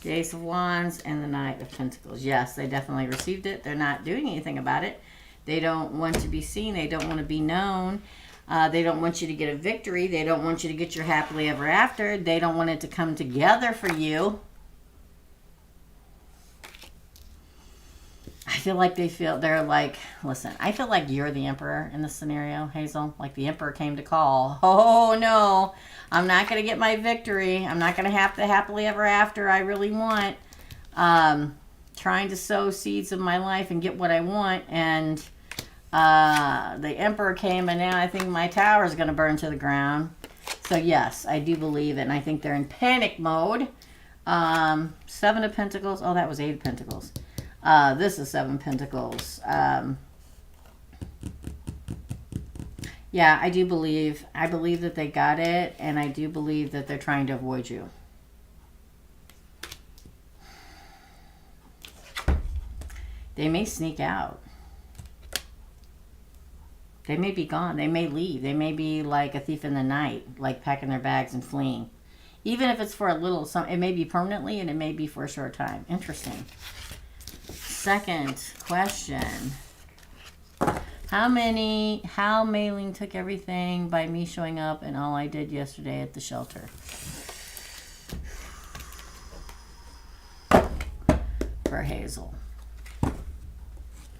The Ace of Wands and the Knight of Pentacles. Yes, they definitely received it. They're not doing anything about it. They don't want to be seen. They don't want to be known. They don't want you to get a victory. They don't want you to get your happily ever after. They don't want it to come together for you. I feel like they're like, listen, I feel like you're the Emperor in this scenario, Hazel. Like the Emperor came to call. Oh, no. I'm not going to get my victory. I'm not going to have the happily ever after I really want. Trying to sow seeds of my life and get what I want. And the Emperor came, and now I think my tower is going to burn to the ground. So, yes, I do believe it. And I think they're in panic mode. Seven of Pentacles. Oh, that was Eight of Pentacles. This is Seven Pentacles. Yeah, I do believe. I believe that they got it, and I do believe that they're trying to avoid you. They may sneak out. They may be gone. They may leave. They may be like a thief in the night, like packing their bags and fleeing. Even if it's for a little, it may be permanently and it may be for a short time. Interesting. Second question. How Mailing took everything by me showing up and all I did yesterday at the shelter. For Hazel.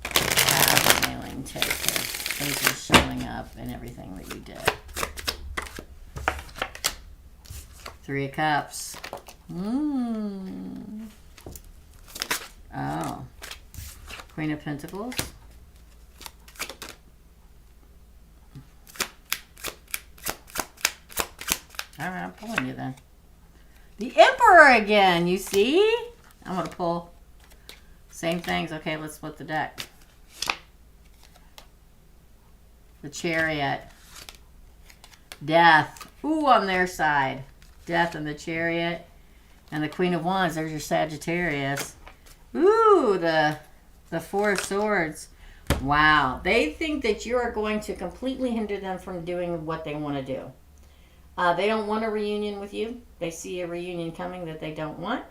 How Mailing take Hazel showing up and everything that you did. 3 of Cups. Oh. Queen of Pentacles. All right, I'm pulling you then. The Emperor again, you see? I'm going to pull same things. Okay, let's split the deck. The Chariot. Death. Ooh, on their side. Death and the Chariot. And the Queen of Wands. There's your Sagittarius. Ooh, the 4 of Swords. Wow. They think that you are going to completely hinder them from doing what they want to do. They don't want a reunion with you. They see a reunion coming that they don't want.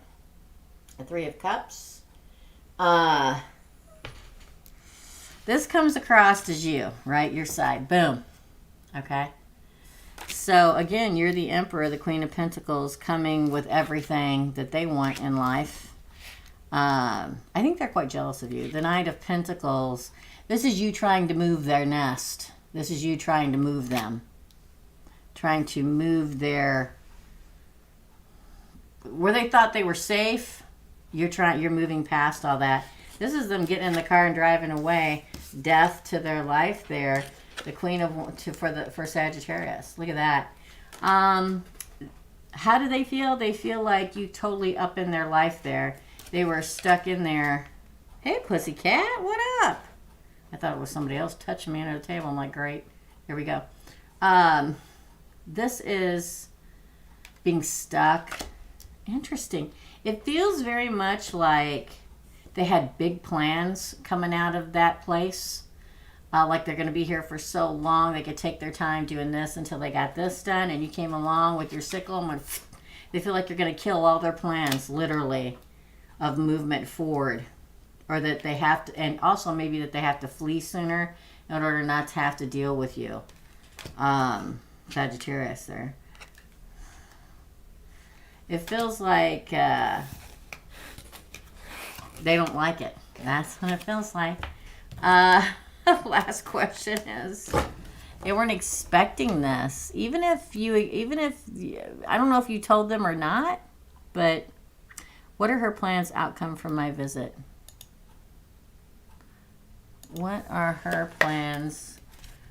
A 3 of Cups. This comes across as you, right? Your side. Boom. Okay. So, again, you're the Emperor, the Queen of Pentacles, coming with everything that they want in life. I think they're quite jealous of you. The Knight of Pentacles. This is you trying to move their nest. This is you trying to move them. Trying to move their... Where they thought they were safe, you're moving past all that. This is them getting in the car and driving away. Death to their life there. The Queen of... For Sagittarius. Look at that. How do they feel? They feel like you totally up in their life there. They were stuck in there. Hey, pussycat, what up? I thought it was somebody else touching me under the table. I'm like, great. Here we go. This is being stuck. Interesting. It feels very much like they had big plans coming out of that place. Like they're going to be here for so long. They could take their time doing this until they got this done. And you came along with your sickle and went, they feel like you're going to kill all their plans, literally, of movement forward. Or that they have to, and also maybe that they have to flee sooner in order not to have to deal with you. Sagittarius there. It feels like they don't like it. That's what it feels like. Last question is, they weren't expecting this. Even if I don't know if you told them or not, but what are her plans outcome from my visit? What are her plans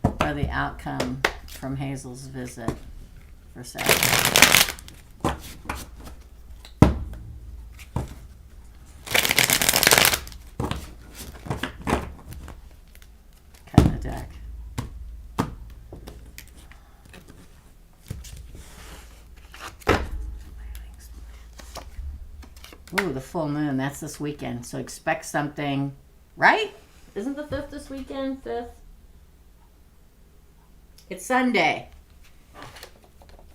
for the outcome from Hazel's visit for Saturday? Cut the deck. Ooh, the full moon. That's this weekend. So expect something, right? Isn't the 5th this weekend? 5th? It's Sunday.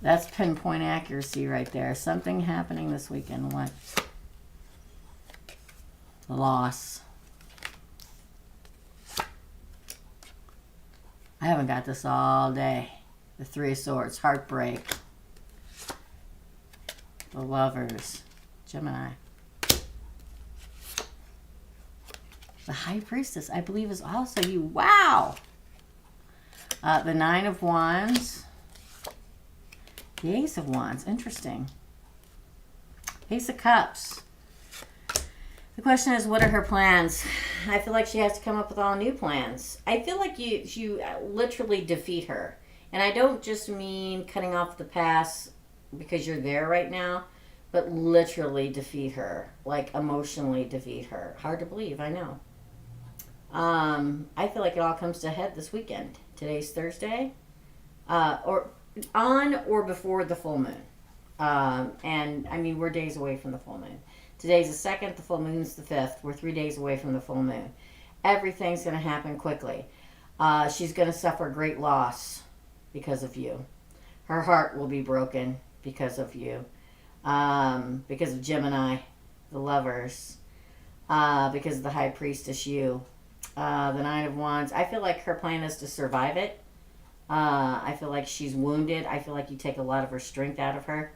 That's pinpoint accuracy right there. Something happening this weekend. What? Loss. I haven't got this all day. The 3 of Swords. Heartbreak. The Lovers. Gemini. The High Priestess, I believe, is also you. Wow! The 9 of Wands. The Ace of Wands. Interesting. Ace of Cups. The question is, what are her plans? I feel like she has to come up with all new plans. I feel like you literally defeat her. And I don't just mean cutting off the past because you're there right now, but literally defeat her. Like, emotionally defeat her. Hard to believe, I know. I feel like it all comes to a head this weekend. Today's Thursday, or on or before the full moon. And I mean, we're days away from the full moon. Today's the 2nd, the full moon's the 5th. We're 3 days away from the full moon. Everything's going to happen quickly. She's going to suffer great loss because of you. Her heart will be broken because of you. Because of Gemini, the lovers. Because of the high priestess, you. The Nine of Wands. I feel like her plan is to survive it. I feel like she's wounded. I feel like you take a lot of her strength out of her.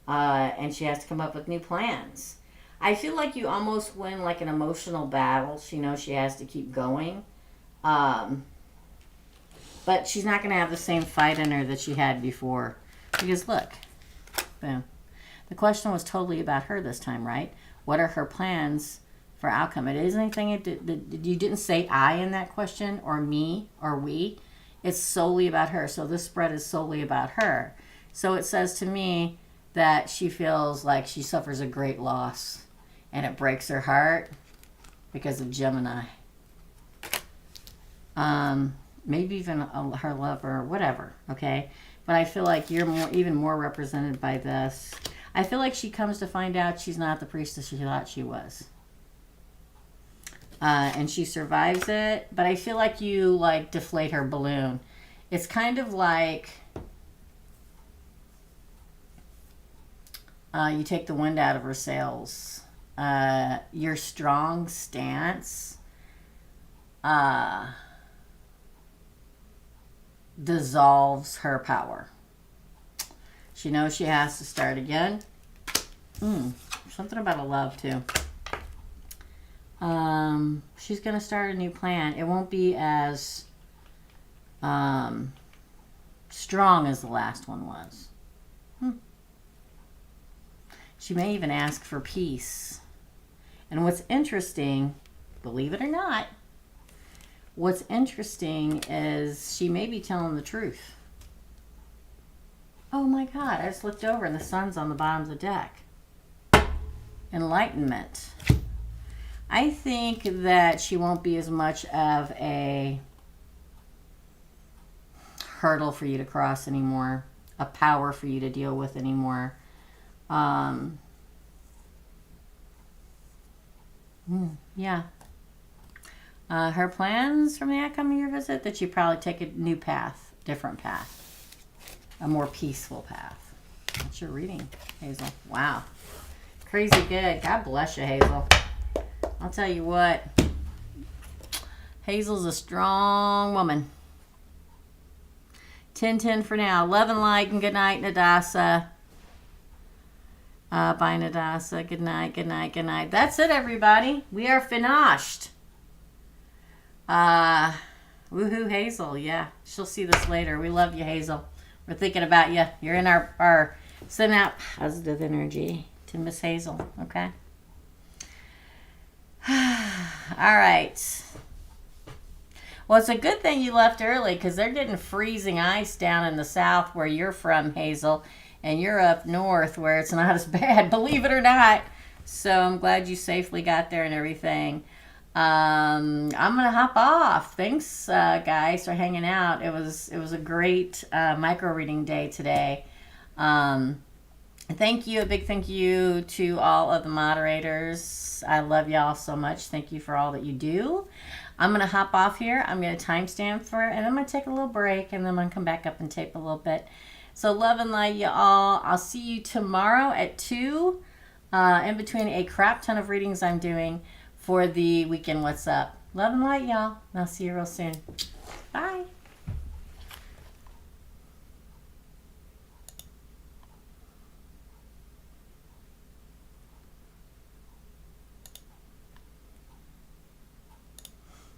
And she has to come up with new plans. I feel like you almost win like an emotional battle. She knows she has to keep going. But she's not going to have the same fight in her that she had before. Because look, boom. The question was totally about her this time, right? What are her plans for outcome? It isn't anything, you didn't say I in that question, or me, or we. It's solely about her. So this spread is solely about her. So it says to me that she feels like she suffers a great loss and it breaks her heart because of Gemini. Maybe even her lover, whatever, okay? But I feel like you're even more represented by this. I feel like she comes to find out she's not the priestess she thought she was. And she survives it, but I feel like you like deflate her balloon. It's kind of like you take the wind out of her sails. Your strong stance dissolves her power. She knows she has to start again. Something about a love too. She's going to start a new plan. It won't be as strong as the last one was. She may even ask for peace. And what's interesting, believe it or not, what's interesting is she may be telling the truth. Oh my God, I just looked over and the sun's on the bottom of the deck. Enlightenment. I think that she won't be as much of a hurdle for you to cross anymore, a power for you to deal with anymore. Yeah. Her plans from the outcome of your visit, that you probably take a new path, different path, a more peaceful path. That's your reading, Hazel. Wow. Crazy good. God bless you, Hazel. I'll tell you what. Hazel's a strong woman. 10-10 for now. Love and light and good night, Nadasa. Bye, Nadasa. Good night, good night, good night. That's it, everybody. We are finished. Woohoo, Hazel. Yeah, she'll see this later. We love you, Hazel. We're thinking about you. You're in our sending out positive energy to Miss Hazel, okay? All right. Well, it's a good thing you left early because they're getting freezing ice down in the south where you're from, Hazel. And you're up north where it's not as bad, believe it or not. So I'm glad you safely got there and everything. I'm going to hop off. Thanks, guys, for hanging out. It was a great micro reading day today. Thank you. A big thank you to all of the moderators. I love y'all so much. Thank you for all that you do. I'm going to hop off here. I'm going to timestamp for it, and I'm going to take a little break, and then I'm going to come back up and tape a little bit. So love and light, y'all. I'll see you tomorrow at 2, in between a crap ton of readings I'm doing for the weekend What's Up. Love and light, y'all. And I'll see you real soon. Bye.